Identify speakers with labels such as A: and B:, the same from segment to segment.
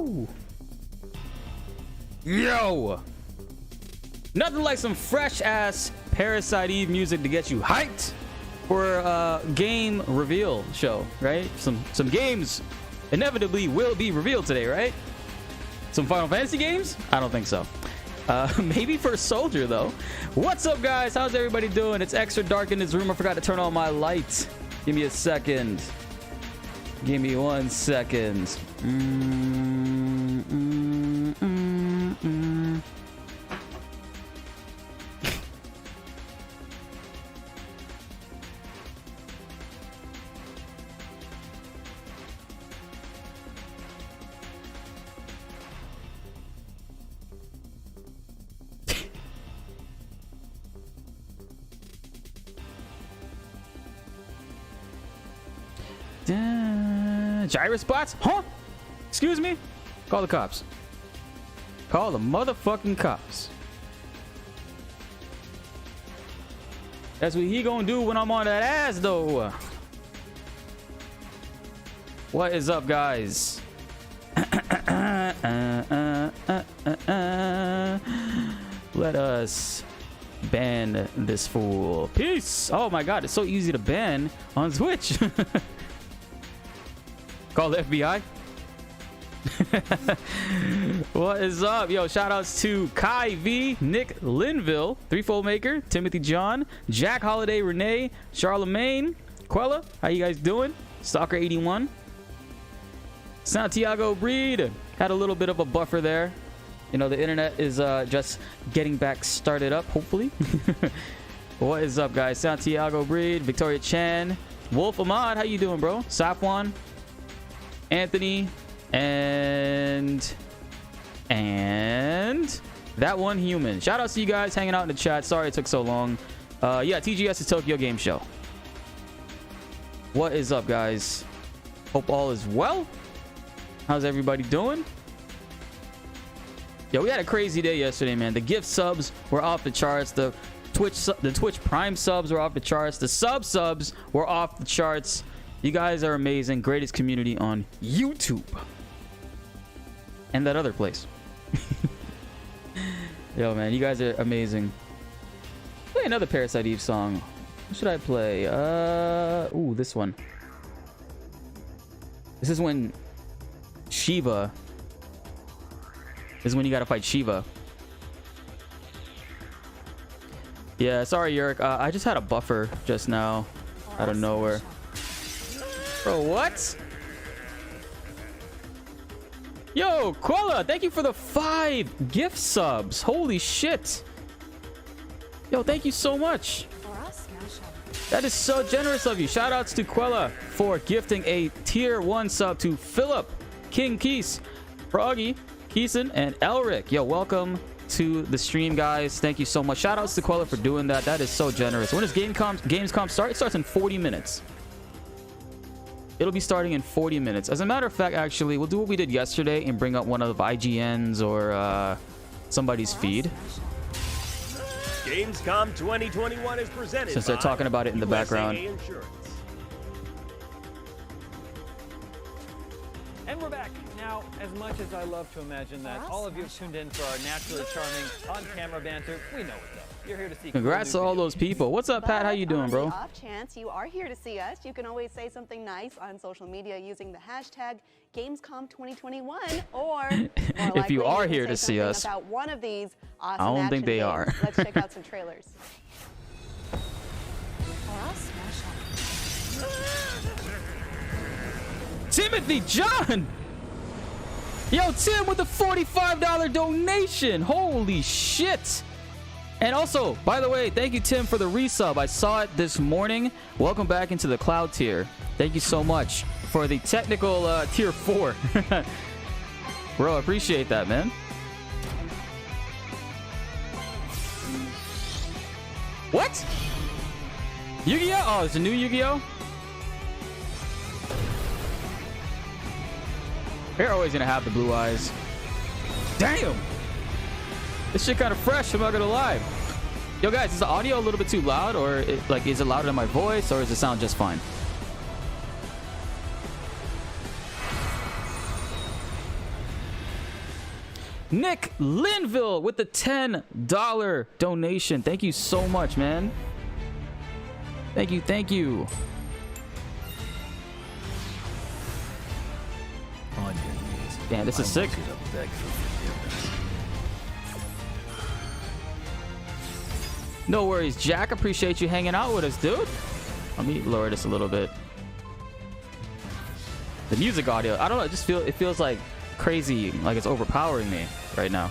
A: Woo! Yo! Nothing like some fresh ass Parasite Eve music to get you hyped for a game reveal show, right? Some games inevitably will be revealed today, right? Some Final Fantasy games? I don't think so. Maybe for Soldier though. What's up, guys? How's everybody doing? It's extra dark in this room. I forgot to turn on my lights. Give me a second. Give me 1 second. Gyrus bots? Huh? Excuse me? Call the cops. Call the motherfucking cops. That's what he gonna do when I'm on that ass, though. What is up, guys? Let us ban this fool. Peace. Oh my god, it's so easy to ban on Twitch. Call the FBI. What is up? Yo, shout outs to Kai V, Nick Linville, Threefold Maker, Timothy John, Jack Holiday, Renee, Charlemagne, Quella. How you guys doing? Stalker 81, Santiago Breed. Had a little bit of a buffer there. You know, the internet is just getting back started up, hopefully. What is up, guys? Santiago Breed, Victoria Chan, Wolf Ahmad. How you doing, bro? Safwan, Anthony, and that one human. Shout out to you guys hanging out in the chat. Sorry it took so long. Yeah, TGS is Tokyo Game Show. What is up, guys? Hope all is well. How's everybody doing? Yo, we had a crazy day yesterday, man. The gift subs were off the charts. The Twitch Prime subs were off the charts. The subs were off the charts. You guys are amazing. Greatest community on YouTube. And that other place. Yo, man, you guys are amazing. Play another Parasite Eve song. What should I play? Ooh, this one. This is when Shiva. This is when you gotta fight Shiva. Yeah, sorry, Yerk. I just had a buffer just now. Out of nowhere. Bro, what? Yo, Quella, thank you for the 5 gift subs. Holy shit. Yo, thank you so much. That is so generous of you. Shout outs to Quella for gifting a tier 1 sub to Philip, King Keese, Froggy, Keeson, and Elric. Yo, welcome to the stream, guys. Thank you so much. Shout outs to Quella for doing that. That is so generous. When does Gamescom start? It starts in 40 minutes. It'll be starting in 40 minutes. As a matter of fact, actually, we'll do what we did yesterday and bring up one of IGN's or somebody's feed.
B: Gamescom 2021 is presented
A: since they're talking about it in the background.
C: And we're back. Now, as much as I love to imagine that all of you have tuned in for our naturally charming on-camera banter, we know what's up. You're here to see.
A: Congrats to all those people. What's up, Pat? How you doing, bro?
D: On the off chance you are here to see us, you can always say something nice on social media using the hashtag Gamescom 2021, or
A: if you are here to see us,
D: about one of these awesome
A: I don't think they are.
D: Let's check out some trailers.
A: Timothy John. Yo, Tim with the $45 donation. Holy shit. And also, by the way, thank you, Tim, for the resub. I saw it this morning. Welcome back into the cloud tier. Thank you so much for the technical tier 4. Bro, I appreciate that, man. What? Yu-Gi-Oh? Oh, it's a new Yu-Gi-Oh? They're always gonna have the blue eyes. Damn! This shit kind of fresh, I'm not gonna lie. Yo, guys, is the audio a little bit too loud? Or, is it louder than my voice? Or does it sound just fine? Nick Linville with the $10 donation. Thank you so much, man. Thank you, thank you.
E: On your knees.
A: Damn, this is sick.
E: I want you to beg for forgiveness.
A: No worries, Jack. Appreciate you hanging out with us, dude. Let me lower this a little bit. The music audio, I don't know, it feels like crazy, like it's overpowering me right now.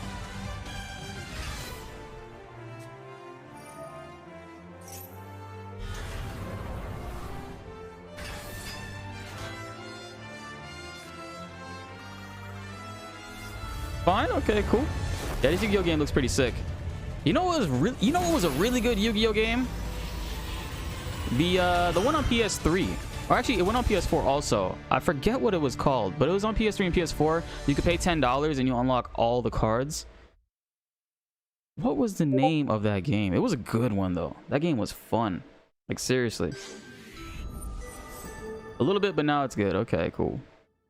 A: Fine, okay, cool. Yeah, this Yu-Gi-Oh game looks pretty sick. You know what was a really good Yu-Gi-Oh game? The one on PS3. Or actually, it went on PS4 also. I forget what it was called, but it was on PS3 and PS4. You could pay $10 and you unlock all the cards. What was the name of that game? It was a good one, though. That game was fun. Like, seriously. A little bit, but now it's good. Okay, cool.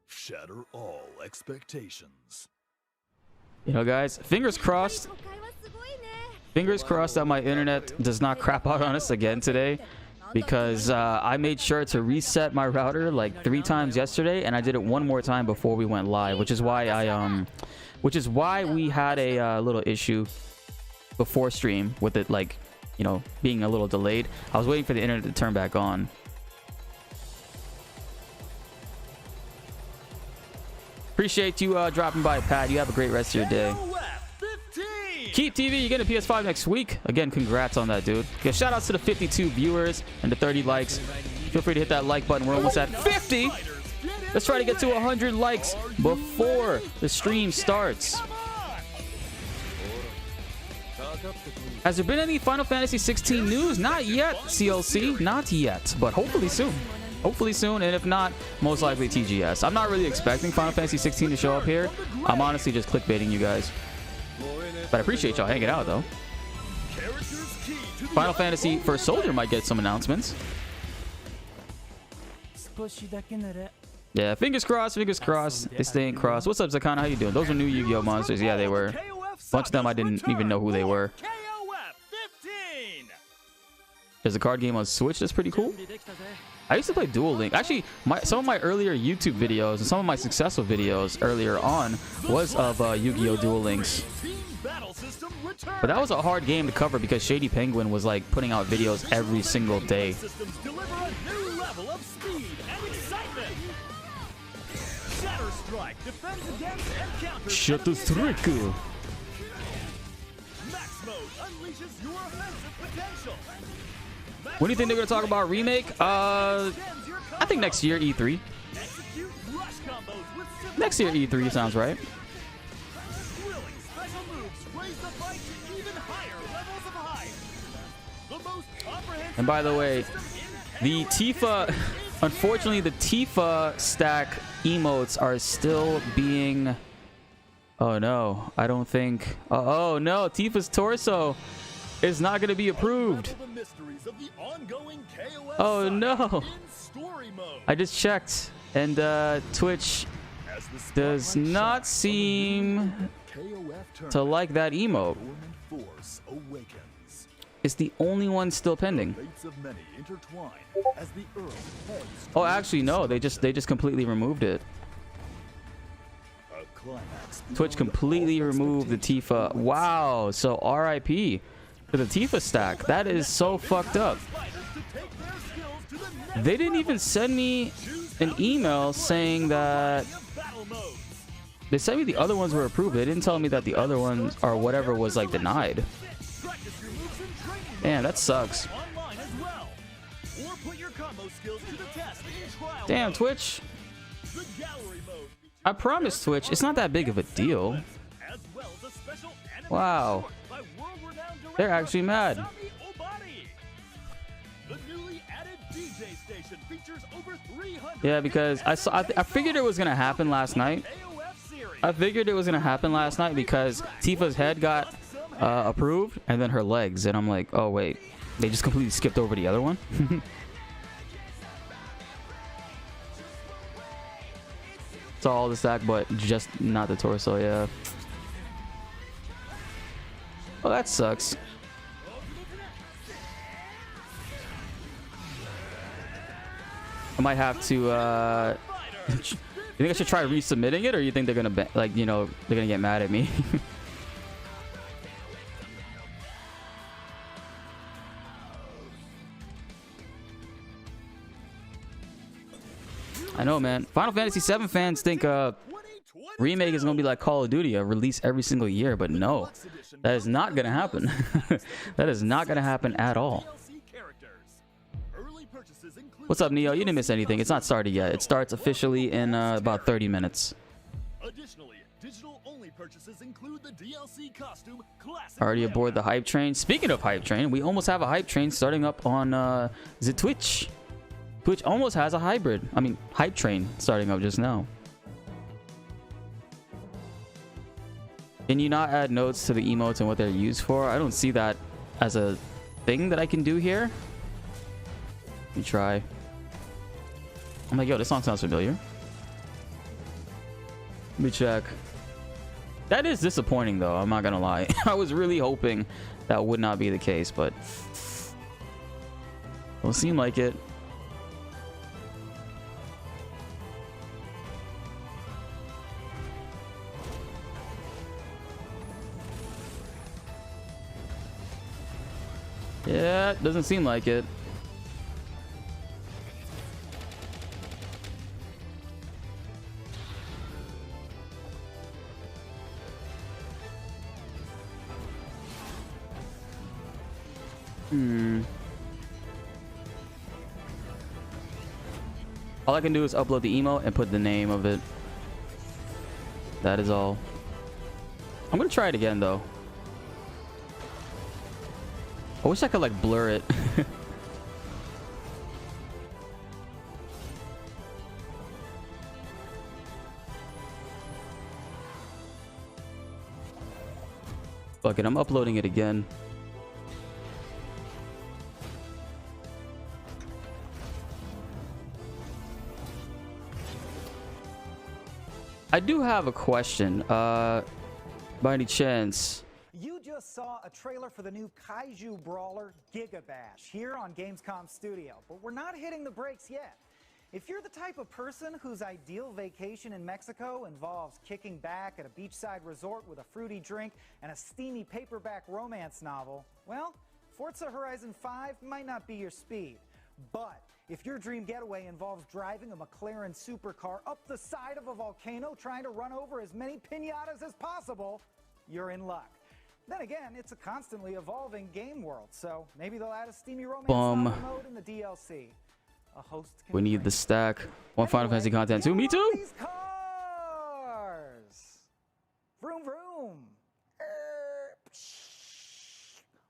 E: Shatter all expectations.
A: You know, guys, fingers crossed. Fingers crossed that my internet does not crap out on us again today. Because I made sure to reset my router like 3 times yesterday, and I did it one more time before we went live, which is why we had a little issue before stream with it, like, you know, being a little delayed. I was waiting for the internet to turn back on. Appreciate you dropping by, Pat. You have a great rest of your day. Keep TV, you get a PS5 next week. Again, congrats on that, dude. Yeah, shout outs to the 52 viewers and the 30 likes. Feel free to hit that like button. We're almost at 50. Let's try to get to 100 likes before the stream starts. Has there been any Final Fantasy 16 news? Not yet, CLC. Not yet, but hopefully soon. Hopefully soon, and if not, most likely TGS. I'm not really expecting Final Fantasy 16 to show up here. I'm honestly just clickbaiting you guys. But I appreciate y'all hanging out, though. Final Fantasy First Soldier might get some announcements. Yeah, fingers crossed, fingers crossed. They staying crossed. What's up, Zakana? How you doing? Those are new Yu-Gi-Oh monsters. Yeah, they were. A bunch of them I didn't even know who they were. There's a card game on Switch that's pretty cool. I used to play Duel Link. Actually, some of my earlier YouTube videos and some of my successful videos earlier on was of Yu-Gi-Oh! Duel Links. But that was a hard game to cover because Shady Penguin was like putting out videos every single day. Shatter Strike. When do you think they're going to talk about Remake? I think next year, E3. Next year, E3 sounds right. And by the way, the Tifa, unfortunately, the Tifa stack emotes are still being... Oh no, I don't think... Oh no, Tifa's torso is not going to be approved. Oh no. I just checked, and Twitch does not seem to like that emote. It's the only one still pending. Oh, actually, no. They just completely removed it. Twitch completely removed the Tifa. Wow. So RIP to the Tifa stack. That is so fucked up. They didn't even send me an email saying that... They sent me the other ones were approved. They didn't tell me that the other ones or whatever was like denied. Damn, that sucks. Damn, Twitch. I promise, Twitch, it's not that big of a deal. Wow. They're actually mad. Yeah, because I figured it was gonna happen last night. I figured it was gonna happen last night because Tifa's head got approved and then her legs, and I'm like, oh wait, they just completely skipped over the other one. It's all the stack, but just not the torso. Yeah. Oh, that sucks. I might have to you think I should try resubmitting it, or you think they're gonna like, you know, they're gonna get mad at me? I know, man. Final Fantasy VII fans think remake is gonna be like Call of Duty, a release every single year, but no, that is not gonna happen. That is not gonna happen at all. What's up, Neo? You didn't miss anything. It's not started yet. It starts officially in about 30 minutes.
E: Additionally, digital-only purchases include the DLC costume classic.
A: Already aboard the hype train. Speaking of hype train, we almost have a hype train starting up on is it Twitch? Twitch almost has a hybrid. I mean, hype train starting up just now. Can you not add notes to the emotes and what they're used for? I don't see that as a thing that I can do here. Let me try. I'm like, yo, this song sounds familiar. Let me check. That is disappointing, though. I'm not gonna lie. I was really hoping that would not be the case, but don't seem like it. Yeah, doesn't seem like it. All I can do is upload the emote and put the name of it. That is all. I'm gonna try it again, though. I wish I could like blur it. Fuck it, I'm uploading it again. I do have a question. By any chance,
F: you just saw a trailer for the new Kaiju Brawler Giga Bash here on Gamescom Studio, but we're not hitting the brakes yet. If you're the type of person whose ideal vacation in Mexico involves kicking back at a beachside resort with a fruity drink and a steamy paperback romance novel, well, Forza Horizon 5 might not be your speed. But if your dream getaway involves driving a McLaren supercar up the side of a volcano trying to run over as many piñatas as possible, you're in luck. Then again, it's a constantly evolving game world, so maybe they'll add a steamy romance novel mode in the DLC. A host can
A: we need the stack. One Final Fantasy content too. Me too.
F: These cars. Vroom vroom.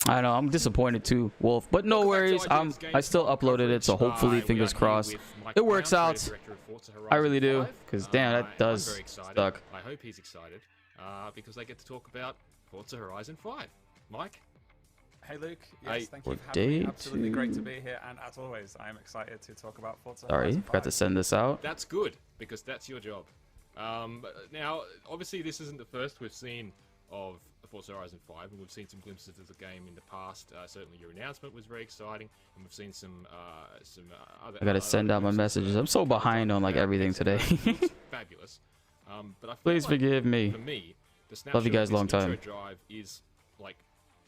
A: I know, I'm disappointed too, Wolf, but no worries. I still uploaded it, so hopefully, fingers crossed, it works out. I really do, because damn, that does suck.
G: I hope he's excited because they get to talk about Forza Horizon 5. Mike?
H: Hey Luke, yes, thank you
A: For
H: for having me.
A: day
H: Absolutely
A: 2.
H: great to be here, and as always, I am excited to talk about Forza
A: Sorry,
H: Horizon
A: forgot
H: 5.
A: to send this out.
G: That's good, because that's your job. Now, obviously, this isn't the first we've seen of Forza Horizon 5, and we've seen some glimpses of the game in the past. Certainly, your announcement was very exciting, and we've seen some other.
A: I gotta send out my messages. I'm so behind on like everything today.
G: Fabulous. But I feel
A: Please
G: like
A: forgive me.
G: For me, the snapshot
A: Love you guys
G: of this
A: long time.
G: intro drive is like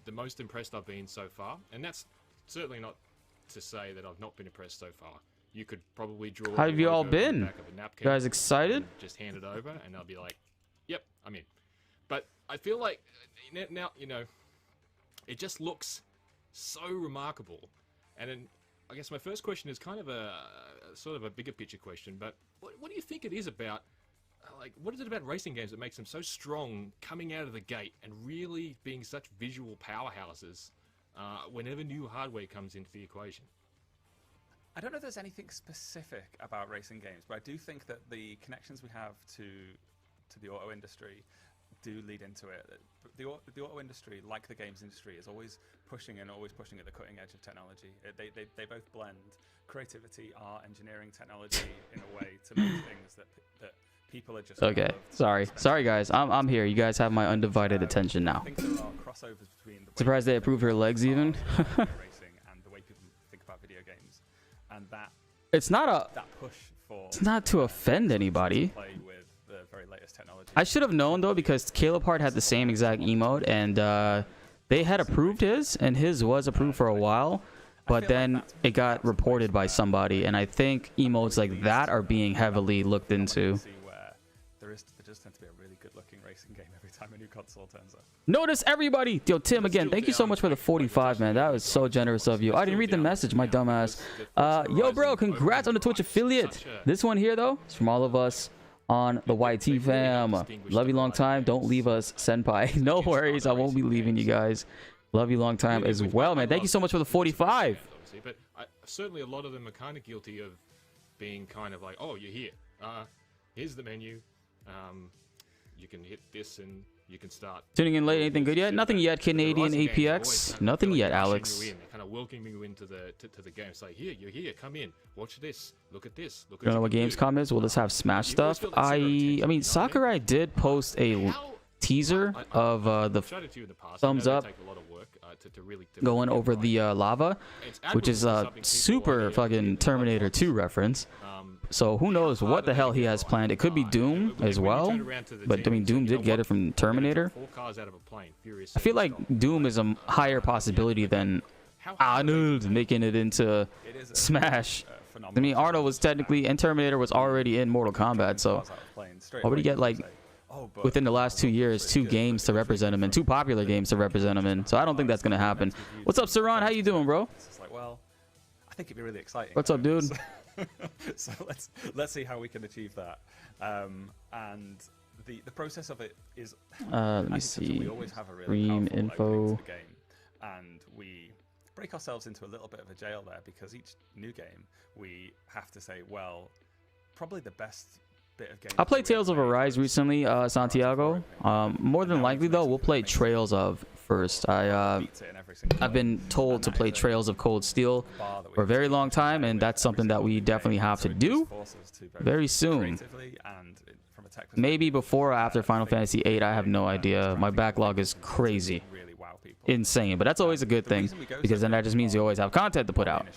G: the most impressed I've been so far, and that's certainly not to say that I've not been impressed so far. You could probably draw.
A: How have
G: the
A: you all
G: logo on the
A: been?
G: back of a napkin
A: You guys excited?
G: and just hand it over, and I'll be like, "Yep, I'm in." But I feel like now, you know, it just looks so remarkable. And then I guess my first question is kind of a sort of a bigger picture question. But what do you think it is about? Like, what is it about racing games that makes them so strong coming out of the gate and really being such visual powerhouses whenever new hardware comes into the equation?
H: I don't know if there's anything specific about racing games, but I do think that the connections we have to the auto industry do lead into it. The auto industry, like the games industry, is always pushing at the cutting edge of technology. They both blend creativity, art, engineering, technology in a way to make things that people are just
A: Okay, sorry guys, I'm here. You guys have my undivided attention now.
H: I think there are crossovers between
A: Surprised they approved her legs even.
H: racing and the way people think about video games, and that
A: It's not a.
H: that push for
A: It's not to offend anybody.
H: play with the very latest technology.
A: I should have known though, because Caleb Hart had the same exact emote, and they had approved his, and his was approved for a while, but then it got reported by somebody, and I think emotes like that are being heavily looked into.
H: See where there just tends to be a really good-looking racing game every time a new console turns up.
A: Notice everybody. Yo, Tim, again, thank you so much for the 45, man. That was so generous of you. I didn't read the message, my dumbass. Yo, bro, congrats on the Twitch affiliate. This one here, though, is from all of us on the YT fam. Love you long time. Don't leave us, senpai. No worries. I won't be leaving you guys. Love you long time as well, man. Thank you so much for the 45.
G: But certainly a lot of them are kind of guilty of being kind of like, oh, you're here. Here's the menu. You can hit this and you can start.
A: Tuning in late. Anything good yet? Nothing yet, Canadian APX. Nothing yet, Alex.
G: They're kind of welcoming you into the game. It's like, here, you're here. Come in. Watch this. Look at this. Look at
A: You don't know what Gamescom is? Will this have Smash stuff? I mean, Sakurai did post a teaser of the thumbs up going over the lava, which is a super fucking Terminator 2 reference. So who knows what the hell he has planned. It could be Doom as well, but I mean, Doom did get it from Terminator. I feel like Doom is a higher possibility than Arnold making it into Smash. I mean, Arnold was technically, and Terminator was already in Mortal Kombat, so why would he get, like, within the last 2 years, 2 games to represent him, and 2 popular games to represent him in? So I don't think that's going to happen. What's up, Saran? How you doing, bro?
H: It's like, well, I think it'd be really exciting.
A: What's up, dude?
H: So let's see how we can achieve that. And the process of it is,
A: let me see.
H: we always have a really
A: Stream
H: powerful
A: info.
H: opening to the game, and we break ourselves into a little bit of a jail there, because each new game we have to say, well, probably the best bit of game.
A: I played Tales of Arise recently, Santiago. More than likely though, we'll play Trails of first. I've been told to play Trails of Cold Steel for a very long time, and that's something that we definitely have to do very soon. Maybe before or after Final Fantasy VIII, I have no idea. My backlog is crazy, insane, but that's always a good thing, because then that just means you always have content to put out,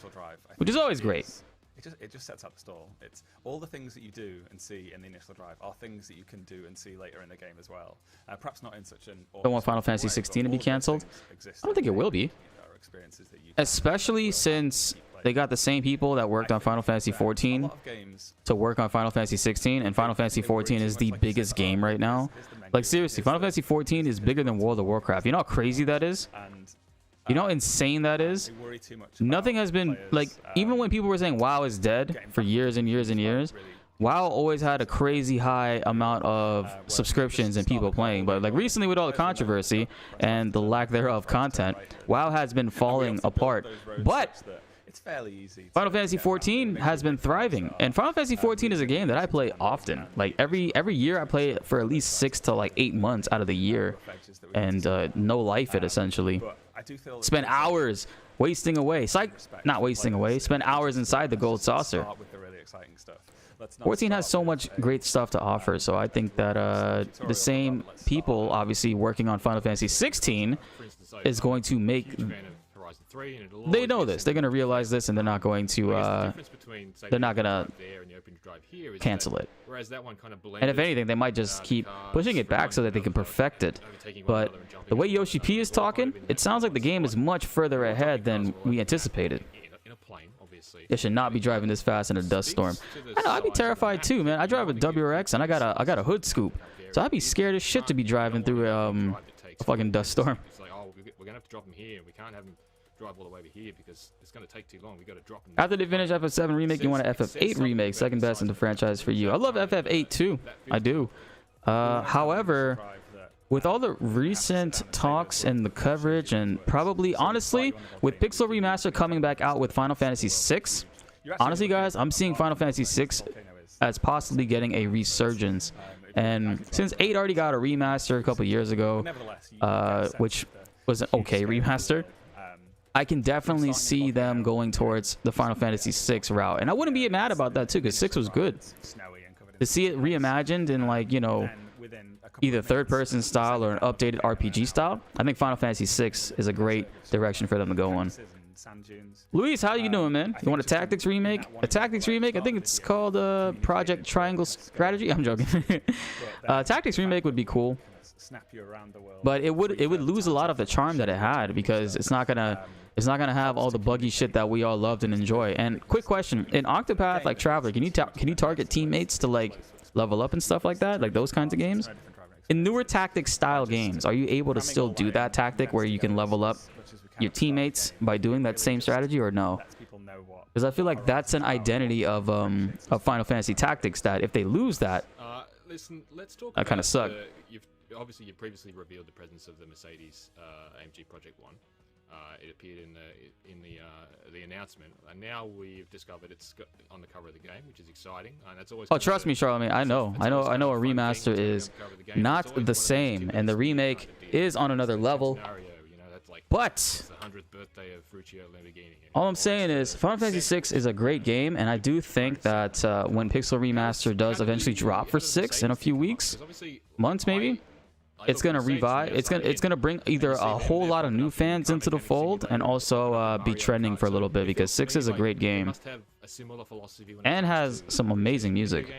A: which is always great.
H: It just sets up the stall. It's all the things that you do and see in the initial drive are things that you can do and see later in the game as well. Perhaps not in such an.
A: Don't want Final Fantasy 16 to be cancelled. I don't think it will be, especially since they got the same people that worked on Final Fantasy 14 to work on Final Fantasy 16, and Final Fantasy 14 is the biggest game right now. Like, seriously, Final Fantasy 14 is bigger than World of Warcraft. You know how crazy that is? You know how insane that is? Nothing has been, like, even when people were saying WoW is dead for years and years and years, WoW always had a crazy high amount of subscriptions and people playing. But, like, recently with all the controversy and the lack thereof content, WoW has been falling apart. But
H: it's fairly easy.
A: Final Fantasy 14 has been thriving, and Final Fantasy 14 is a game that I play often. Like, every year I play it for at least 6 to like 8 months out of the year, and no life it essentially. Spend hours wasting away, not wasting away, spend hours inside the gold saucer. 14 has so much great stuff to offer, so I think that the same people obviously working on Final Fantasy 16 is going to make. They know this. They're going to realize this, and they're not going to cancel it. And if anything, they might just keep pushing it back so that they can perfect it. But the way Yoshi P is talking, it sounds like the game is much further ahead than we anticipated. It should not be driving this fast in a dust storm. I know, I'd be terrified too, man. I drive a WRX, and I got a hood scoop, so I'd be scared as shit to be driving through a fucking dust storm.
G: It's like, oh, we're gonna have to drop him here. We can't have him drive all the way over here because it's going to take too long. We got to drop them.
A: After they finish FF7 Remake, you want an FF8 Remake, second best in the franchise for you. I love FF8 too. I do. However, with all the recent talks and the coverage, and probably, honestly, with Pixel Remaster coming back out with Final Fantasy VI, honestly, guys, I'm seeing Final Fantasy VI as possibly getting a resurgence. And since 8 already got a remaster a couple years ago, which was an okay remaster, I can definitely see them going towards the Final Fantasy VI route. And I wouldn't be mad about that too, because 6 was good. To see it reimagined in, like, you know,
H: within a couple
A: either
H: of minutes,
A: third-person style or an updated RPG style, I think Final Fantasy VI is a great direction for them to go on.
H: Sand dunes.
A: Luis, how you doing, man?
H: I
A: You want a
H: think just
A: Tactics
H: in
A: remake?
H: that one
A: A Tactics remake? I think it's called Project Triangle Strategy. I'm joking. Tactics remake would be cool,
H: Snap you around the world.
A: but it would lose a lot of the charm that it had because it's not gonna have all the buggy shit that we all loved and enjoy. And quick question: in Octopath, like Traveler, can you target teammates to like level up and stuff like that, like those kinds of games? In newer tactics style games, are you able to still do that tactic where you can level up your teammates by doing that same strategy, or no? Because I feel like that's an identity of Final Fantasy Tactics, that if they lose that,
G: Listen, let's talk.
A: That kinda suck.
G: Obviously, you previously revealed the presence of the Mercedes AMG Project One. It appeared in the announcement, and now we've discovered it's on the cover of the game, which is exciting. And that's always.
A: oh, trust me, Charlemagne, I know a remaster is not the same, and the remake is on another level. But
G: the 100th birthday of Ferruccio Lamborghini.
A: all I'm saying is Final Fantasy VI is a great game, and I do think that when Pixel Remaster does eventually drop for 6 in a few weeks, months maybe, it's gonna revive. It's gonna bring either a whole lot of new fans into the fold, and also be trending for a little bit, because 6 is a great game and has some amazing music.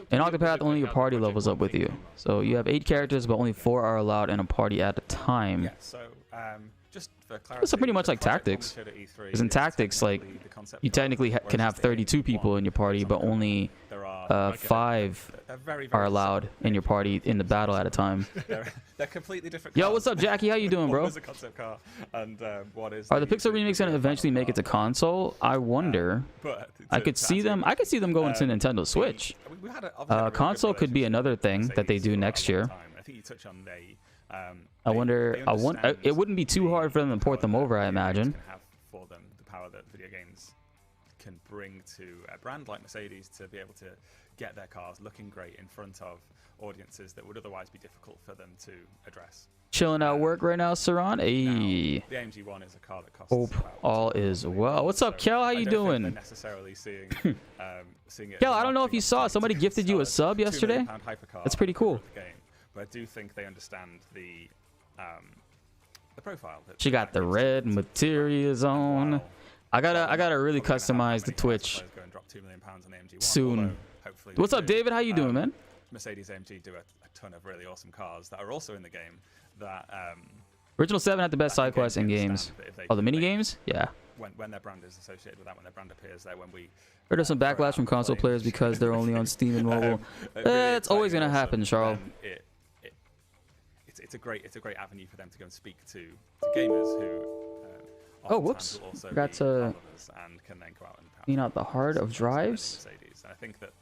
A: In Octopath, only your party levels up with you, so you have 8 characters, but only 4 are allowed in a party at a time.
H: Yeah, so just for clarity,
A: It's pretty much like Tactics. Because in Tactics, like, you technically can have 32 people in your party, but only 5 are allowed in your party in the battle at a time.
H: They're completely different.
A: Yo, what's up, Jackie? How you doing, bro?
H: What is a concept car, and what is?
A: Are the Pixel remakes gonna eventually make it to console? I wonder. I could see them going to Nintendo Switch. Console could be another thing that they do next year.
H: I think you touch on
A: I wonder. It wouldn't be too hard for them to port them over, I imagine.
H: For them, the power that video games can bring to a brand like Mercedes to be able to get their cars looking great in front of audiences that would otherwise be difficult for them to address.
A: Chilling out work right now, Saran. Hey.
H: The AMG One is a car that costs.
A: Hope all is well. What's up, Kel? How you doing?
H: Necessarily seeing it.
A: Kel, I don't know if you saw. Somebody gifted you a sub yesterday. That's pretty cool.
H: But I do think they understand the profile.
A: She got the red materials on. I gotta really customize the Twitch soon. What's up, David? How you doing, man?
H: Mercedes AMG do a ton of really awesome cars that are also in the game. That
A: Original 7 had the best side quests in games. Oh, the mini games? Yeah.
H: When their brand is associated with that, when their brand appears there, when we
A: heard of some backlash from console players because they're only on Steam and mobile. It's always gonna happen, Charles.
H: It's a great avenue for them to go and speak to gamers who.
A: Oh, whoops! Forgot to clean out the heart of drives.
H: I think that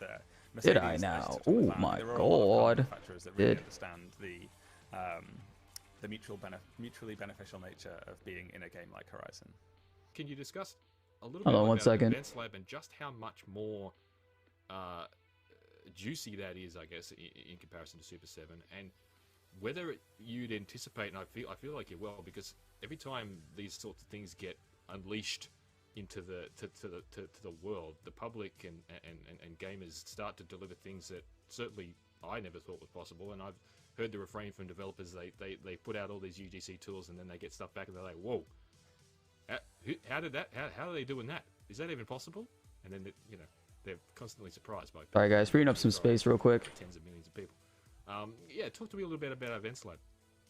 A: did I now? Oh my god! Did.
H: Understand the mutually beneficial nature of being in a game like Horizon.
G: Can you discuss a little
A: Hold
G: bit
A: on one
G: about
A: second.
G: Events Lab and just how much more juicy that is, I guess, in comparison to Super 7, and whether you'd anticipate, and I feel like it will, because every time these sorts of things get unleashed into the world, the public and gamers start to deliver things that certainly I never thought was possible. And I've heard the refrain from developers: they put out all these UGC tools and then they get stuff back and they're like, whoa, how are they doing that? Is that even possible? And then they're constantly surprised by.
A: All right, guys, freeing up some space real quick.
G: Tens of millions of people. Yeah, talk to me a little bit about Events Lab.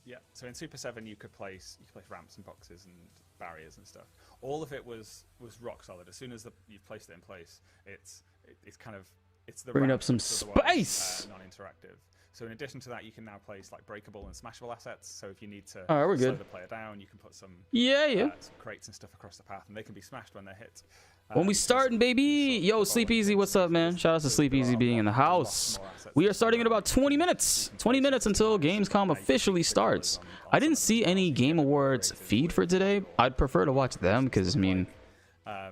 H: Yeah, so in Super 7 you could place ramps and boxes and barriers and stuff. All of it was rock solid. As soon as you've placed it in place, it's the
A: Bringing
H: ramp
A: up some
H: that's otherwise,
A: space.
H: Non-interactive. So in addition to that, you can now place like breakable and smashable assets. So if you need to
A: we're
H: slow
A: good.
H: the player down, you can put some
A: some
H: crates and stuff across the path, and they can be smashed when they're hit.
A: When we starting, baby. Yo, Sleep Easy, what's up, man? Shout out to Sleep Easy being in the house. We are starting in about 20 minutes. 20 minutes until Gamescom officially starts. I didn't see any Game Awards feed for today. I'd prefer to watch them because, I mean, I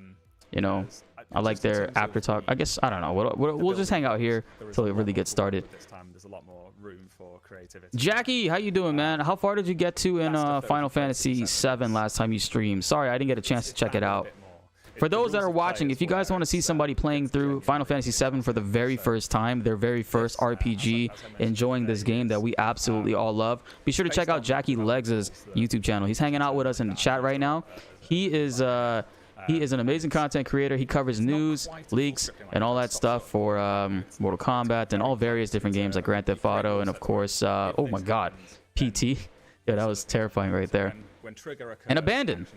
A: like their after talk. I guess, I don't know. We'll just hang out here until it really gets started.
H: There's a lot more room for creativity.
A: Jackie, how you doing, man? How far did you get to in Final Fantasy VII last time you streamed? Sorry, I didn't get a chance to check it out. For those that are watching, if you guys want to see somebody playing through Final Fantasy VII for the very first time, their very first RPG, enjoying this game that we absolutely all love, be sure to check out BltzZ's YouTube channel. He's hanging out with us in the chat right now. He is an amazing content creator. He covers news, leaks, and all that stuff for Mortal Kombat and all various different games like Grand Theft Auto, and of course, oh my God, PT. Yeah, that was terrifying right there. And Abandon.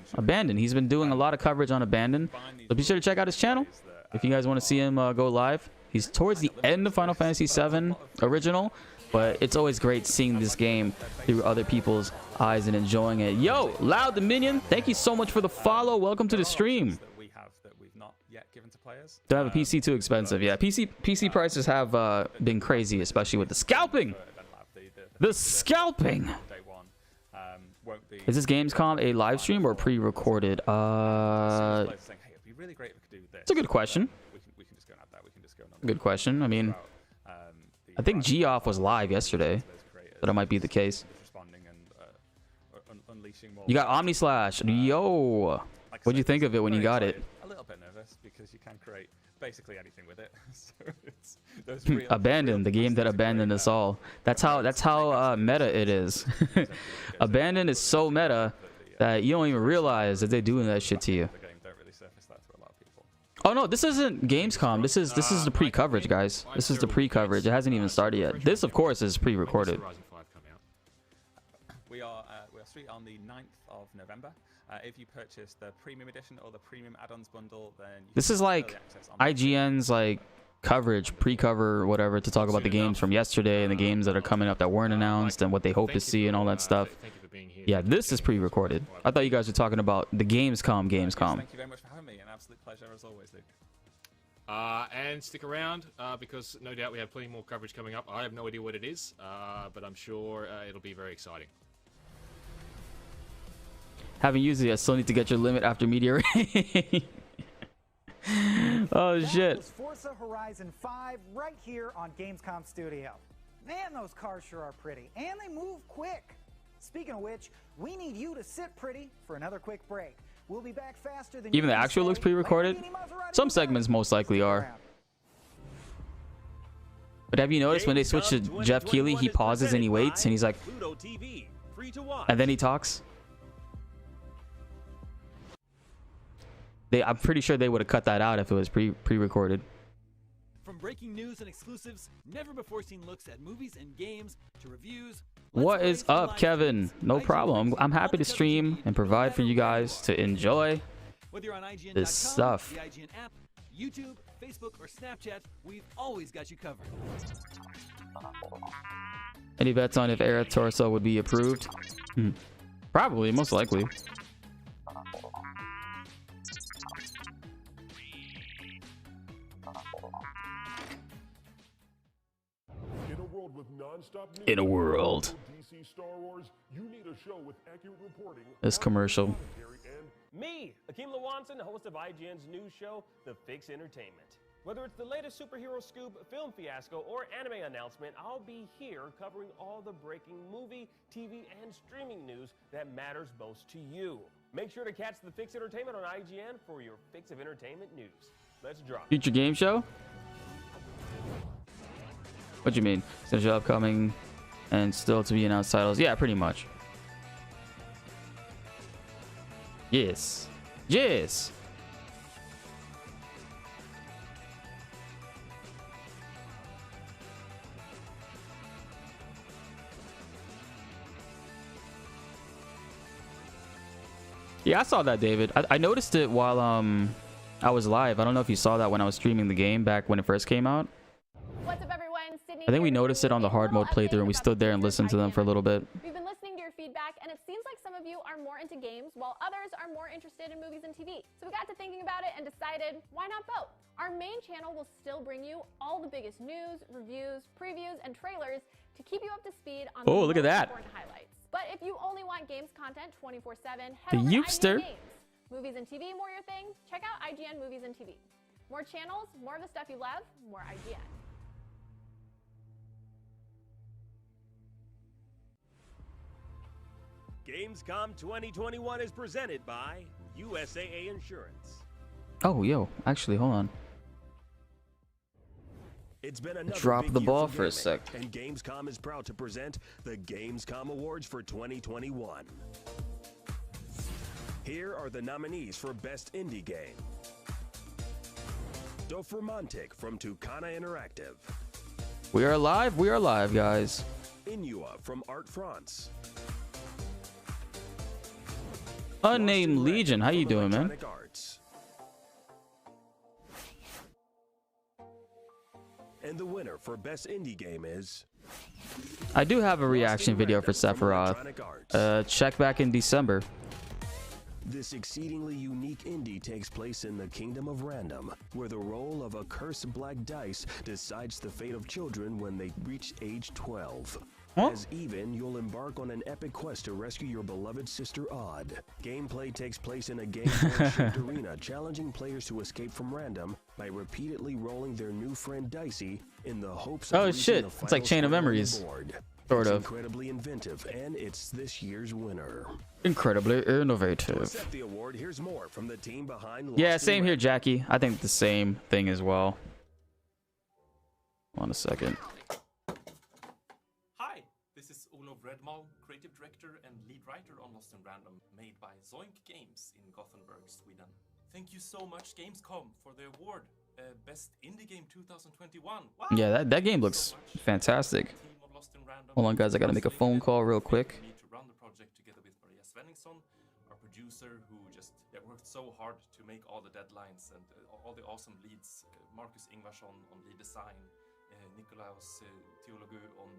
A: He's been doing a lot of coverage on Abandon. So be sure to check out his channel if you guys want to see him go live. He's towards the end of Final Fantasy VII Original, but it's always great seeing this game through other people's eyes and enjoying it. Yo, Loud Dominion, thank you so much for the follow. Welcome to the stream. To have a PC too expensive. Yeah, PC prices have been crazy, especially with the scalping. The scalping. Is this Gamescom a live stream or pre-recorded? It's a good question. Good question. I mean, I think G-Off was live yesterday, so that might be the case. You got Omni Slash. Yo, what'd you think of it when you got it?
H: A little bit nervous because you can create basically anything with it.
A: Abandon, the game that abandoned us all. That's how meta it is. Abandon is so meta that you don't even realize that they're doing that shit to you. Oh no, this isn't Gamescom. This is the pre-coverage, guys. This is the pre-coverage. It hasn't even started yet. This, of course, is pre-recorded.
H: We are street on the 9th of November. If you purchase the premium edition or the premium add-ons bundle, then
A: this is like IGN's like coverage, pre-cover, whatever, to talk about the games from yesterday and the games that are coming up that weren't announced and what they hope to see and all that stuff. Yeah, this is pre-recorded. I thought you guys were talking about the Gamescom.
H: Thank you very much for having me. An absolute pleasure as always, Luke.
G: And stick around because no doubt we have plenty more coverage coming up. I have no idea what it is, but I'm sure it'll be very exciting.
A: Haven't used it. I still need to get your limit after Meteor. Oh shit.
F: That was Forza Horizon 5 right here on Gamescom Studio. Man, those cars sure are pretty, and they move quick. Speaking of which, we need you to sit pretty for another quick break. We'll be back faster than
A: even the actual looks pre-recorded. Some segments most likely are. But have you noticed when they switch to Jeff Keighley, he pauses and he waits and he's like, and then he talks. I'm pretty sure they would have cut that out if it was pre-recorded.
I: From breaking news and exclusives, never before seen looks at movies and games, to reviews.
A: What is up, Kevin? No problem. I'm happy to stream and provide for you guys to enjoy this stuff.
I: The IGN app, YouTube, Facebook, or Snapchat, we've always got you covered.
A: Any bets on if Era Torso would be approved? Probably, most likely. In a world. This commercial.
B: Me, Akeem Lawanson, host of IGN's news show, The Fix Entertainment. Whether it's the latest superhero scoop, film fiasco, or anime announcement, I'll be here covering all the breaking movie, TV, and streaming news that matters most to you. Make sure to catch The Fix Entertainment on IGN for your fix of entertainment news. Let's drop.
A: Future game show? What do you mean? Essential upcoming and still to be announced titles? Yeah, pretty much. Yes. Yes. Yeah, I saw that, David. I noticed it while I was live. I don't know if you saw that when I was streaming the game back when it first came out.
J: What's up, everyone? Sydney.
A: I think we noticed it on the hard mode playthrough and we stood there and listened to them for a little bit.
J: We've been listening to your feedback, and it seems like some of you are more into games while others are more interested in movies and TV. So we got to thinking about it and decided, why not both? Our main channel will still bring you all the biggest news, reviews, previews, and trailers to keep you up to speed on the
A: look at that.
J: important highlights. But if you only want games content 24/7, head
A: The
J: over to
A: Youpster.
J: IGN Games. Movies and TV, more your thing? Check out IGN Movies and TV. More channels, more of the stuff you love, more IGN.
B: Gamescom 2021 is presented by USAA Insurance.
A: Oh, yo, actually, hold on.
B: It's been another
A: Drop
B: big
A: the
B: year
A: ball
B: for
A: for a
B: gaming,
A: sec.
B: and Gamescom is proud to present the Gamescom Awards for 2021. Here are the nominees for Best Indie Game. Dofromantic from Tucana Interactive.
A: We are live, guys.
B: Inua from Art France.
A: Unnamed Legion, how you doing, man?
B: Electronic Arts. And the winner for Best Indie Game is...
A: I do have a reaction video for
B: Random from
A: Sephiroth.
B: Electronic Arts.
A: Check back in December.
B: This exceedingly unique indie takes place in the Kingdom of Random, where the roll of a cursed black dice decides the fate of children when they reach age 12.
A: Huh?
B: As Even, you'll embark on an epic quest to rescue your beloved sister Odd. Gameplay takes place in a game-shaped arena, challenging players to escape from random by repeatedly rolling their new friend Dicey in the hopes of reaching
A: shit,
B: the
A: it's like
B: final
A: Chain of
B: square on the
A: Memories.
B: board.
A: Sort
B: It's
A: of.
B: incredibly inventive, and it's this year's winner.
A: Incredibly
B: To
A: innovative.
B: accept the award, here's more from the team behind
A: Yeah,
B: Lost in
A: same here,
B: Random.
A: Jackie. I think the same thing as well. Hold on a second.
K: Hi, this is Olof Redmal, creative director and lead writer on Lost in Random, made by Zoink Games in Gothenburg, Sweden. Thank you so much, Gamescom, for the award. Best Indie Game 2021. Wow.
A: Yeah, that game looks fantastic.
K: Team of Lost in Random.
A: Hold on, guys. I gotta make a phone call real quick.
K: We need to run the project together with Maria Svenningsson, our producer, who just worked so hard to make all the deadlines and all the awesome leads. Marcus Ingvarsson on lead design, Nikolaus Theologu on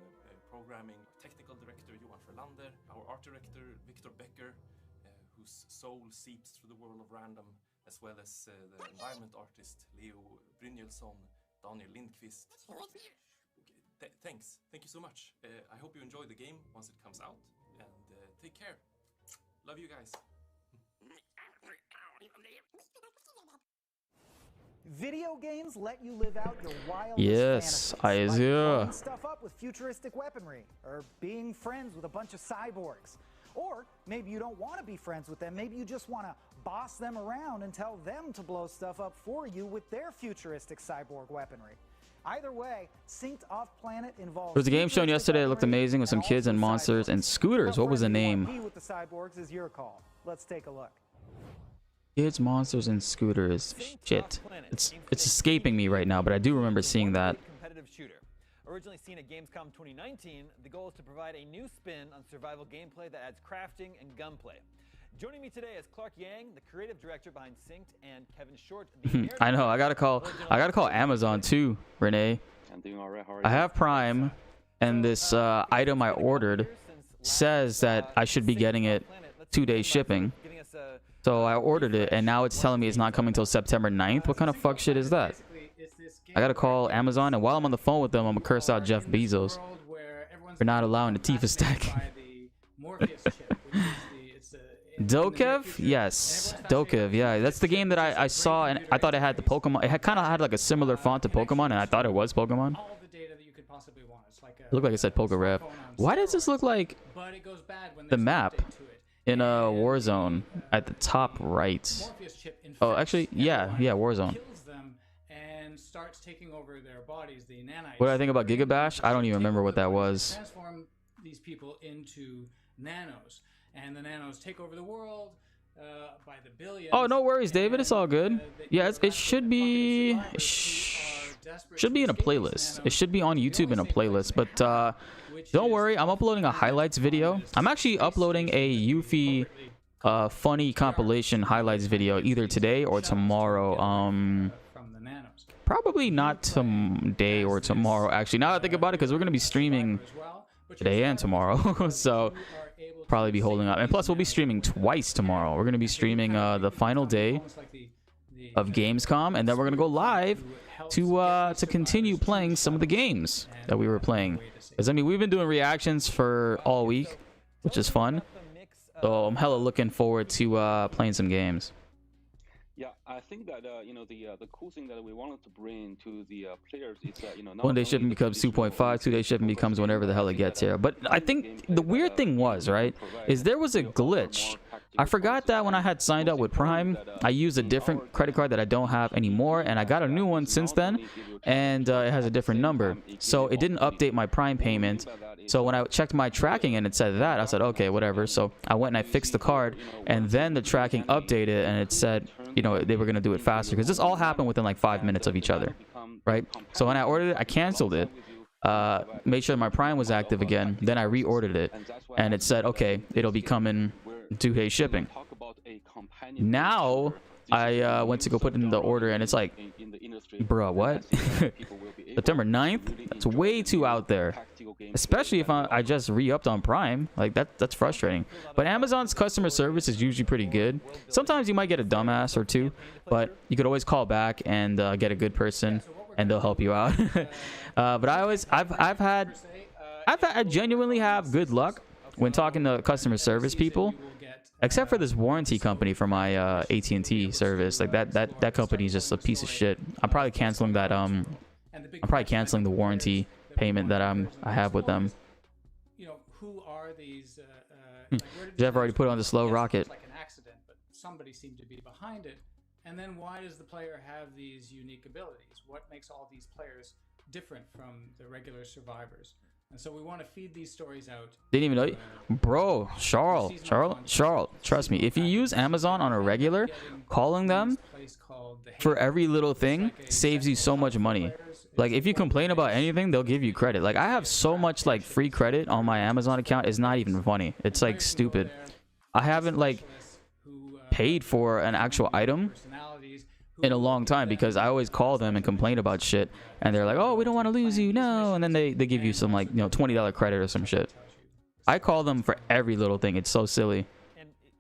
K: programming, technical director Johan Frölander, our art director Victor Becker, whose soul seeps through the world of random, as well as the environment artist Leo Brynjelsson, Daniel Lindqvist. Thanks. Thank you so much. I hope you enjoy the game once it comes out, and take care. Love you guys.
F: Video games let you live out your wildest
A: Yes,
F: fantasies, like
A: Isaiah.
F: blowing stuff up with futuristic weaponry, or being friends with a bunch of cyborgs. Or maybe you don't want to be friends with them, maybe you just want to boss them around and tell them to blow stuff up for you with their futuristic cyborg weaponry. Either way, Synced Off-Planet involves...
A: There was a game shown yesterday that looked amazing with some kids and monsters and scooters. What was the name?
F: With the cyborgs is your call. Let's take a look.
A: Kids, monsters, and scooters. Shit. It's escaping me right now, but I do remember seeing that.
C: Competitive shooter. Originally seen at Gamescom 2019, the goal is to provide a new spin on survival gameplay that adds crafting and gunplay. Joining me today is Clark Yang, the creative director behind Synced, and Kevin Short.
A: I know. I gotta call Amazon too, Renee.
L: I'm doing all right. How are you?
A: I have Prime, and this item I ordered says that I should be getting it 2-day shipping. So I ordered it, and now it's telling me it's not coming till September 9th. What kind of fuck shit is that? I gotta call Amazon, and while I'm on the phone with them, I'm gonna curse out Jeff Bezos for not allowing the Tifa stack. Dokev? Yes, Dokev. Yeah, that's the game that I saw, and I thought it had the Pokemon. It kind of had like a similar font to Pokemon, and I thought it was Pokemon. It looked like it said Pokeref. Why does this look like the map in a Warzone at the top right? Oh, actually, yeah, Warzone.
M: Starts taking over their bodies, the nanites.
A: What do I think about Gigabash? I don't even remember what that was.
M: Transform these people into nanos, and the nanos take over the world by the billions.
A: Oh, no worries, David. It's all good. Yeah, it should be should be in a playlist. It should be on YouTube in a playlist. But don't worry, I'm uploading a highlights video. I'm actually uploading a Yuffie funny compilation highlights video either today or tomorrow. Probably not today or tomorrow, actually. Now that I think about it, because we're going to be streaming today and tomorrow. So probably be holding up. And plus, we'll be streaming twice tomorrow. We're going to be streaming the final day of Gamescom, and then we're going to go live to continue playing some of the games that we were playing. Because, I mean, we've been doing reactions for all week, which is fun. So I'm hella looking forward to playing some games.
L: Yeah, I think that the cool thing that we wanted to bring to the players is that
A: One-day shipping becomes 2.5, 2-day shipping becomes whenever the hell it gets here. But I think the weird thing was, right, is there was a glitch I forgot that when I had signed up with Prime, I used a different credit card that I don't have anymore, and I got a new one since then, and it has a different number. So it didn't update my Prime payment. So when I checked my tracking and it said that, I said, okay, whatever. So I went and I fixed the card, and then the tracking updated, and it said, you know, they were going to do it faster, because this all happened within like 5 minutes of each other, right? So when I ordered it, I canceled it. Made sure my Prime was active again, then I reordered it, and it said, okay, it'll be coming 2 day shipping. Now I went to go put in the order, and it's like, bruh, what? September 9th? That's way too out there, especially if I just re-upped on Prime. Like, that's frustrating. But Amazon's customer service is usually pretty good. Sometimes you might get a dumbass or two, but you could always call back and get a good person, and they'll help you out. But I genuinely have good luck when talking to customer service people, except for this warranty company for my AT&T service. Like that company is just a piece of shit. I'm probably canceling that. I'm probably canceling the warranty payment that I have with them.
M: You know, who are these?
A: Jeff already put on the slow rocket.
M: Like an accident, but somebody seemed to be behind it. And then why does the player have these unique abilities? What makes all these players different from the regular survivors? And so we want to feed these stories out.
A: Didn't even know. Bro, Charles, trust me. If you use Amazon on a regular, calling them for every little thing saves you so much money. Like, if you complain about anything, they'll give you credit. Like, I have so much, like, free credit on my Amazon account. It's not even funny. It's, like, stupid. I haven't, like, paid for an actual item in a long time, because I always call them and complain about shit, and they're like, oh, we don't want to lose you, no, and then they give you some, like, you know, $20 credit or some shit. I call them for every little thing. It's so silly.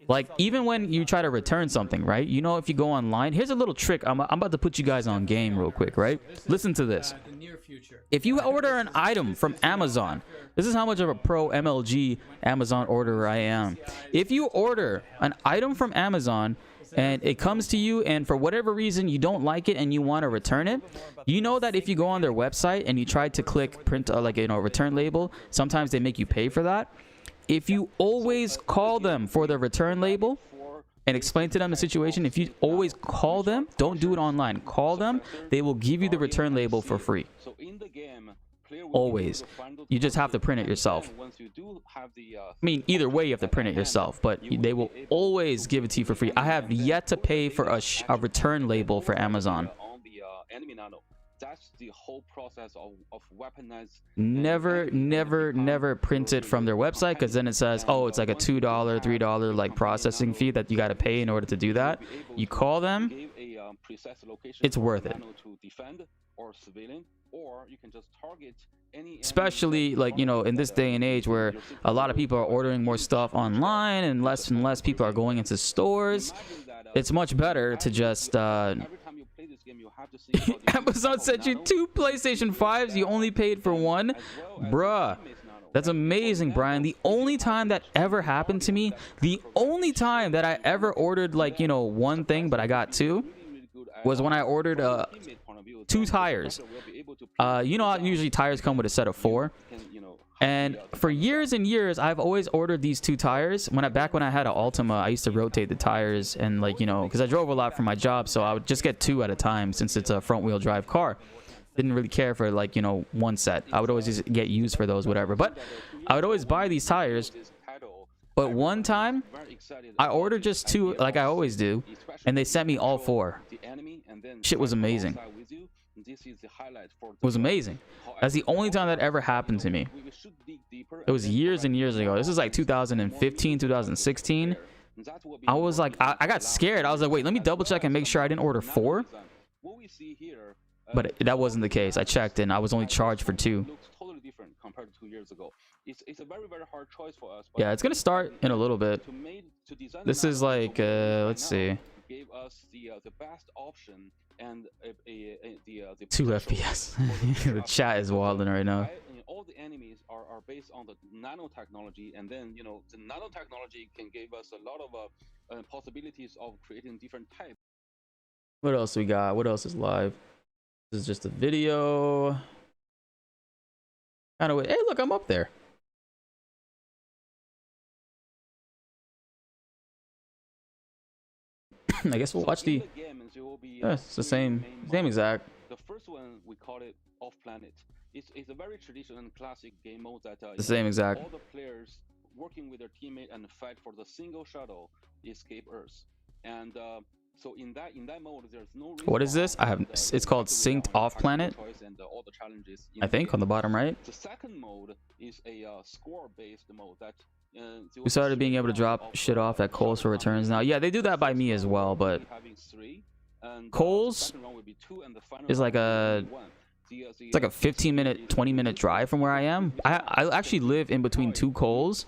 A: Like, even when you try to return something, right? You know, if you go online, here's a little trick. I'm about to put you guys on game real quick, right? Listen to this. If you order an item from Amazon, this is how much of a pro MLG Amazon orderer I am. If you order an item from Amazon and it comes to you, and for whatever reason you don't like it and you want to return it, you know that if you go on their website and you try to click print, like, you know, return label, sometimes they make you pay for that. If you always call them for the return label and explain to them the situation, if you always call them, don't do it online, call them, they will give you the return label for free. Always. You just have to print it yourself. I mean, either way you have to print it yourself, but they will always give it to you for free. I have yet to pay for a return label for Amazon. That's the whole process of weaponized. Never print it from their website, because then it says, oh, it's like a $2, $3 like processing fee that you got to pay in order to do that. You call them, it's worth it. Especially, like, you know, in this day and age where a lot of people are ordering more stuff online and less people are going into stores, it's much better to just Amazon sent you 2 PlayStation 5s, you only paid for 1? Bruh, that's amazing, Brian. The only time that ever happened to me, the only time that I ever ordered, like, you know, 1 thing but I got 2, was when I ordered 2 tires. You know, usually tires come with a set of 4. And for years and years, I've always ordered these 2 tires. Back when I had an Altima, I used to rotate the tires, and, like, you know, because I drove a lot for my job, so I would just get 2 at a time since it's a front-wheel drive car. Didn't really care for, like, you know, 1 set. I would always just get used for those, whatever. But I would always buy these tires. But one time, I ordered just 2, like I always do, and they sent me all 4. Shit was amazing. It was amazing. That's the only time that ever happened to me. It was years and years ago. This is like 2015, 2016. I was like, I got scared. I was like, wait, let me double check and make sure I didn't order 4. But that wasn't the case. I checked and I was only charged for 2. Yeah, it's gonna start in a little bit. This is like, let's see. 2 FPS. The chat is wilding right now.
L: All the enemies are based on the nanotechnology, and then, you know, the nanotechnology can give us a lot of possibilities of creating different types.
A: What else we got? What else is live? This is just a video. Kind of. Hey, look, I'm up there. I guess we'll watch the. Yeah, it's the same exact.
L: The first one we call it Off Planet. It's a very traditional and classic game mode that
A: The same exact.
L: all the players working with their teammate and fight for the single shuttle escape Earth. And so in that mode, there's no.
A: What is this? I have. It's called Synced Off Planet.
L: All the challenges
A: I think on the bottom right.
L: The second mode is a score-based mode that.
A: We started being able to drop shit off at Kohl's for returns now. Yeah, they do that by me as well, but Kohl's is like a 15-minute, 20-minute drive from where I am. I actually live in between two Kohl's,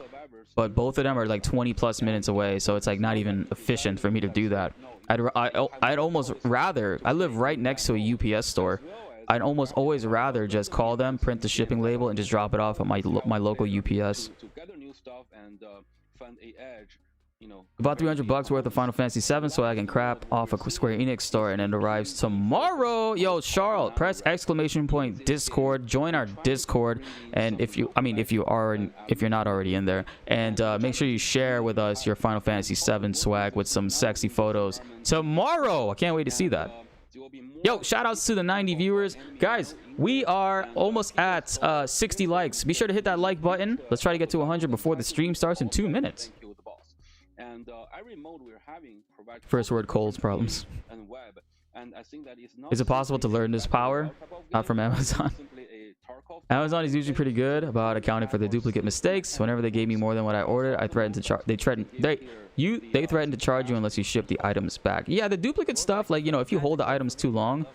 A: but both of them are like 20+ minutes away, so it's like not even efficient for me to do that. I'd almost rather. I live right next to a UPS store. I'd almost always rather just call them, print the shipping label, and just drop it off at my local UPS. About $300 worth of Final Fantasy 7 so I can crap off a Square Enix store, and it arrives tomorrow. Yo, Charlotte, press ! Discord, join our Discord, and if you're not already in there, and make sure you share with us your Final Fantasy 7 swag with some sexy photos tomorrow. I can't wait to see that. Yo, shout outs to the 90 viewers. Guys, we are almost at 60 likes. Be sure to hit that like button. Let's try to get to 100 before the stream starts in 2 minutes.
L: And every mode we're having provides
A: First word Kohl's problems.
L: And web. And I think that
A: is it possible to learn this power? Not from Amazon. Amazon is usually pretty good about accounting for the duplicate mistakes. Whenever they gave me more than what I ordered, I threatened to charge. They threatened to charge you unless you ship the items back. Yeah, the duplicate stuff, like, you know, if you hold the items too long,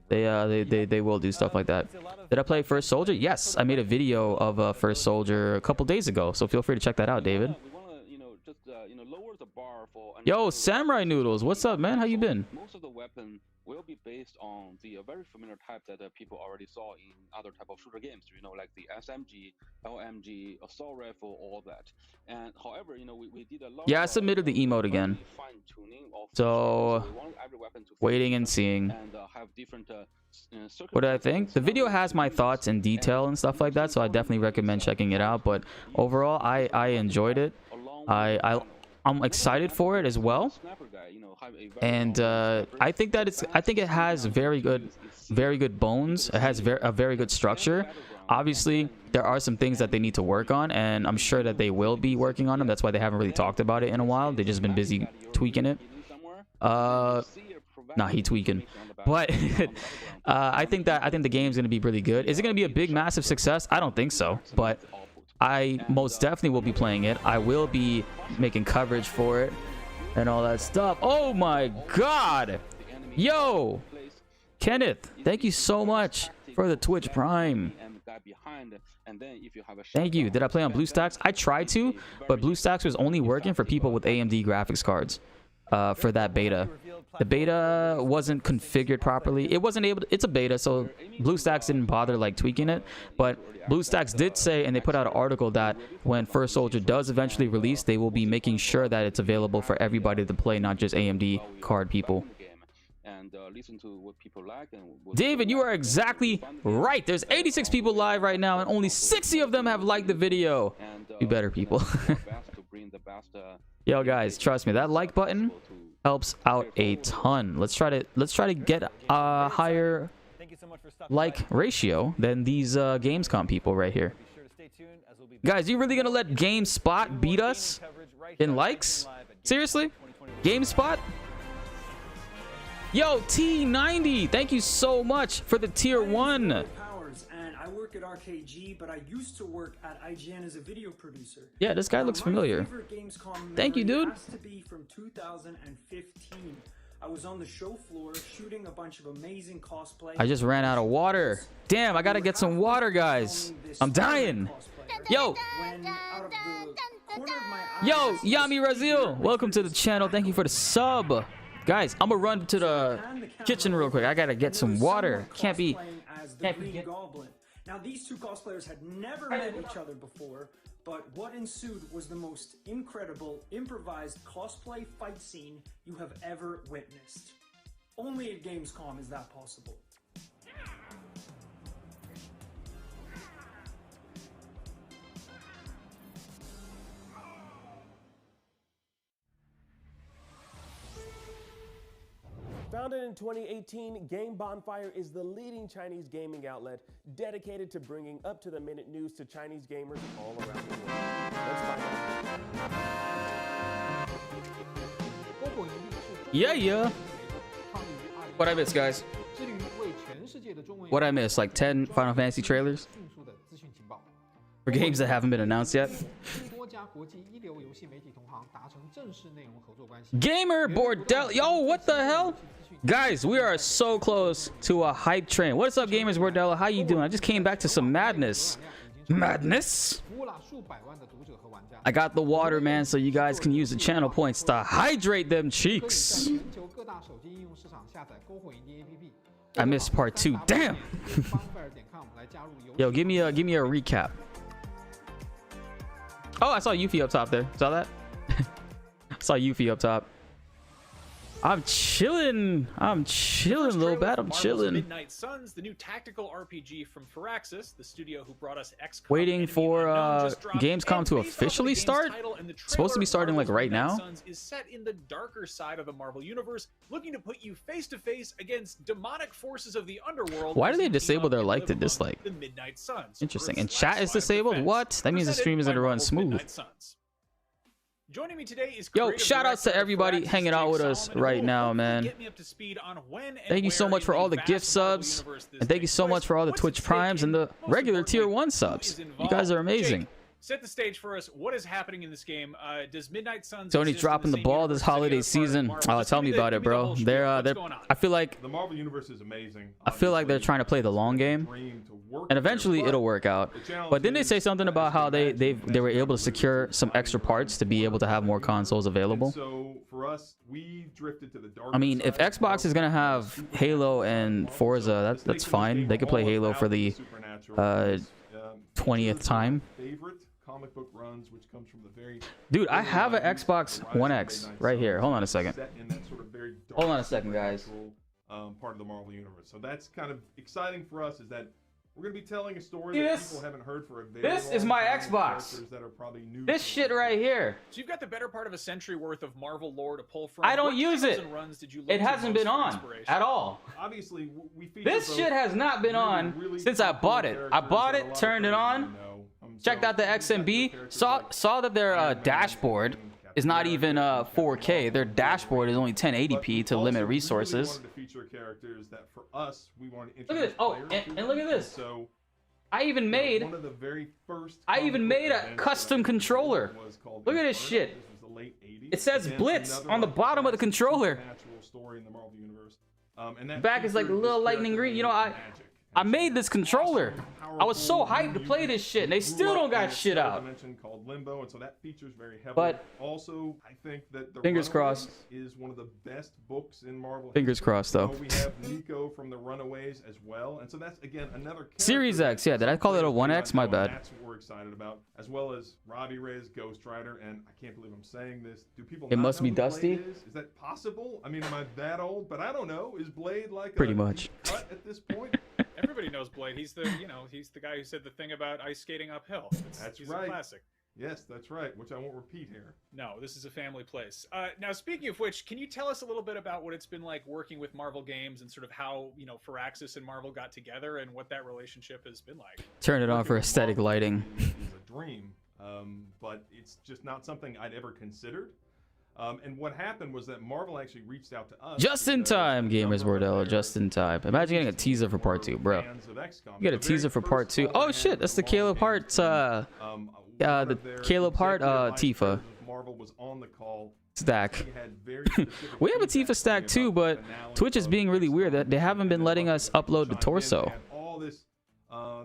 A: they will do stuff like that. Did I play First Soldier? Yes, I made a video of First Soldier a couple days ago, so feel free to check that out, David. Yo, Samurai Noodles, what's up, man? How you been?
L: Most of the weapon will be based on the very familiar type that people already saw in other type of shooter games, you know, like the SMG, LMG, assault rifle, all that. And however, you know, we did a lot.
A: Yeah, I submitted the emote again. So waiting and seeing. What do I think? The video has my thoughts in detail and stuff like that, so I definitely recommend checking it out. But overall, I enjoyed it. I'm excited for it as well, and I think it has very good bones. It has a very good structure. Obviously, there are some things that they need to work on, and I'm sure that they will be working on them. That's why they haven't really talked about it in a while. They've just been busy tweaking it. Nah, he tweaking. But I think the game's gonna be really good. Is it gonna be a big, massive success? I don't think so, but I most definitely will be playing it. I will be making coverage for it and all that stuff. Oh my god. Yo, Kenneth, thank you so much for the Twitch Prime. Thank you. Did I play on BlueStacks? I tried to, but BlueStacks was only working for people with AMD graphics cards for that beta. The beta wasn't configured properly. It wasn't able to, it's a beta, so BlueStacks didn't bother like tweaking it. But BlueStacks did say, and they put out an article, that when First Soldier does eventually release, they will be making sure that it's available for everybody to play, not just AMD card people. David, you are exactly right. There's 86 people live right now, and only 60 of them have liked the video. You better, people. Yo, guys, trust me, that like button helps out a ton. Let's try to get a higher like ratio than these Gamescom people right here. Guys, you really gonna let GameSpot beat us in likes? Seriously? GameSpot? Yo, T90, thank you so much for the tier 1.
N: And I work at RKG, but I used to work at IGN as a video producer.
A: Yeah, this guy looks familiar. Thank you, dude.
N: Has to be from 2015. I was on the show floor shooting a bunch of amazing cosplay.
A: I just ran out of water. Damn, I gotta get some water, guys. I'm dying. Yo. Yo, Yami Razil, welcome to the channel. Thank you for the sub. Guys, I'm gonna run to the kitchen real quick. I gotta get some water. Can't be.
N: Goblin. Now, these two cosplayers had never met each other before, but what ensued was the most incredible improvised cosplay fight scene you have ever witnessed. Only at Gamescom is that possible.
B: Founded in 2018, Game Bonfire is the leading Chinese gaming outlet dedicated to bringing up-to-the-minute news to Chinese gamers all around the world. Let's find out.
A: Yeah. What I miss, guys? What I miss? Like 10 Final Fantasy trailers? For games that haven't been announced yet? Gamer Bordel. Yo, what the hell? Guys, we are so close to a hype train. What's up, Gamers Bordella? How you doing? I just came back to some madness. Madness? I got the water, man, so you guys can use the channel points to hydrate them cheeks. I missed part 2. Damn. Yo, give me a recap. Oh, I saw Yuffie up top there. Saw that? I saw Yuffie up top. I'm chilling, little bat. I'm chilling.
O: Midnight Suns, the new tactical RPG from Firaxis, the studio who brought us XCOM.
A: Waiting for Gamescom to officially start. Supposed to be starting like right now.
O: Suns is set in the darker side of the Marvel universe, looking to put you face to face against demonic forces of the underworld.
A: Why do they disable their like to dislike?
O: The Midnight Suns.
A: Interesting. And chat is disabled. What? That means the stream isn't run smooth.
O: Joining me today is
A: yo, shout outs to everybody hanging out with us right now, man. Thank you so much for all the gift subs, and thank you so much for all the Twitch primes and the regular tier 1 subs. You guys are amazing.
O: Set the stage for us. What is happening in this game? Does Midnight Suns
A: Tony's dropping the ball this holiday season. Oh, tell me about it, bro. They're I feel like
P: the Marvel universe is amazing.
A: I feel like they're trying to play the long game, and eventually it'll work out. But didn't they say something about how they were able to secure some extra parts to be able to have more consoles available?
P: So for us, we drifted to the dark.
A: I mean, if Xbox is gonna have Halo and Forza, that's fine. They could play Halo for the 20th time.
P: Comic book runs, which comes from the very
A: dude, I have an Xbox One X right here. Hold on a second. Hold on a second, guys.
P: Part of the Marvel universe. So that's kind of exciting for us. Is that we're gonna be telling a story that people haven't heard for a very long time.
A: This is my Xbox.
P: That are probably new
A: this shit right here.
O: So you've got the better part of a century worth of Marvel lore to pull from.
A: I don't use it. It hasn't been on at all.
P: Obviously, we
A: this shit has not been on since I bought it. I bought it, turned it on, checked out the XMB, saw that their dashboard is not even 4K. Their dashboard is only 1080p to limit resources. Look at this. Oh, and look at this. So I even made a custom controller. Look at this shit. It says Blitz on the bottom of the controller. The back is like a little lightning green. You know, I made this controller. I was so hyped to play this shit, and they still don't got shit out.
P: Called Limbo, and so that features very heavily.
A: But
P: also, I think that the
A: fingers crossed
P: is one of the best books in Marvel.
A: Fingers crossed, though.
P: We have Nico from the Runaways as well, and so that's again another
A: Series X. Yeah, did I call it a 1X? My bad.
P: That's what we're excited about, as well as Robbie Reyes, Ghost Rider, and I can't believe I'm saying this. Do people?
A: It must be
P: know
A: Dusty.
P: Is that possible? I mean, am I that old? But I don't know. Is Blade like
A: pretty much
P: cut at this point?
O: Everybody knows Blade. He's the he's the guy who said the thing about ice skating uphill. He's
P: right.
O: A classic.
P: Yes, that's right, which I won't repeat here.
O: No, this is a family place. Now, speaking of which, can you tell us a little bit about what it's been like working with Marvel Games and sort of how, Firaxis and Marvel got together and what that relationship has been like?
A: Turn it on for aesthetic lighting.
P: Is a dream, but it's just not something I'd ever considered. And what happened was that Marvel actually reached out to us.
A: Just in time, Gamers Bordello. Just in time. Imagine getting a teaser for part 2, bro. You get a teaser for part 2. Oh shit, that's the Caleb Hart. The Caleb Hart Tifa stack. We have a Tifa stack too, but Twitch is being really weird that they haven't been letting us upload the torso.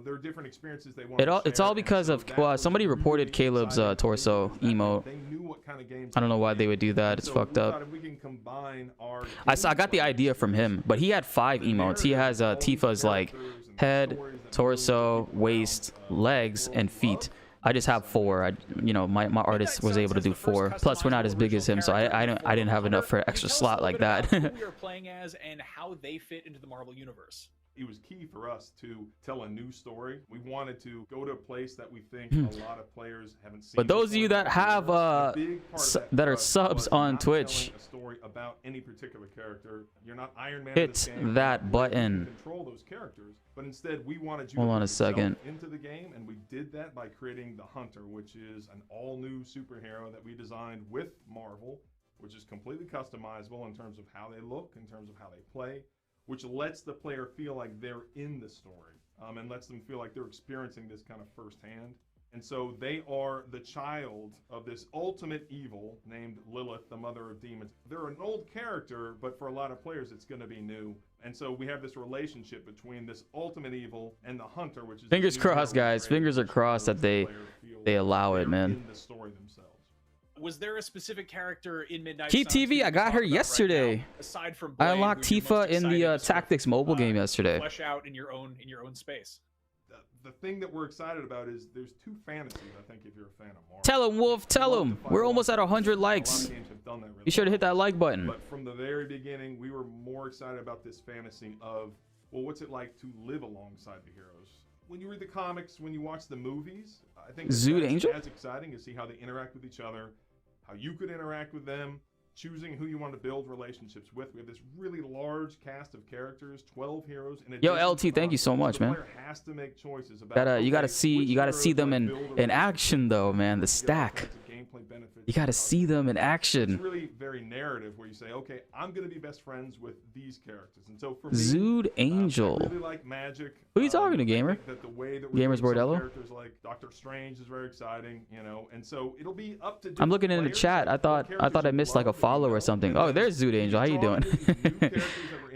P: There are different experiences they want.
A: It's all because of somebody reported Caleb's torso emote. I don't know why they would do that. It's fucked up. I got the idea from him, but he had 5 emotes. He has Tifa's like head, torso, waist, legs, and feet. I just have 4. My artist was able to do 4. Plus, we're not as big as him, so I didn't have enough for an extra slot like that.
O: Who we are playing as and how they fit into the Marvel universe.
P: it was key for us to tell a new story. We wanted to go to a place that we think a lot of players haven't seen.
A: But those of you that have that are subs on Twitch,
P: a story about any particular character. You're not Iron Man.
A: hit that button.
P: Control those characters, but instead we wanted you
A: Hold
P: to
A: on
P: put
A: a second.
P: yourself into the game, and we did that by creating the Hunter, which is an all-new superhero that we designed with Marvel, which is completely customizable in terms of how they look, in terms of how they play, which lets the player feel like they're in the story, and lets them feel like they're experiencing this kind of firsthand. And so they are the child of this ultimate evil named Lilith, the mother of demons. They're an old character, but for a lot of players, it's going to be new. And so we have this relationship between this ultimate evil and the Hunter, which is
A: fingers crossed, guys. Fingers are crossed that they allow it, man.
P: in the story themselves.
O: Was there a specific character in Midnight
A: Keep
O: Suns
A: TV,
O: who
A: I
O: you
A: got
O: talk
A: her
O: about right
A: yesterday.
O: now, aside from
A: I
O: Blade,
A: unlocked
O: who you're most
A: Tifa in the
O: excited to sort
A: Tactics mobile game yesterday.
O: flesh out in your own space?
P: The thing that we're excited about is there's two fantasies, I think, if you're a fan of Marvel.
A: Tell him, Wolf, tell him. We're almost at 100 likes. Be sure to hit that like button.
P: But from the very beginning, we were more excited about this fantasy of, well, what's it like to live alongside the heroes? When you read the comics, when you watch the movies, I think
A: Zoot
P: that's
A: Angel?
P: as exciting to see how they interact with each other, how you could interact with them, choosing who you want to build relationships with. We have this really large cast of characters, 12 heroes.
A: Yo, LT, thank you so much, man.
P: Has to make choices about,
A: You gotta see them in action though, man. The stack. You gotta see them in action.
P: It's really very narrative where you say, okay, I'm gonna be best friends with these characters. And so for me,
A: Zoot Angel.
P: I really like Magic.
A: Who are you talking to, gamer?
P: That the way that
A: Gamers Bordello?
P: characters like Doctor Strange is very exciting, you know, and so it'll be up to
A: I'm looking in the chat. I thought I missed like a follow or something. Oh, there's Zoot Angel. How you doing?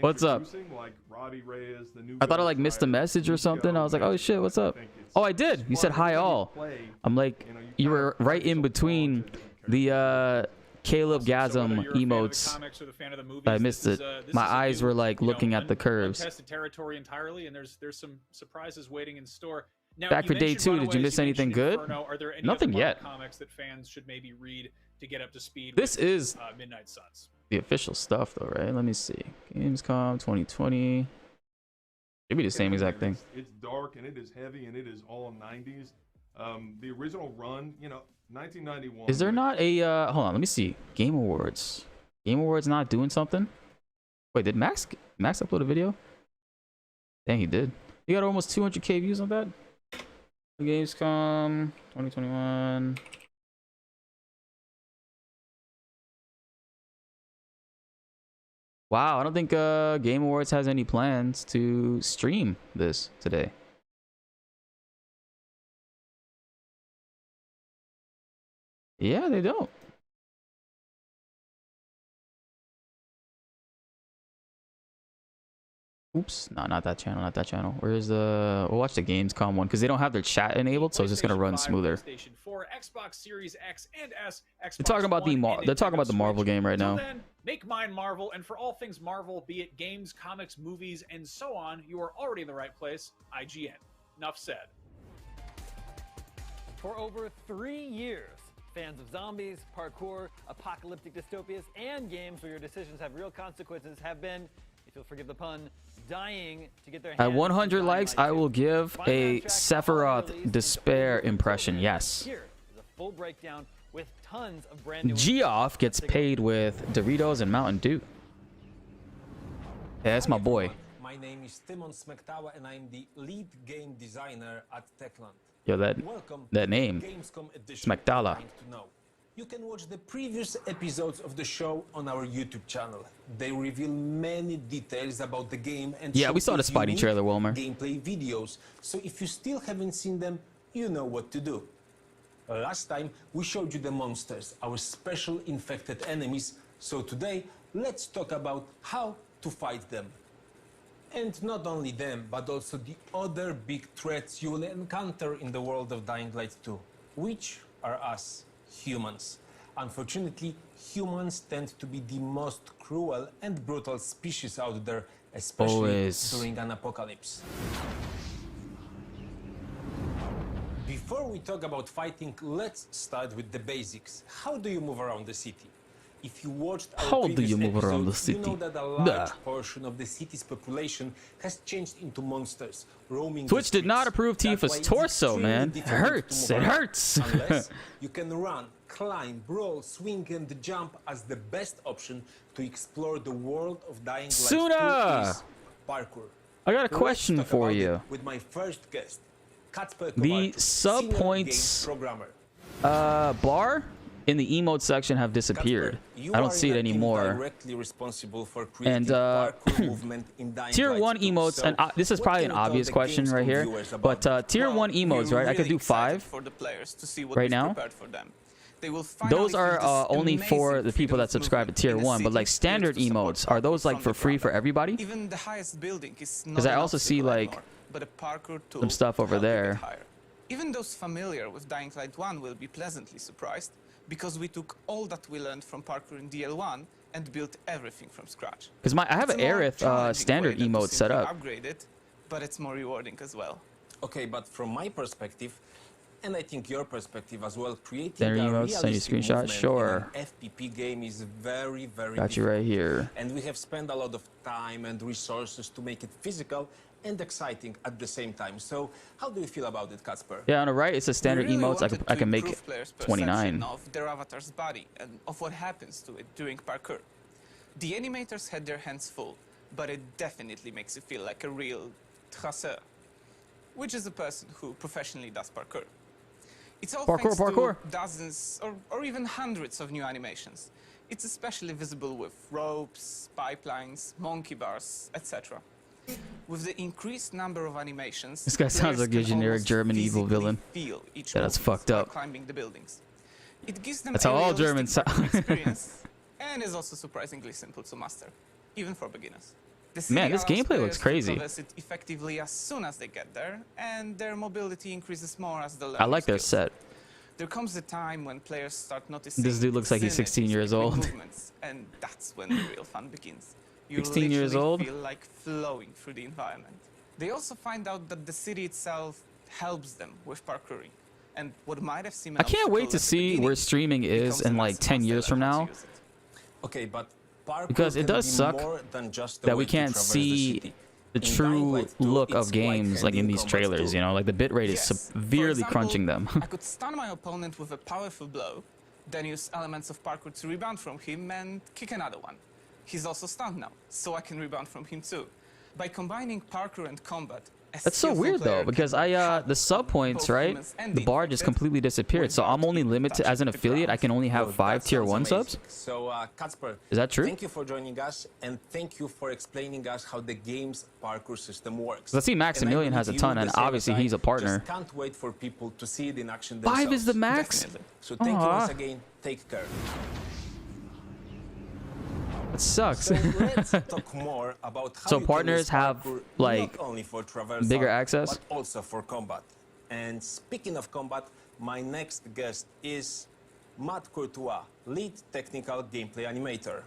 A: What's up?
P: Like Robbie Reyes, the new
A: I thought I like missed a message or something. I was like, oh shit, what's up? Oh, I did. You said hi all. I'm like, you were right in between the Caleb Gasm emotes. I missed it. My eyes were like looking at the curves.
O: Untested territory entirely, and there's some surprises waiting in store. Now,
A: Back
O: you
A: for day
O: mentioned
A: 2. Did you
O: Runaways,
A: miss anything
O: mentioned
A: good?
O: Inferno. Are there any
A: Nothing
O: other
A: yet.
O: comics that fans should maybe read to get up to speed?
A: This
O: with,
A: is
O: Midnight Suns.
A: the official stuff though, right? Let me see. Gamescom 2020. Should be the same exact thing.
P: It's dark and it is heavy and it is all 90s. The original run, you know, 1991.
A: Is there not a hold on, let me see. Game Awards. Game Awards not doing something? Wait, did Max upload a video? Dang, he did. He got almost 200k views on that. Gamescom 2021. Wow, I don't think Game Awards has any plans to stream this today. Yeah, they don't. Oops, no, not that channel, not that channel. Where's the... We'll watch the Gamescom one, because they don't have their chat enabled, so it's just going to run smoother.
O: PlayStation 4, Xbox Series X and S, Xbox
A: They're talking about
O: One,
A: they're talking about the Marvel game right
O: Until
A: now.
O: then, make mine Marvel, and for all things Marvel, be it games, comics, movies, and so on, you are already in the right place. IGN. Enough said.
C: For over 3 years, fans of zombies, parkour, apocalyptic dystopias, and games where your decisions have real consequences have been, if you'll forgive the pun, dying to get their hands
A: At
C: on
A: 100 likes, I will give a Sephiroth Despair impression. Yes.
C: Here is a full breakdown with tons of brand new
A: Geoff gets paid with Doritos and Mountain Dew. Yeah, that's my boy.
Q: My name is Timon Smektawa and I'm the lead game designer at Techland.
A: Yo,
Q: Welcome
A: that name,
Q: to Gamescom edition
A: Smaktala.
Q: of Time to Know. You can watch the previous episodes of the show on our YouTube channel. They reveal many details about the game and
A: Yeah, we saw the
Q: showcase
A: Spidey
Q: unique
A: trailer, Wilmer.
Q: gameplay videos. So if you still haven't seen them, you know what to do. Last time we showed you the monsters, our special infected enemies. So today, let's talk about how to fight them. And not only them, but also the other big threats you will encounter in the world of Dying Light 2, which are us, humans. Unfortunately, humans tend to be the most cruel and brutal species out there, especially during an apocalypse. Before we talk about fighting, let's start with the basics. How do you move around the city? If you watched our
A: How do
Q: previous
A: you move around the
Q: episodes, you
A: city?
Q: know that a large portion of the city's population has changed into monsters, roaming
A: Twitch
Q: the
A: did not
Q: streets.
A: approve
Q: That's why
A: Tifa's
Q: it's
A: torso,
Q: extremely
A: man. It
Q: difficult
A: hurts.
Q: to
A: It
Q: move around.
A: hurts.
Q: Unless you can run, climb, brawl, swing, and jump as the best option to explore the world of Dying Light 2
A: Suna!
Q: is parkour.
A: I got a
Q: Let's
A: question
Q: talk
A: for
Q: about
A: you.
Q: it with my first guest, Kacper
A: The
Q: Kowalczyk,
A: sub
Q: senior
A: points
Q: game programmer.
A: bar in the emote section have disappeared. I don't see it anymore.
Q: Directly responsible for creating
A: And
Q: parkour movement in Dying
A: tier
Q: Light
A: 1
Q: 2.
A: emotes,
Q: So
A: and this is
Q: what
A: probably
Q: can
A: an
Q: you tell
A: obvious
Q: the
A: question
Q: Gamescom
A: right here,
Q: viewers about
A: but tier 1 emotes, right? I could do 5
R: for the players to see what
A: right
R: we've
A: now.
R: prepared for them. They will
A: Those
R: finally
A: are
R: feel this
A: only for
R: amazing
A: the people that
R: freedom of
A: subscribe to
R: movement
A: tier
R: in a
A: 1, but
R: city
A: like standard
R: built to support
A: emotes, are those like
R: from
A: for
R: the
A: free for
R: ground up.
A: everybody?
R: Even the highest building is not
A: Because I
R: an
A: also see
R: obstacle
A: like
R: anymore, but a parkour tool
A: some stuff
R: to
A: over
R: help you get
A: there.
R: higher. Even those familiar with Dying Light 1 will be pleasantly surprised, because we took all that we learned from parkour in DL1 and built everything from scratch.
A: Because I have an
R: It's a more
A: Aerith
R: challenging
A: standard
R: way than to
A: emote set
R: simply
A: up.
R: upgrade it, but it's more rewarding as well.
Q: Okay, but from my perspective, and I think your perspective as well, creating
A: Standard
Q: a
A: emotes, send you a
Q: realistic
A: screenshot?
Q: movement
A: Sure.
Q: in an FPP game is very, very
A: Got you
Q: difficult.
A: right here.
Q: And we have spent a lot of time and resources to make it physical and exciting at the same time. So how do you feel about it, Kacper?
A: Yeah, on the right, it's a standard
R: We really
A: emotes. I
R: wanted
A: can
R: to
A: make
R: improve players'
A: 29.
R: perception of their avatar's body and of what happens to it during parkour. The animators had their hands full, but it definitely makes you feel like a real tracer, which is a person who professionally does parkour. It's all thanks to dozens or even hundreds of new animations. It's especially visible with ropes, pipelines, monkey bars, etc. With the increased number of animations,
A: This guy sounds
R: players
A: like a
R: can
A: generic
R: almost
A: German evil
R: physically
A: villain.
R: feel each
A: Yeah, that's
R: movement
A: fucked
R: while
A: up.
R: climbing the buildings. It gives them
A: That's
R: a
A: how all
R: realistic
A: Germans
R: parkour
A: sound.
R: experience, and is also surprisingly simple to master, even for beginners. The city
A: Man, this
R: allows
A: gameplay looks
R: players to
A: crazy.
R: traverse it effectively as soon as they get there, and their mobility increases more as the
A: I
R: learning
A: like their
R: skills.
A: set.
R: There comes a time when players start noticing
A: This dude looks like he's 16 years
R: symmetries
A: old.
R: between movements, and that's when the real fun begins. You
A: 16 years
R: literally
A: old?
R: feel like flowing through the environment. They also find out that the city itself helps them with parkouring, and what might have seemed
A: I can't wait to see where streaming is in like 10 years from now.
Q: Okay, but parkour
A: Because it
Q: can
A: does
Q: be
A: suck
Q: more than just a
A: that
Q: way
A: we
Q: to
A: can't
Q: traverse
A: see
Q: the city.
A: the
Q: In Dying
A: true
Q: Light 2,
A: look
Q: it's
A: of games like in
Q: hand-in
A: these
Q: combat
A: trailers,
Q: too.
A: you know, like the bitrate is
R: Yes.
A: severely
R: For example,
A: crunching them.
R: I could stun my opponent with a powerful blow, then use elements of parkour to rebound from him and kick another one. He's also stunned now, so I can rebound from him too. By combining parkour and combat, a
A: That's so
R: skillful
A: weird
R: player
A: though,
R: can
A: because the sub points,
R: both
A: right?
R: humans and
A: The bar just completely disappeared, so I'm only limited as an affiliate. I can only have 5 tier 1 subs.
Q: So, Kacper,
A: Is that true?
Q: Thank you for joining us, and thank you for explaining us how the game's parkour system works.
A: I see Maximilian has a ton, and obviously he's a partner.
Q: Just can't wait for people to see it in action
A: 5 is the
Q: themselves.
A: max?
Q: Definitely. So thank you
A: Aw.
Q: once again. Take care.
A: It sucks.
Q: So let's talk more about how
A: So
Q: you can
A: partners
Q: use
A: have,
Q: parkour
A: like,
Q: not only for traversal,
A: bigger access?
Q: but also for combat. And speaking of combat, my next guest is Matt Courtois, lead technical gameplay animator.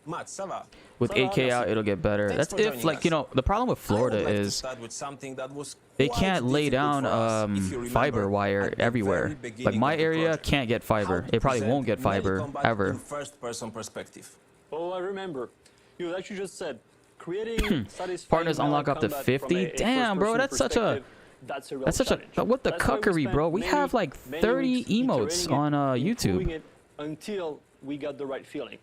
Q: Matt, ça va?
A: With 8K out, it'll get better.
Q: Thanks
A: That's
Q: for
A: if,
Q: joining
A: like,
Q: us.
A: you know, the problem with Florida
Q: I would like to
A: is
Q: start with something that was
A: they
Q: quite
A: can't lay
Q: difficult
A: down
Q: for us. If you remember,
A: fiber wire
Q: at the
A: everywhere.
Q: very
A: Like
Q: beginning
A: my
Q: of the
A: area
Q: project,
A: can't get
Q: how
A: fiber.
Q: to
A: It probably
Q: present
A: won't get
Q: melee
A: fiber
Q: combat
A: ever.
Q: in first-person perspective.
S: Oh, I remember. You like you just said, creating satisfying
A: Partners
S: melee
A: unlock up to
S: combat
A: 50.
S: from a
A: Damn, bro, that's such a
S: first-person perspective,
A: what the
S: That's why we
A: cuckery,
S: spent
A: bro. We
S: many,
A: have like
S: many
A: 30
S: weeks
A: emotes
S: iterating
A: on
S: it, improving
A: YouTube.
S: it until we got the right feeling.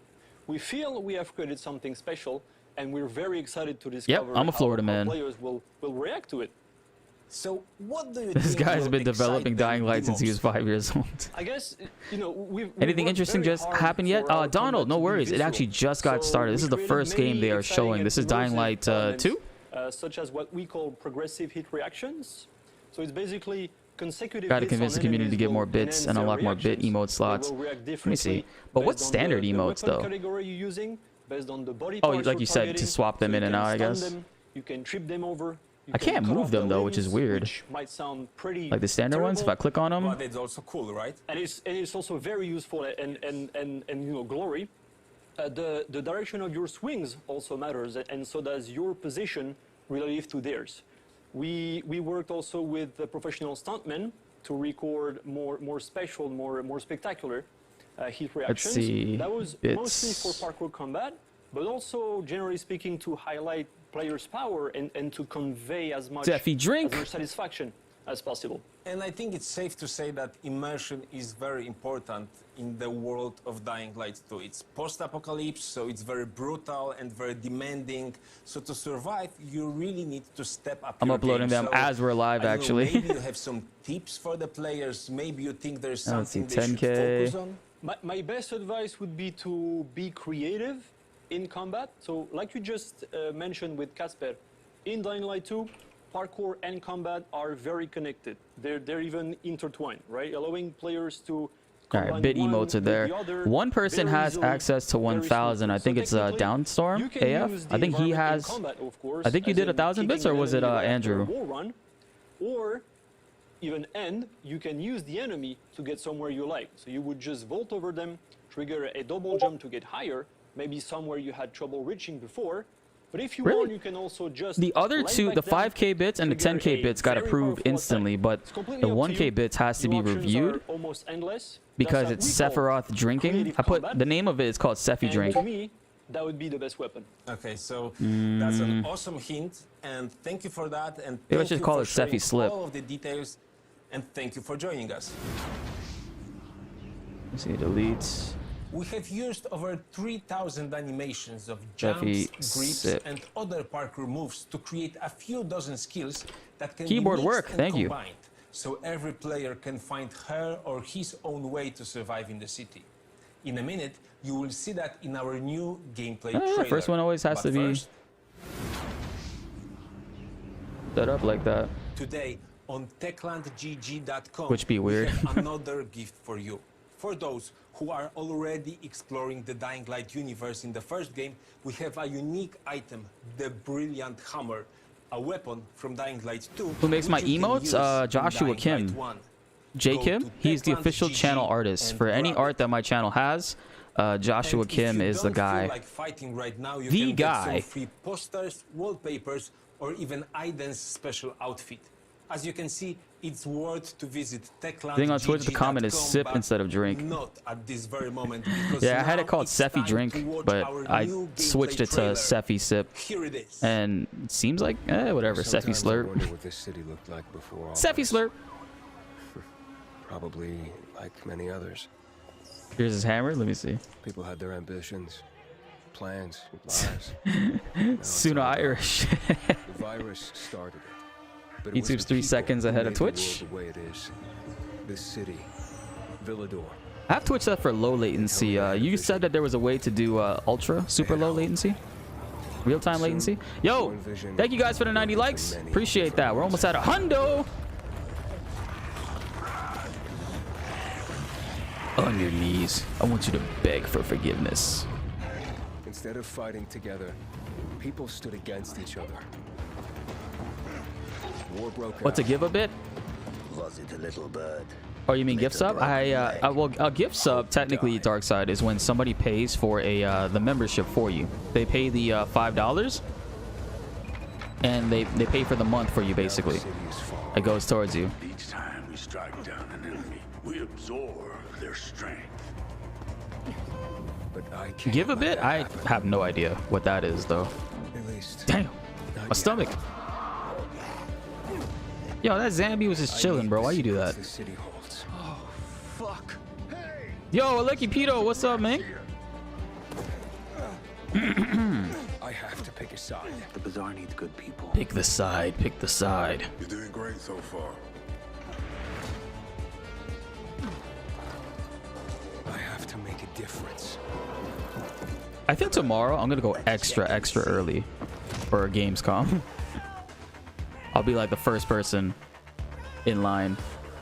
S: We feel we have created something special, and we're very excited to discover
A: I'm a Florida
S: how
A: man.
S: players will react to it.
Q: So what do you
A: This
Q: think
A: guy's
Q: will
A: been developing
Q: excite
A: Dying
Q: them
A: Light
Q: the
A: since he was
Q: most?
A: 5 years old.
S: I guess, you know, we've
A: Anything
S: worked
A: interesting
S: very
A: just
S: hard
A: happened yet?
S: for our
A: Donald,
S: combat
A: no
S: to be
A: worries. It
S: visual.
A: actually just got
S: So
A: started. This
S: we
A: is the
S: created
A: first game they
S: many
A: are
S: exciting
A: showing.
S: and
A: This is Dying
S: immersive
A: Light
S: elements,
A: 2?
S: Such as what we call progressive hit reactions. So it's basically consecutive
A: Gotta
S: hits
A: convince
S: on
A: the community to
S: enemies
A: get
S: will
A: more bits
S: enhance
A: and
S: their
A: unlock more bit
S: reactions.
A: emote
S: They
A: slots.
S: will react
A: Let me
S: differently
A: see. But what's
S: based on
A: standard
S: the
A: emotes
S: weapon
A: though?
S: category you're using, based on the body
A: Oh,
S: parts
A: like
S: you're
A: you said, to
S: targeting.
A: swap them
S: So
A: in
S: you
A: and
S: can
A: out, I
S: stun
A: guess.
S: them, you can trip them over. You
A: I
S: can
A: can't
S: cut
A: move
S: off
A: them
S: the
A: though, which is
S: limbs,
A: weird.
S: Which might sound pretty
A: Like the standard ones, if I
S: terrible,
A: click on them.
Q: But it's also cool, right?
S: and it's also very useful and you know, glory. The direction of your swings also matters, and so does your position relative to theirs. We worked also with the professional stuntmen to record more special, more spectacular hit reactions.
A: see.
S: That was mostly for parkour combat, but also generally speaking to highlight players' power and to convey as much satisfaction as possible.
Q: And I think it's safe to say that immersion is very important in the world of Dying Light 2. It's post-apocalypse, so it's very brutal and very demanding. So to survive, you really need to step up.
A: I'm uploading them as we're live, actually.
Q: Maybe you have some tips for the players. Maybe you think there's something they should
A: 10K.
Q: focus on.
S: My best advice would be to be creative in combat. So like you just mentioned with Casper, in Dying Light 2, parkour and combat are very connected. They're even intertwined, right? Allowing players to
A: all right, bit emotes are there. One person has access to 1,000. I think it's Downstorm AF. I think he has. I think you did 1,000 bits, or was it Andrew?
S: Or even end, you can use the enemy to get somewhere you like. So you would just vault over them, trigger a double jump to get higher, maybe somewhere you had trouble reaching before. But if you want, you can also just
A: the other two, the 5K bits and the 10K bits, got approved instantly, but the 1K bits has to be reviewed because it's Sephiroth drinking. I put the name of it is called Sephi Drink.
S: To me, that would be the best weapon.
Q: Okay, so that's an awesome hint, and thank you for that. And
A: maybe I should call it Sephi Slip.
Q: All of the details, and thank you for joining us.
A: Let's see, delete.
Q: We have used over 3,000 animations of jumps, grips, and other parkour moves to create a few dozen skills that can
A: keyboard
Q: be
A: work. Thank you.
Q: Combined, so every player can find her or his own way to survive in the city. In a minute, you will see that in our new gameplay trailer.
A: First one always has to be set up like that.
Q: Today on techlandgg.com,
A: which be weird.
Q: We have another gift for you. For those who are already exploring the Dying Light universe in the first game, we have a unique item, the Brilliant Hammer, a weapon from Dying Light 2.
A: Who makes my emotes? Joshua Kim. J Kim. He's the official channel artist for any art that my channel has. Joshua Kim is the guy.
Q: Like fighting right now, you
A: the
Q: can
A: guy.
Q: Get some free posters, wallpapers, or even Aiden's special outfit. As you can see, it's worth to visit techlandgg.com.
A: Thing on Twitch, the comment is sip instead of drink.
Q: Not at this very moment.
A: Yeah, I had it called Sephi Drink, but I switched it to Sephi Sip.
Q: Here it is.
A: And it seems like, whatever, Sephi Slurp.
T: What this city looked like before all
A: Sephi Slurp.
T: Probably like many others.
A: Here's his hammer. Let me see.
T: People had their ambitions, plans, lives.
A: Suna Irish.
T: The virus started it. But
A: YouTube's 3 seconds ahead of Twitch.
T: The way it is. This city, Villador.
A: I have Twitch set for low latency. You said that there was a way to do ultra, super low latency, real-time latency. Yo, thank you guys for the 90 likes. Appreciate that. We're almost at 100. On your knees. I want you to beg for forgiveness.
T: Instead of fighting together, people stood against each other. War broke
A: What's a give a bit?
U: Was it a little bird?
A: Oh, you mean gift sub? Well, a gift sub technically, Dark Side, is when somebody pays for the membership for you. They pay the $5, and they pay for the month for you. Basically, it goes towards you.
U: Each time we strike down an enemy, we absorb their strength.
T: But I can't
A: give a bit? I have no idea what that is, though.
T: At least.
A: Damn, my stomach. Yo, that Zambi was just chilling, bro. Why you do that?
T: Oh, fuck.
A: Yo, Lucky Pito, what's up, man?
T: I have to pick a side.
U: The bazaar needs good people.
A: Pick the side. Pick the side.
U: You're doing great so far.
T: I have to make a difference.
A: I think tomorrow I'm gonna go extra early for Gamescom. I'll be like the first person in line.